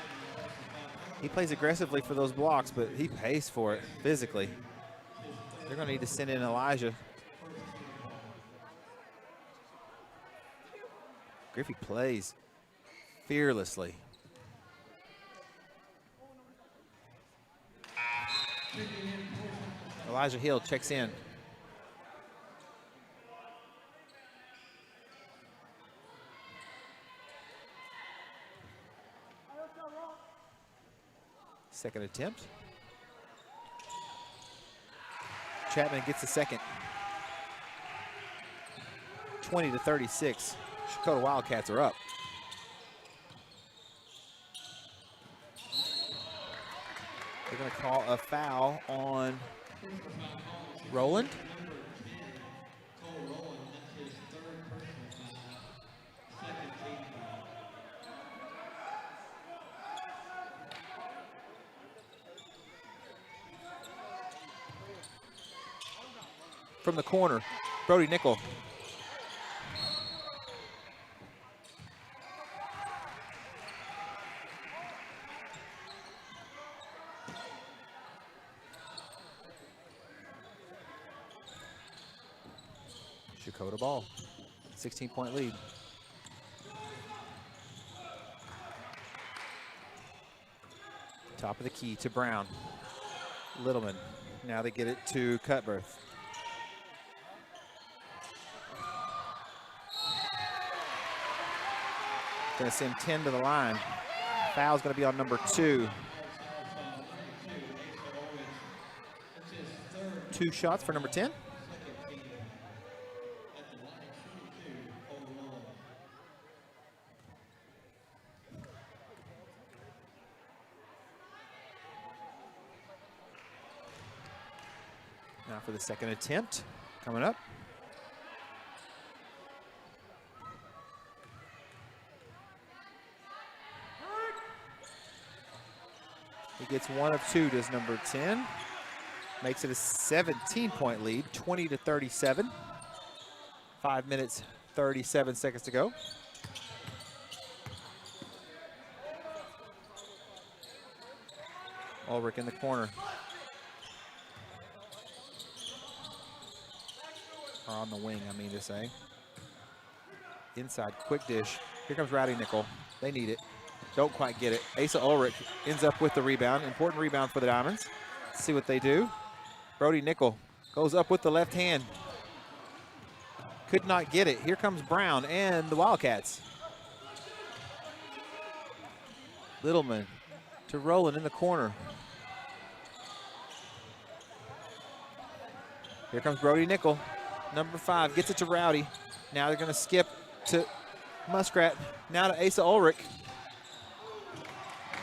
He plays aggressively for those blocks, but he pays for it physically. They're going to need to send in Elijah. Griffey plays fearlessly. Elijah Hill checks in. Second attempt. Chapman gets the second. 20-36. Checotah Wildcats are up. They're going to call a foul on Rowland. From the corner, Brody Nickel. Checotah ball, 16-point lead. Top of the key to Brown. Littleman, now they get it to Cutbirth. Going to send 10 to the line. Foul's going to be on number 2. 2 shots for number 10. Now for the second attempt, coming up. He gets 1 of 2, does number 10. Makes it a 17-point lead, 20-37. 5 minutes, 37 seconds to go. Ulrich in the corner. Or on the wing, I mean to say. Inside, quick dish. Here comes Rowdy Nickel. They need it. Don't quite get it. Asa Ulrich ends up with the rebound. Important rebound for the Diamonds. Let's see what they do. Brody Nickel goes up with the left hand. Could not get it. Here comes Brown and the Wildcats. Littleman to Rowland in the corner. Here comes Brody Nickel. Number 5 gets it to Rowdy. Now they're going to skip to Muskrat. Now to Asa Ulrich.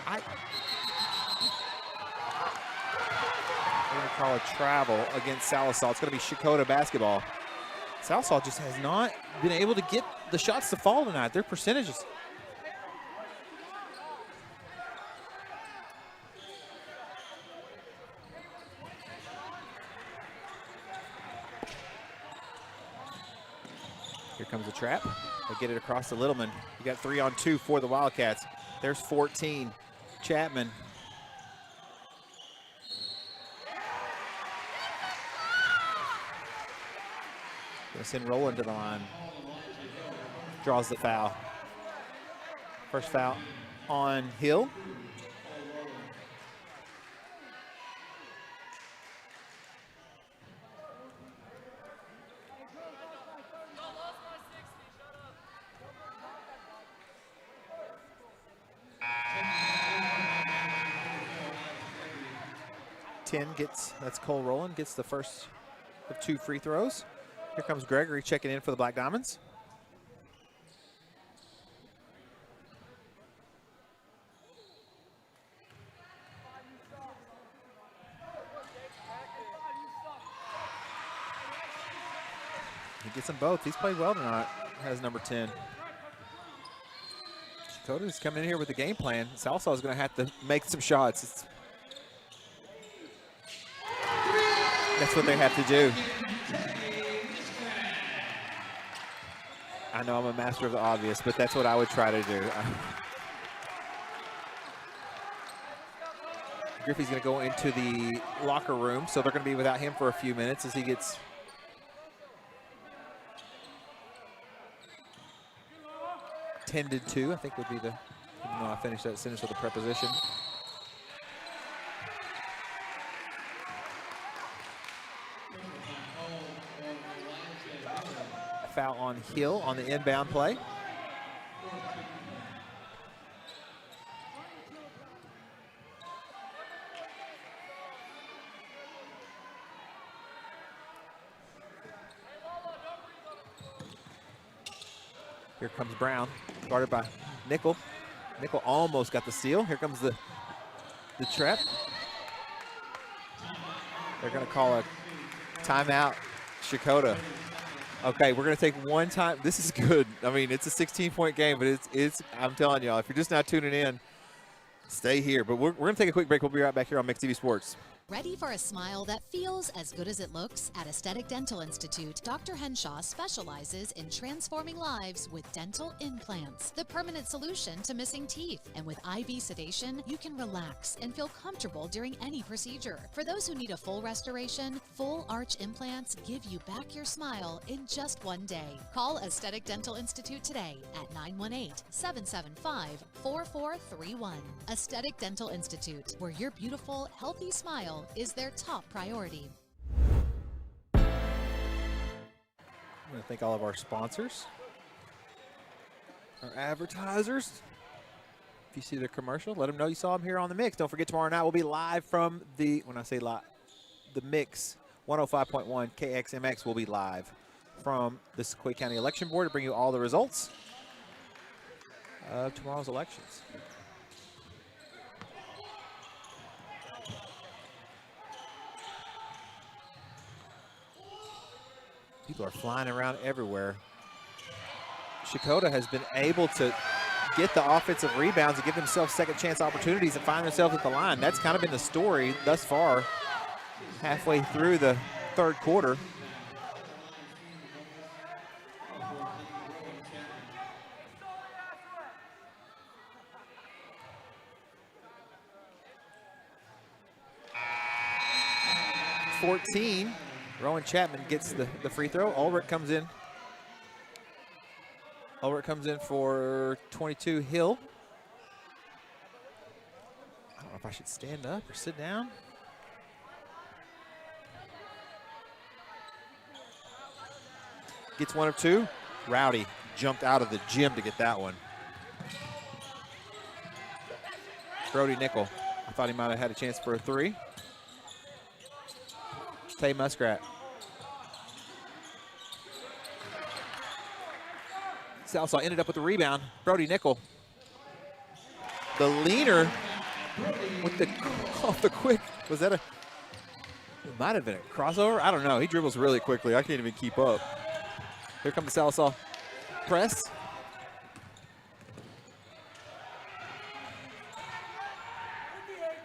We're going to call a travel against Sallisaw. It's going to be Checotah basketball. Sallisaw just has not been able to get the shots to fall tonight. Their percentages. Here comes the trap. They get it across to Littleman. You got 3 on 2 for the Wildcats. There's 14. Chapman. Gonna send Rowland to the line. Draws the foul. First foul on Hill. That's Cole Rowland, gets the first of 2 free throws. Here comes Gregory checking in for the Black Diamonds. He gets them both. He's played well tonight, has number 10. Checotah's coming in here with the game plan. Sallisaw is going to have to make some shots. That's what they have to do. I know I'm a master of the obvious, but that's what I would try to do. Griffey's going to go into the locker room, so they're going to be without him for a few minutes as he gets tended to, I think would be the, even though I finished that sentence with a preposition. Foul on Hill on the inbound play. Here comes Brown, guarded by Nickel. Nickel almost got the steal. Here comes the trap. They're going to call a timeout, Checotah. Okay, we're going to take one time. This is good. I mean, it's a 16-point game, but it's. I'm telling y'all, if you're just not tuning in, stay here. But we're going to take a quick break. We'll be right back here on Mix TV Sports. Ready for a smile that feels as good as it looks? At Aesthetic Dental Institute, Dr. Henshaw specializes in transforming lives with dental implants, the permanent solution to missing teeth. And with IV sedation, you can relax and feel comfortable during any procedure. For those who need a full restoration, full arch implants give you back your smile in just one day. Call Aesthetic Dental Institute today at 918-775-4431. Aesthetic Dental Institute, where your beautiful, healthy smile is their top priority. I want to thank all of our sponsors, our advertisers. If you see the commercial, let them know you saw them here on The Mix. Don't forget, tomorrow night we'll be live from the, when I say live, The Mix 105.1 KXMX will be live from the Sequoia County Election Board to bring you all the results of tomorrow's elections. People are flying around everywhere. Checotah has been able to get the offensive rebounds and give themselves second chance opportunities and find themselves at the line. That's kind of been the story thus far, halfway through the third quarter. Rowan Chapman gets the free throw. Ulrich comes in. Ulrich comes in for 22. Hill. I don't know if I should stand up or sit down. Gets one of two. Rowdy jumped out of the gym to get that one. Brody Nickel. I thought he might have had a chance for a three. Tay Muskrat. Southsaw ended up with the rebound. Brody Nickel. The leaner with the off the quick. Was that a? It might have been a crossover. I don't know. He dribbles really quickly. I can't even keep up. Here comes the Southsaw press.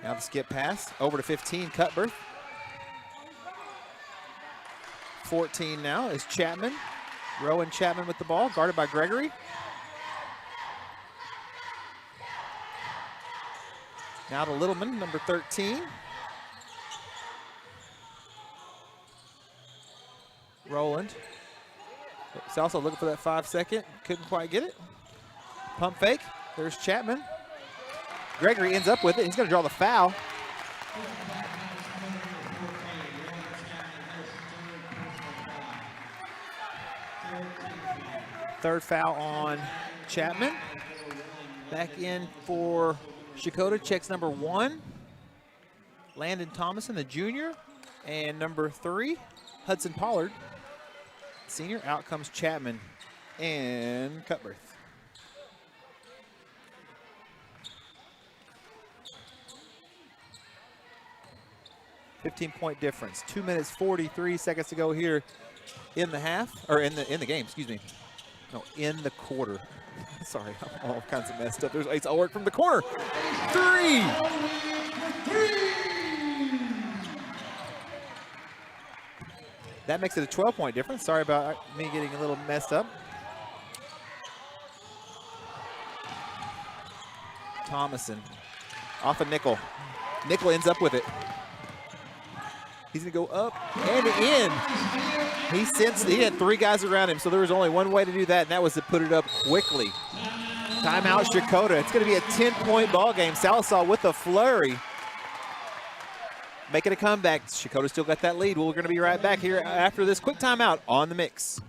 Now the skip pass over to 15. Cutbirth. 14 now is Chapman. Rowan Chapman with the ball, guarded by Gregory. Now to Littleman, number 13. Roland. Salsa looking for that 5-second. Couldn't quite get it. Pump fake. There's Chapman. Gregory ends up with it. He's going to draw the foul. Third foul on Chapman. Back in for Checotah, checks number 1. Landon Thomason, the junior. And number 3, Hudson Pollard, senior. Out comes Chapman and Cutbirth. .15 difference. 2 minutes 43 seconds to go here in the half, or in the game, excuse me. No, in the quarter. Sorry, I'm all kinds of messed up. There's Ace Ulrich from the corner. 3! That makes it a 12-point difference. Sorry about me getting a little messed up. Thomason off a nickel. Nickel ends up with it. He's going to go up and in. He had 3 guys around him, so there was only one way to do that, and that was to put it up quickly. Timeout, Checotah. It's going to be a 10-point ball game. Sallisaw with a flurry. Making a comeback. Checotah still got that lead. We're going to be right back here after this quick timeout on The Mix.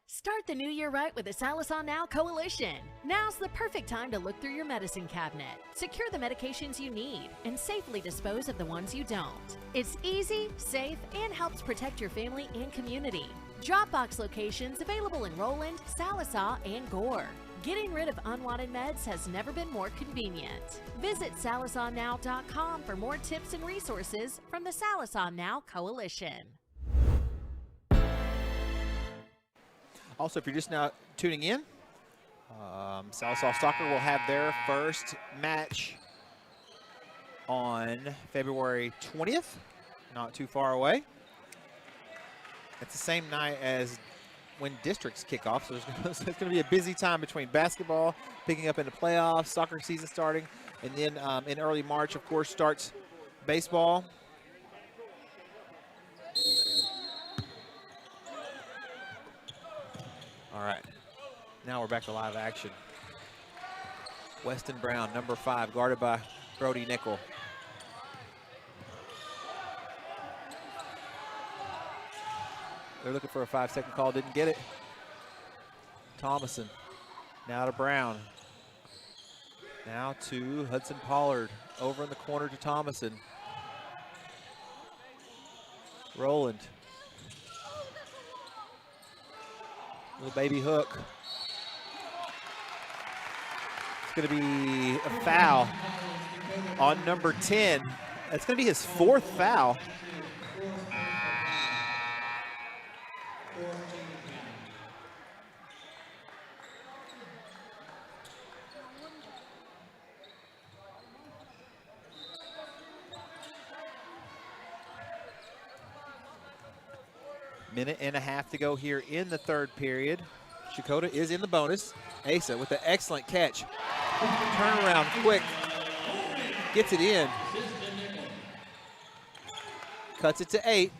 Start the new year right with the Sallisaw Now Coalition. Now's the perfect time to look through your medicine cabinet, secure the medications you need, and safely dispose of the ones you don't. It's easy, safe, and helps protect your family and community. Dropbox locations available in Roland, Sallisaw, and Gore. Getting rid of unwanted meds has never been more convenient. Visit SallisawNow.com for more tips and resources from the Sallisaw Now Coalition. Also, if you're just now tuning in, Sallisaw Soccer will have their first match on February 20th, not too far away. It's the same night as when districts kick off, so it's going to be a busy time between basketball, picking up into playoffs, soccer season starting, and then in early March, of course, starts baseball. All right, now we're back to live action. Weston Brown, number 5, guarded by Brody Nickel. They're looking for a 5-second call, didn't get it. Thomason, now to Brown. Now to Hudson Pollard, over in the corner to Thomason. Roland. Little baby hook. It's going to be a foul on number 10. That's going to be his 4th foul. Minute and a half to go here in the 3rd period. Checotah is in the bonus. Asa with an excellent catch. Turnaround quick. Gets it in. Cuts it to 8.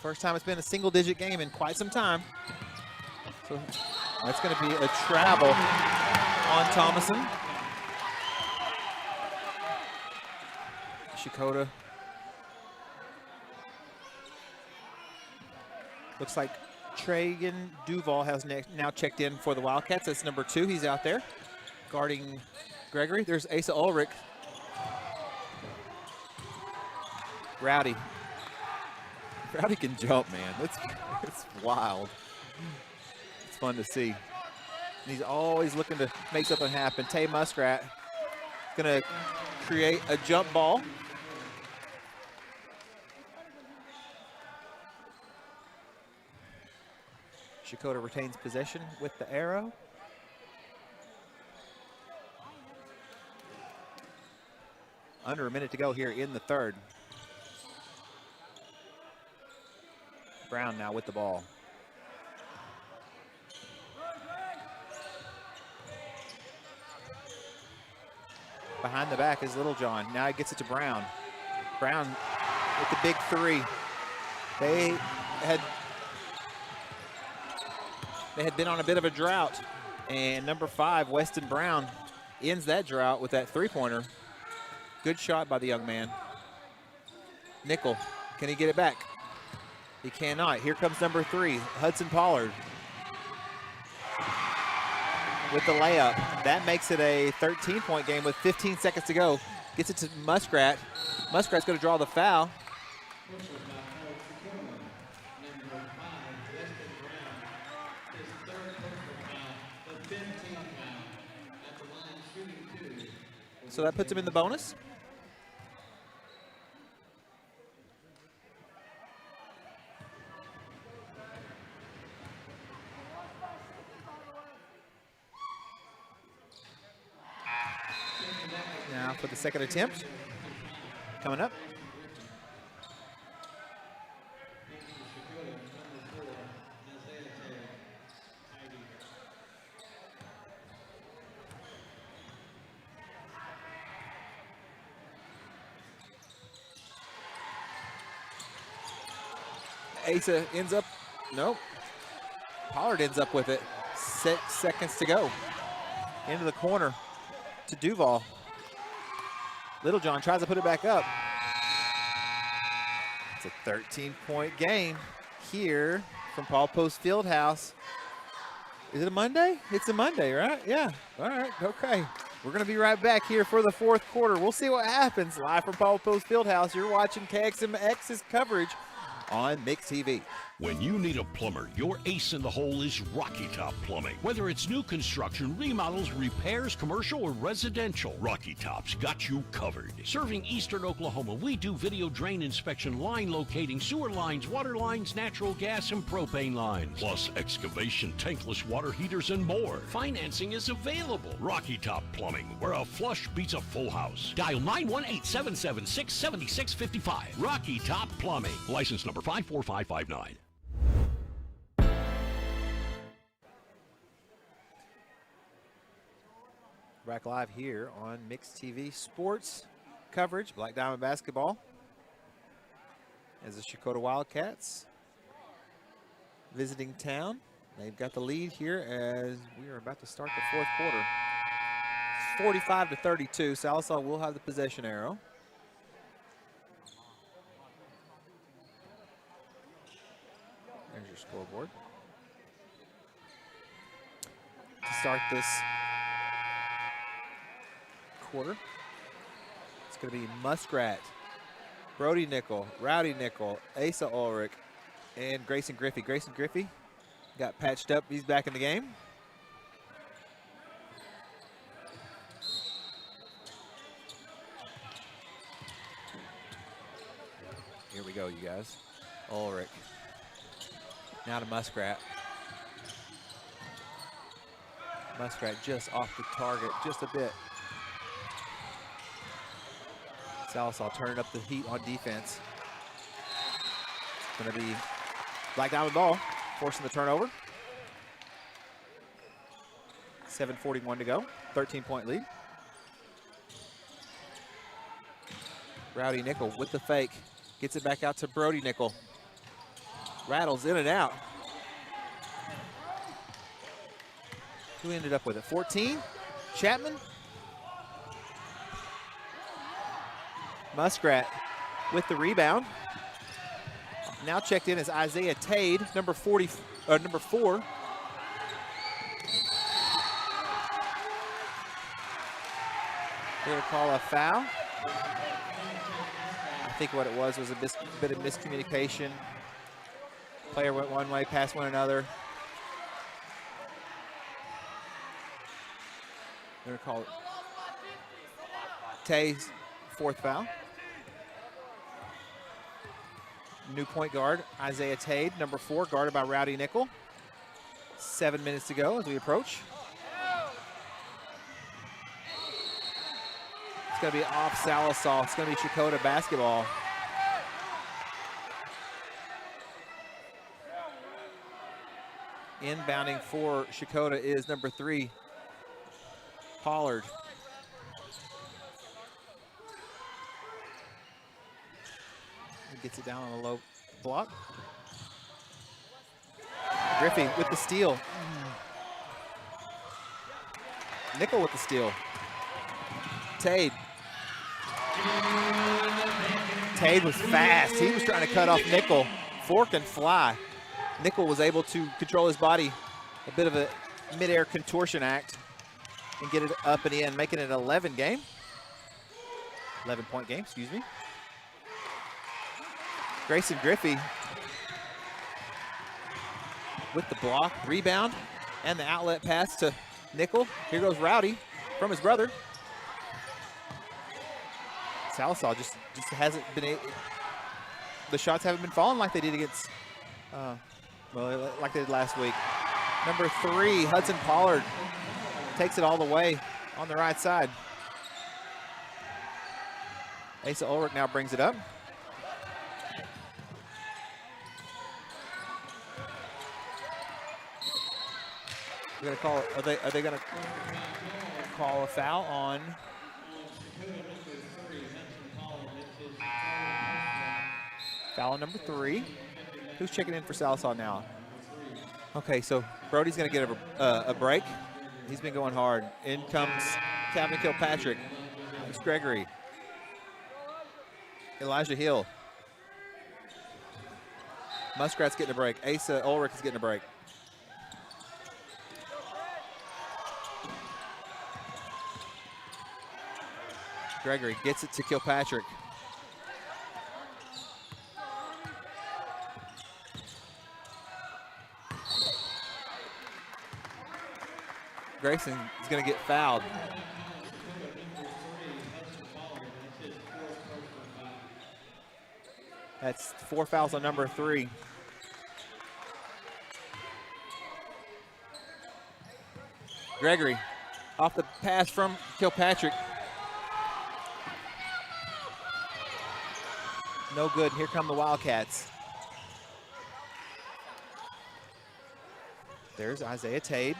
First time it's been a single-digit game in quite some time. So that's going to be a travel on Thomason. Checotah. Looks like Tragan Duval has now checked in for the Wildcats. That's number 2. He's out there guarding Gregory. There's Asa Ulrich. Rowdy. Rowdy can jump, man. It's wild. It's fun to see. And he's always looking to make something happen. Tay Muskrat gonna create a jump ball. Checotah retains possession with the arrow. Under a minute to go here in the 3rd. Brown now with the ball. Behind the back is Littlejohn. Now he gets it to Brown. Brown with the big 3. They had been on a bit of a drought, and number 5, Weston Brown, ends that drought with that 3-pointer. Good shot by the young man. Nickel, can he get it back? He cannot. Here comes number 3, Hudson Pollard, with the layup. That makes it a 13-point game with 15 seconds to go. Gets it to Muskrat. Muskrat's going to draw the foul. So that puts him in the bonus. Now for the second attempt. Coming up. Asa ends up, nope. Pollard ends up with it. 6 seconds to go. Into the corner to Duval. Littlejohn tries to put it back up. It's a 13-point game here from Paul Post Fieldhouse. Is it a Monday? It's a Monday, right? Yeah. All right. Okay. We're going to be right back here for the fourth quarter. We'll see what happens. Live from Paul Post Fieldhouse, you're watching KXMX's coverage on Mix TV. When you need a plumber, your ace in the hole is Rocky Top Plumbing. Whether it's new construction, remodels, repairs, commercial, or residential, Rocky Top's got you covered. Serving Eastern Oklahoma, we do video drain inspection, line locating, sewer lines, water lines, natural gas, and propane lines. Plus excavation, tankless water heaters, and more. Financing is available. Rocky Top Plumbing, where a flush beats a full house. Dial 918-776-7655. Rocky Top Plumbing. License number 54559. Back live here on Mix TV Sports coverage, Black Diamond basketball. As the Checotah Wildcats visiting town. They've got the lead here as we are about to start the fourth quarter. It's 45-32. Sallisaw will have the possession arrow. There's your scoreboard. To start this quarter, it's going to be Muskrat, Brody Nickel, Rowdy Nickel, Asa Ulrich, and Grayson Griffey. Grayson Griffey got patched up. He's back in the game. Here we go, you guys. Ulrich. Now to Muskrat. Muskrat just off the target, just a bit. Sallisaw turning up the heat on defense. It's going to be Black Diamond ball, forcing the turnover. 7:41 to go, 13-point lead. Rowdy Nickel with the fake, gets it back out to Brody Nickel. Rattles in and out. Who ended up with it? 14, Chapman. Muskrat with the rebound. Now checked in is Isaiah Tade, number 4. They're gonna call a foul. I think what it was a bit of miscommunication. Player went one way, passed one another. They're gonna call it Tade's 4th foul. New point guard, Isaiah Tade, number 4, guarded by Rowdy Nickel. 7 minutes to go as we approach. It's going to be off Sallisaw. It's going to be Checotah basketball. Inbounding for Checotah is number 3, Pollard. Gets it down on a low block. Griffey with the steal. Nickel with the steal. Tade. Tade was fast. He was trying to cut off Nickel. Fork and fly. Nickel was able to control his body. A bit of a mid-air contortion act and get it up and in, making it an 11-point game, excuse me. Grayson Griffey with the block, rebound, and the outlet pass to Nickel. Here goes Rowdy from his brother. Sallisaw just hasn't been, the shots haven't been falling like they did against, like they did last week. Number 3, Hudson Pollard takes it all the way on the right side. Asa Ulrich now brings it up. We're gonna call. Are they gonna call a foul on? Foul on number 3. Who's checking in for Sallisaw now? Okay, so Brody's going to get a break. He's been going hard. In comes Calvin Kilpatrick. It's Gregory. Elijah Hill. Muskrat's getting a break. Asa Ulrich is getting a break. Gregory gets it to Kilpatrick. Grayson is going to get fouled. That's 4 fouls on number 3. Gregory off the pass from Kilpatrick. No good. Here come the Wildcats. There's Isaiah Tabe.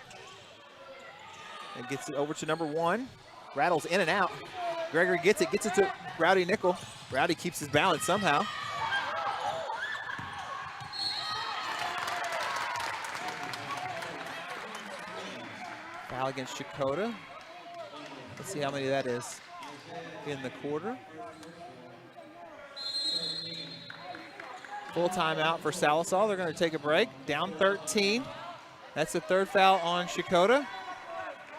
And gets it over to number 1. Rattles in and out. Gregory gets it to Rowdy Nickel. Rowdy keeps his balance somehow. Foul against Checotah. Let's see how many that is in the quarter. Full timeout for Sallisaw. They're going to take a break. Down 13. That's the 3rd foul on Checotah.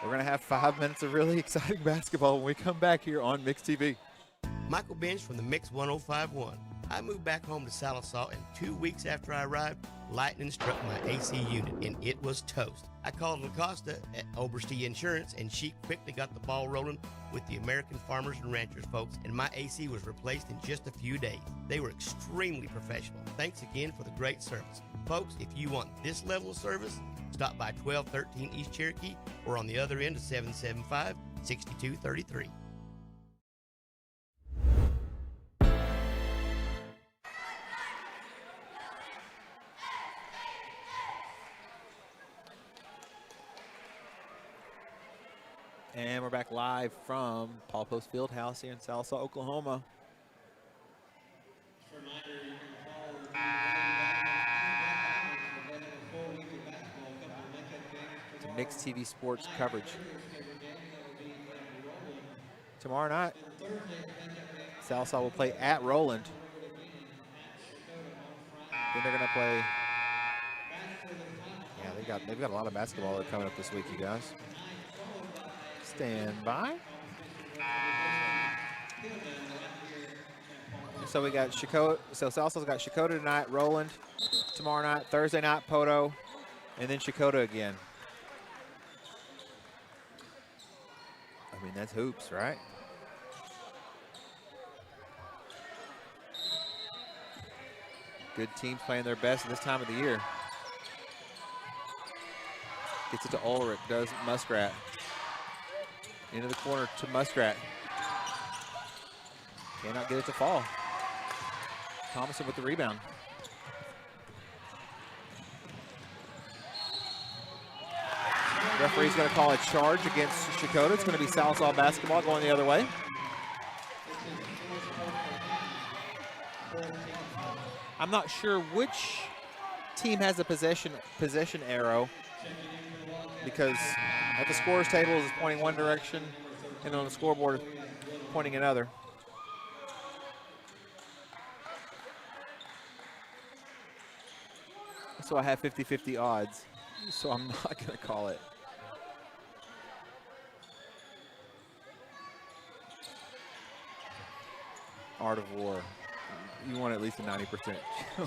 We're going to have 5 minutes of really exciting basketball when we come back here on Mix TV. Michael Bench from the Mix 1051. I moved back home to Sallisaw, and 2 weeks after I arrived, lightning struck my AC unit, and it was toast. I called LaCosta at Oberste Insurance, and she quickly got the ball rolling with the American Farmers and Ranchers folks, and my AC was replaced in just a few days. They were extremely professional. Thanks again for the great service. Folks, if you want this level of service, stop by 1213 East Cherokee or on the other end of 775-6233. And we're back live from Paul Post Fieldhouse here in Sallisaw, Oklahoma. To Mix TV Sports coverage. Tomorrow night, Sallisaw will play at Roland. Then they're going to play. Yeah, they've got a lot of basketball coming up this week, you guys. Stand by. So we got Checotah. So Sallisaw's got Checotah tonight, Roland tomorrow night, Thursday night, Poto, and then Checotah again. I mean, that's hoops, right? Good teams playing their best at this time of the year. Gets it to Ulrich, does Muskrat. Into the corner to Muskrat. Cannot get it to fall. Thomason with the rebound. Referee's going to call a charge against Checotah. It's going to be Sallisaw basketball going the other way. I'm not sure which team has a possession arrow, because at the scorer's table is pointing one direction and on the scoreboard pointing another. So I have 50-50 odds, so I'm not going to call it. Art of War. You want at least a 90% chance we're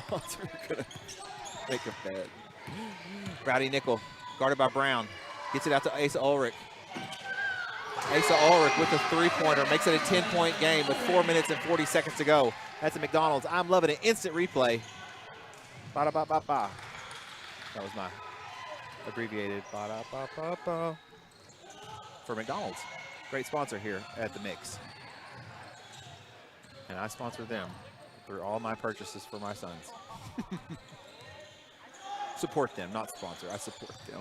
going to make a bet. Rowdy Nickel, guarded by Brown. Gets it out to Asa Ulrich. Asa Ulrich with a three-pointer, makes it a 10-point game with 4 minutes and 40 seconds to go. That's at McDonald's. I'm loving it. Instant replay. Ba-da-ba-ba-ba. That was my abbreviated ba-da-ba-ba-ba for McDonald's. Great sponsor here at The Mix. And I sponsor them through all my purchases for my sons. Support them, not sponsor. I support them.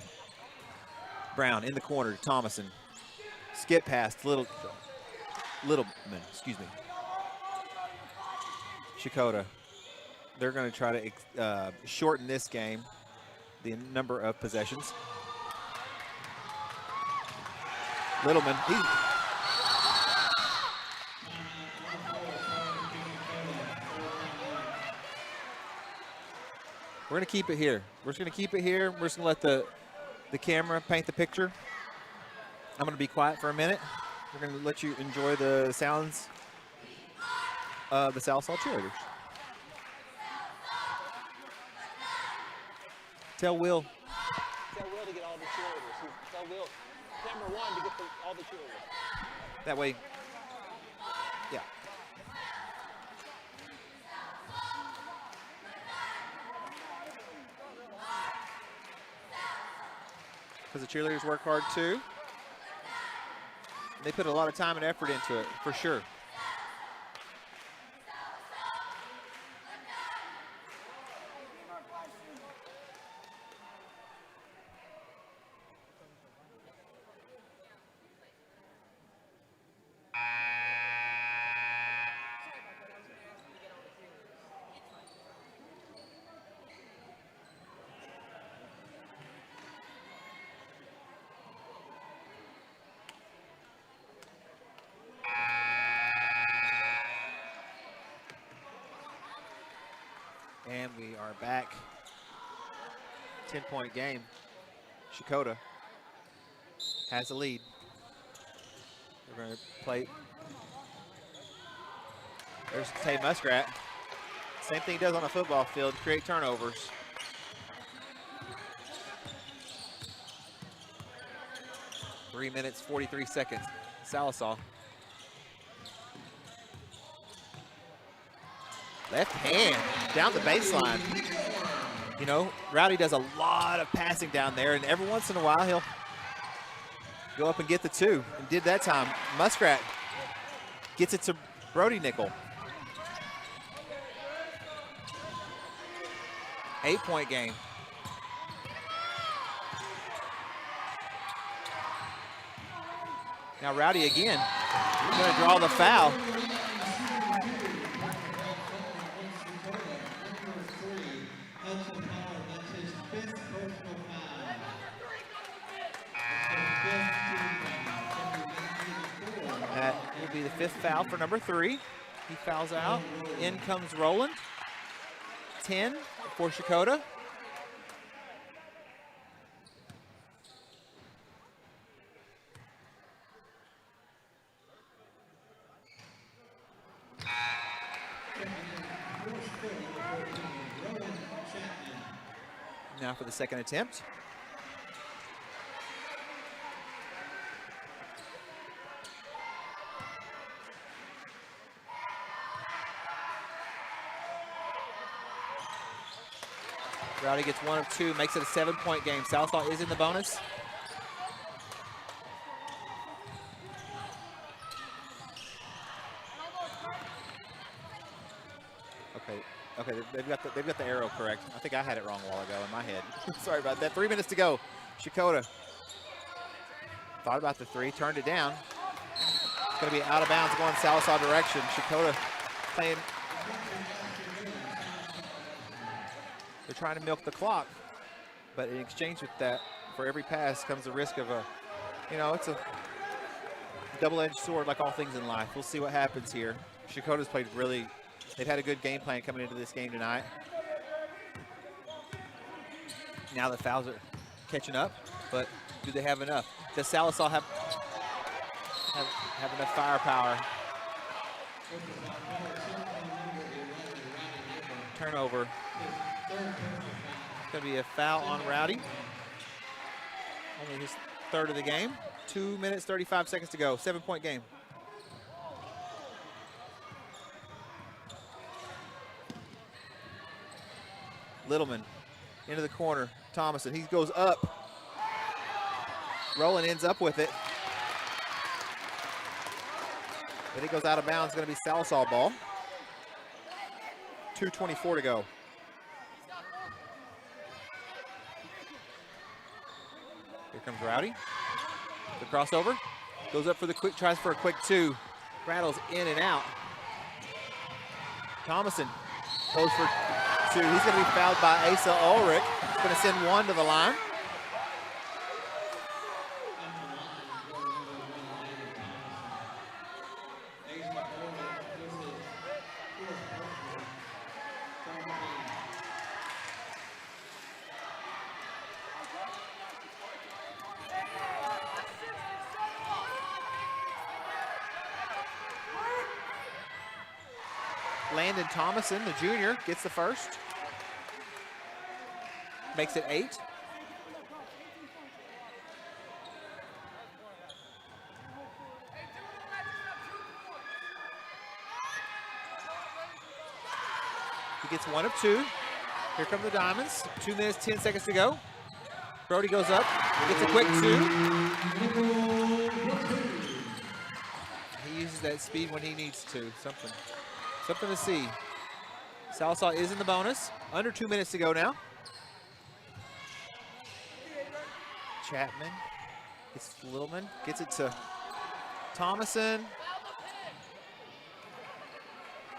Brown in the corner to Thomason. Skip past Littleman, excuse me. Checotah. they're going to try to shorten this game, the number of possessions. Littleman, we're going to keep it here. We're just going to keep it here. We're just going to let the camera paint the picture. I'm going to be quiet for a minute. We're going to let you enjoy the sounds of the Sallisaw cheerleaders. Tell Will to get all the cheerleaders. Tell Will, camera 1 to get all the cheerleaders. that way. Yeah. Because the cheerleaders work hard too. They put a lot of time and effort into it, for sure. And we are back. 10-point game. Checotah has the lead. We're going to play. There's Tay Muskrat. Same thing he does on a football field, create turnovers. Three minutes, 43 seconds. Sallisaw. Left hand down the baseline. You know, Rowdy does a lot of passing down there, and every once in a while he'll go up and get the two, and did that time. Muskrat gets it to Brody Nickel. 8-point game. Now Rowdy again, going to draw the foul. That will be the 5th foul for number 3. He fouls out. In comes Roland. 10 for Checotah. Now for the second attempt. Rowdy gets 1 of 2, makes it a 7-point game. Sallisaw is in the bonus. Okay, they've got the arrow correct. I think I had it wrong a while ago in my head. Sorry about that. 3 minutes to go. Checotah thought about the 3, turned it down. It's going to be out of bounds going Sallisaw direction. Checotah playing. They're trying to milk the clock, but in exchange with that, for every pass comes the risk of a, you know, it's a double-edged sword like all things in life. We'll see what happens here. Checotah's played really. They've had a good game plan coming into this game tonight. Now the fouls are catching up, but do they have enough? Does Sallisaw have enough firepower? Turnover. It's going to be a foul on Rowdy. Only his 3rd of the game. 2 minutes, 35 seconds to go. 7-point game. Littleman into the corner. Thomason, he goes up. Roland ends up with it. But it goes out of bounds. It's going to be Sallisaw ball. 2:24 to go. Here comes Rowdy. The crossover. Goes up for the quick, tries for a quick 2. Rattles in and out. Thomason goes for 2. He's going to be fouled by Asa Ulrich. He's going to send one to the line. Landon Thomason, the junior, gets the first. Makes it 8. He gets 1 of 2. Here come the Diamonds. 2 minutes, 10 seconds to go. Brody goes up, gets a quick 2. He uses that speed when he needs to. Something to see. Sallisaw is in the bonus. Under 2 minutes to go now. Chapman gets Littleman, gets it to Thomason.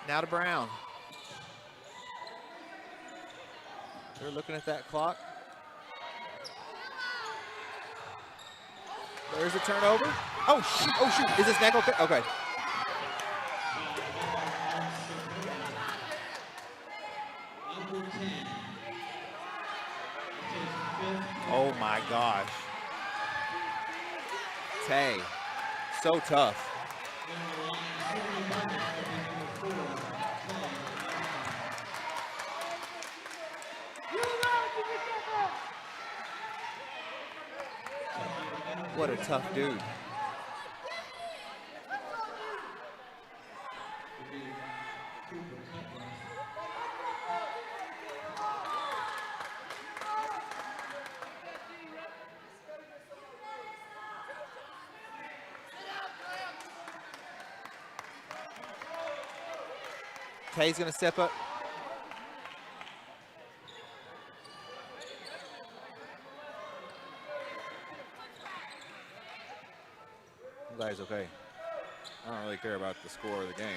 Now to Brown. They're looking at that clock. There's a turnover. Oh, shoot. Oh, shoot. Is this neck okay? Okay. Oh, my gosh. Tay, so tough. What a tough dude. Tay's going to step up. I'm glad he's okay. I don't really care about the score of the game.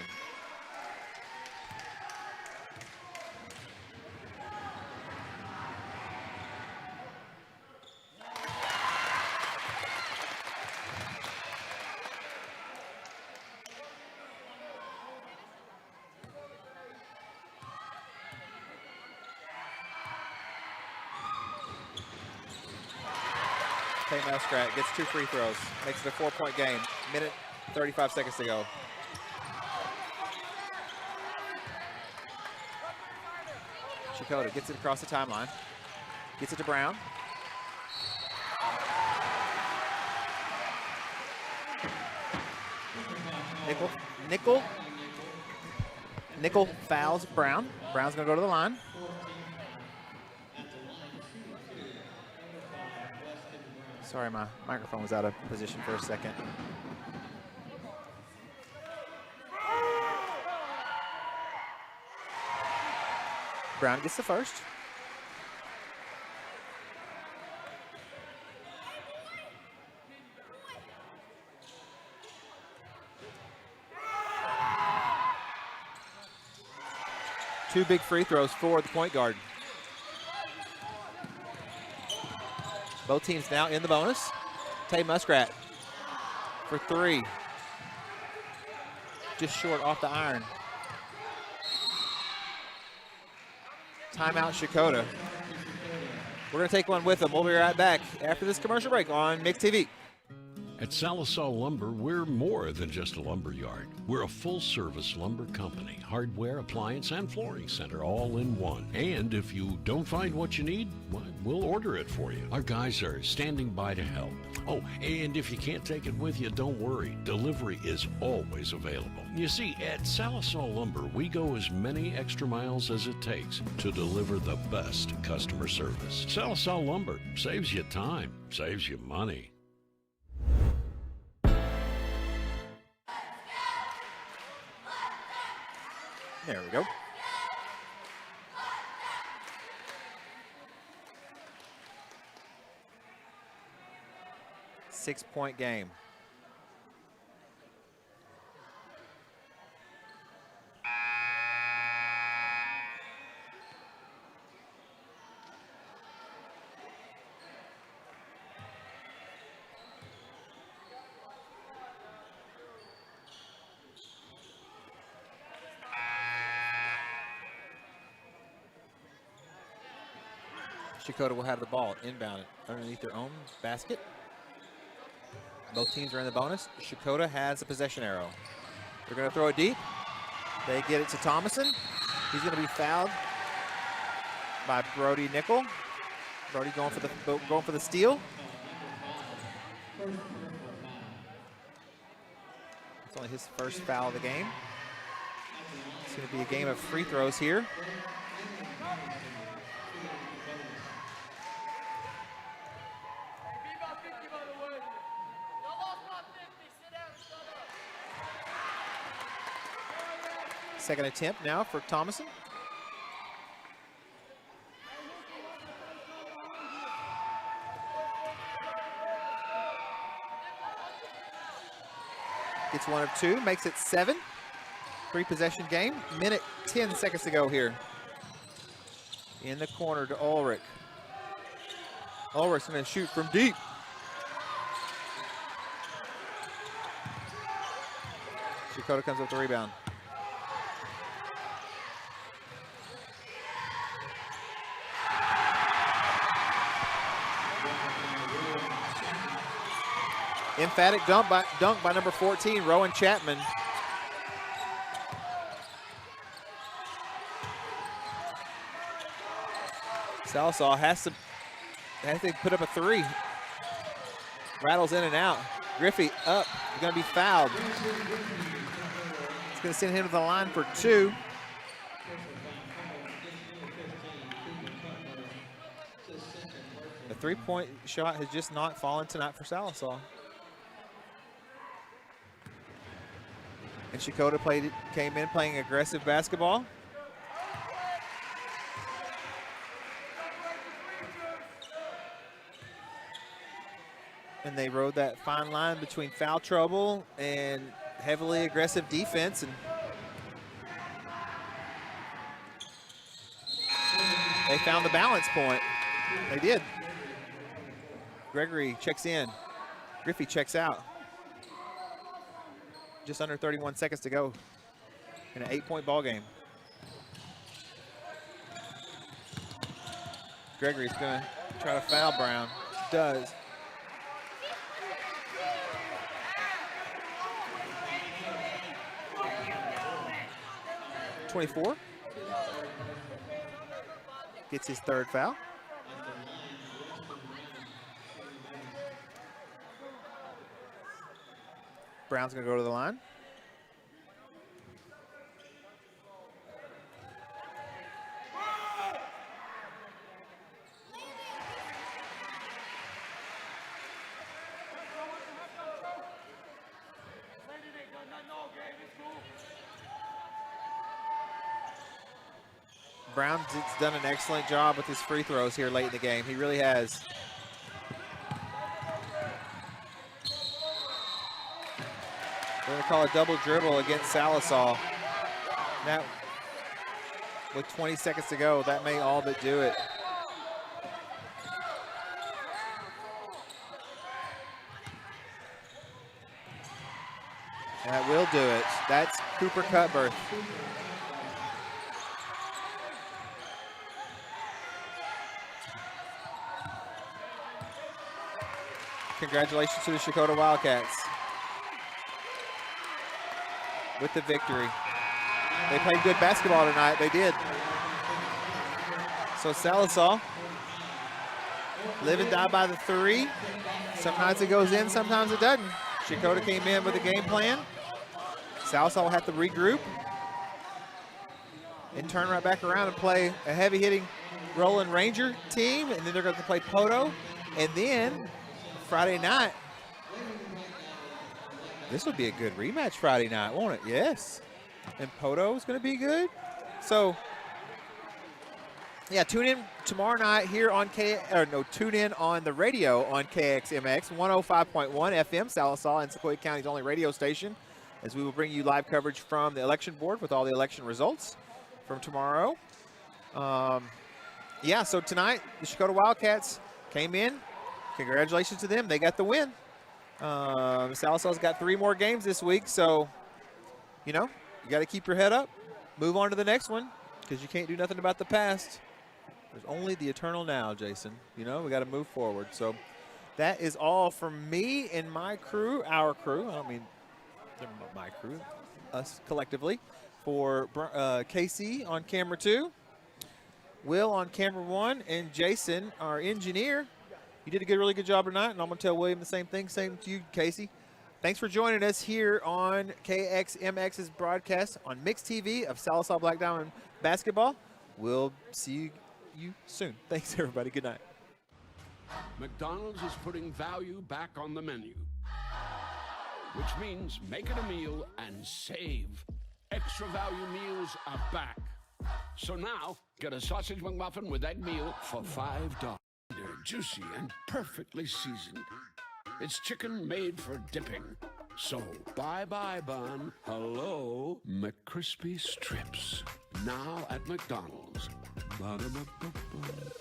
Tay Muskrat gets 2 free throws, makes it a 4-point game. Minute 35 seconds to go. Checotah gets it across the timeline, gets it to Brown. Nickel fouls Brown. Brown's gonna go to the line. Sorry, my microphone was out of position for a second. Brown gets the first. Two big free throws for the point guard. Both teams now in the bonus. Tay Muskrat for 3. Just short off the iron. Timeout Checotah. We're going to take one with them. We'll be right back after this commercial break on Mix TV. At Sallisaw Lumber, we're more than just a lumber yard. We're a full-service lumber company, hardware, appliance, and flooring center all in one. And if you don't find what you need, well, we'll order it for you. Our guys are standing by to help. Oh, and if you can't take it with you, don't worry. Delivery is always available. You see, at Sallisaw Lumber, we go as many extra miles as it takes to deliver the best customer service. Sallisaw Lumber saves you time, saves you money. There we go. Six-point game. Checotah will have the ball inbound underneath their own basket. Both teams are in the bonus. Checotah has a possession arrow. They're going to throw it deep. They get it to Thomason. He's going to be fouled by Brody Nickel. Brody going for the steal. It's only his first foul of the game. It's going to be a game of free throws here. Second attempt now for Thomason. Gets 1 of 2, makes it 7. 3-possession game. Minute 10 seconds to go here. In the corner to Ulrich. Ulrich's going to shoot from deep. Checotah comes up with the rebound. Emphatic dunk by number 14, Rowan Chapman. Salsaw has to put up a 3. Rattles in and out. Griffey up, he's gonna be fouled. It's gonna send him to the line for 2. The 3-point shot has just not fallen tonight for Salsaw. And Checotah came in playing aggressive basketball. And they rode that fine line between foul trouble and heavily aggressive defense. And they found the balance point. They did. Gregory checks in. Griffey checks out. Just under 31 seconds to go in an 8-point ball game. Gregory's going to try to foul Brown. Does. .24. Gets his 3rd foul. Brown's going to go to the line. Brown's done an excellent job with his free throws here late in the game. He really has. We're going to call a double dribble against Sallisaw. That, with 20 seconds to go, that may all but do it. That will do it. That's Cooper Cutbirth. Congratulations to the Checotah Wildcats with the victory. They played good basketball tonight. They did. So Sallisaw, live and die by the 3. Sometimes it goes in, sometimes it doesn't. Checotah came in with a game plan. Sallisaw will have to regroup and turn right back around and play a heavy-hitting Roland Ranger team, and then they're going to play Poto, and then Friday night. This will be a good rematch Friday night, won't it? Yes. And Poto is going to be good. So, yeah, tune in tomorrow night here on tune in on the radio on KXMX 105.1 FM, Sallisaw and Sequoia County's only radio station, as we will bring you live coverage from the election board with all the election results from tomorrow. Yeah, so tonight the Checotah Wildcats came in. Congratulations to them. They got the win. Sallisaw's got 3 more games this week, so, you know, you got to keep your head up. Move on to the next one, because you can't do nothing about the past. There's only the eternal now, Jason. You know, we got to move forward. So that is all from me and my crew, our crew. I don't mean they're my crew, us collectively. For Casey on camera 2, Will on camera 1, and Jason, our engineer. You did a really good job tonight, and I'm going to tell William the same thing. Same to you, Casey. Thanks for joining us here on KXMX's broadcast on Mixed TV of Sallisaw Black Diamond basketball. We'll see you soon. Thanks, everybody. Good night. McDonald's is putting value back on the menu, which means make it a meal and save. Extra value meals are back. So now, get a sausage McMuffin with egg meal for $5. They're juicy and perfectly seasoned. It's chicken made for dipping. So, bye-bye bun, hello, McCrispy strips. Now at McDonald's. Ba-da-ba-ba-ba.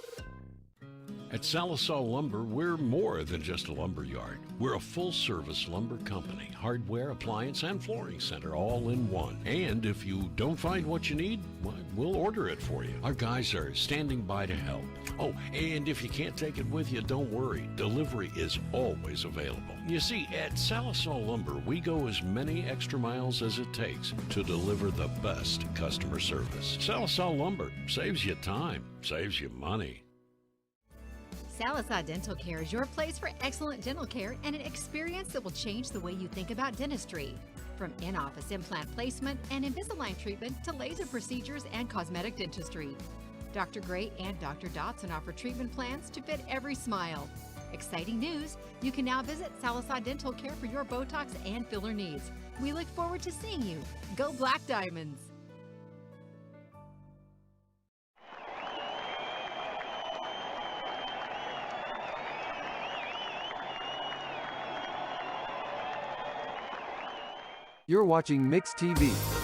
At Sallisaw Lumber, we're more than just a lumber yard. We're a full-service lumber company, hardware, appliance, and flooring center all in one. And if you don't find what you need, well, we'll order it for you. Our guys are standing by to help. Oh, and if you can't take it with you, don't worry. Delivery is always available. You see, at Sallisaw Lumber, we go as many extra miles as it takes to deliver the best customer service. Sallisaw Lumber saves you time, saves you money. Sallisaw Dental Care is your place for excellent dental care and an experience that will change the way you think about dentistry. From in-office implant placement and Invisalign treatment to laser procedures and cosmetic dentistry. Dr. Gray and Dr. Dotson offer treatment plans to fit every smile. Exciting news! You can now visit Sallisaw Dental Care for your Botox and filler needs. We look forward to seeing you. Go Black Diamonds! You're watching Mixed TV.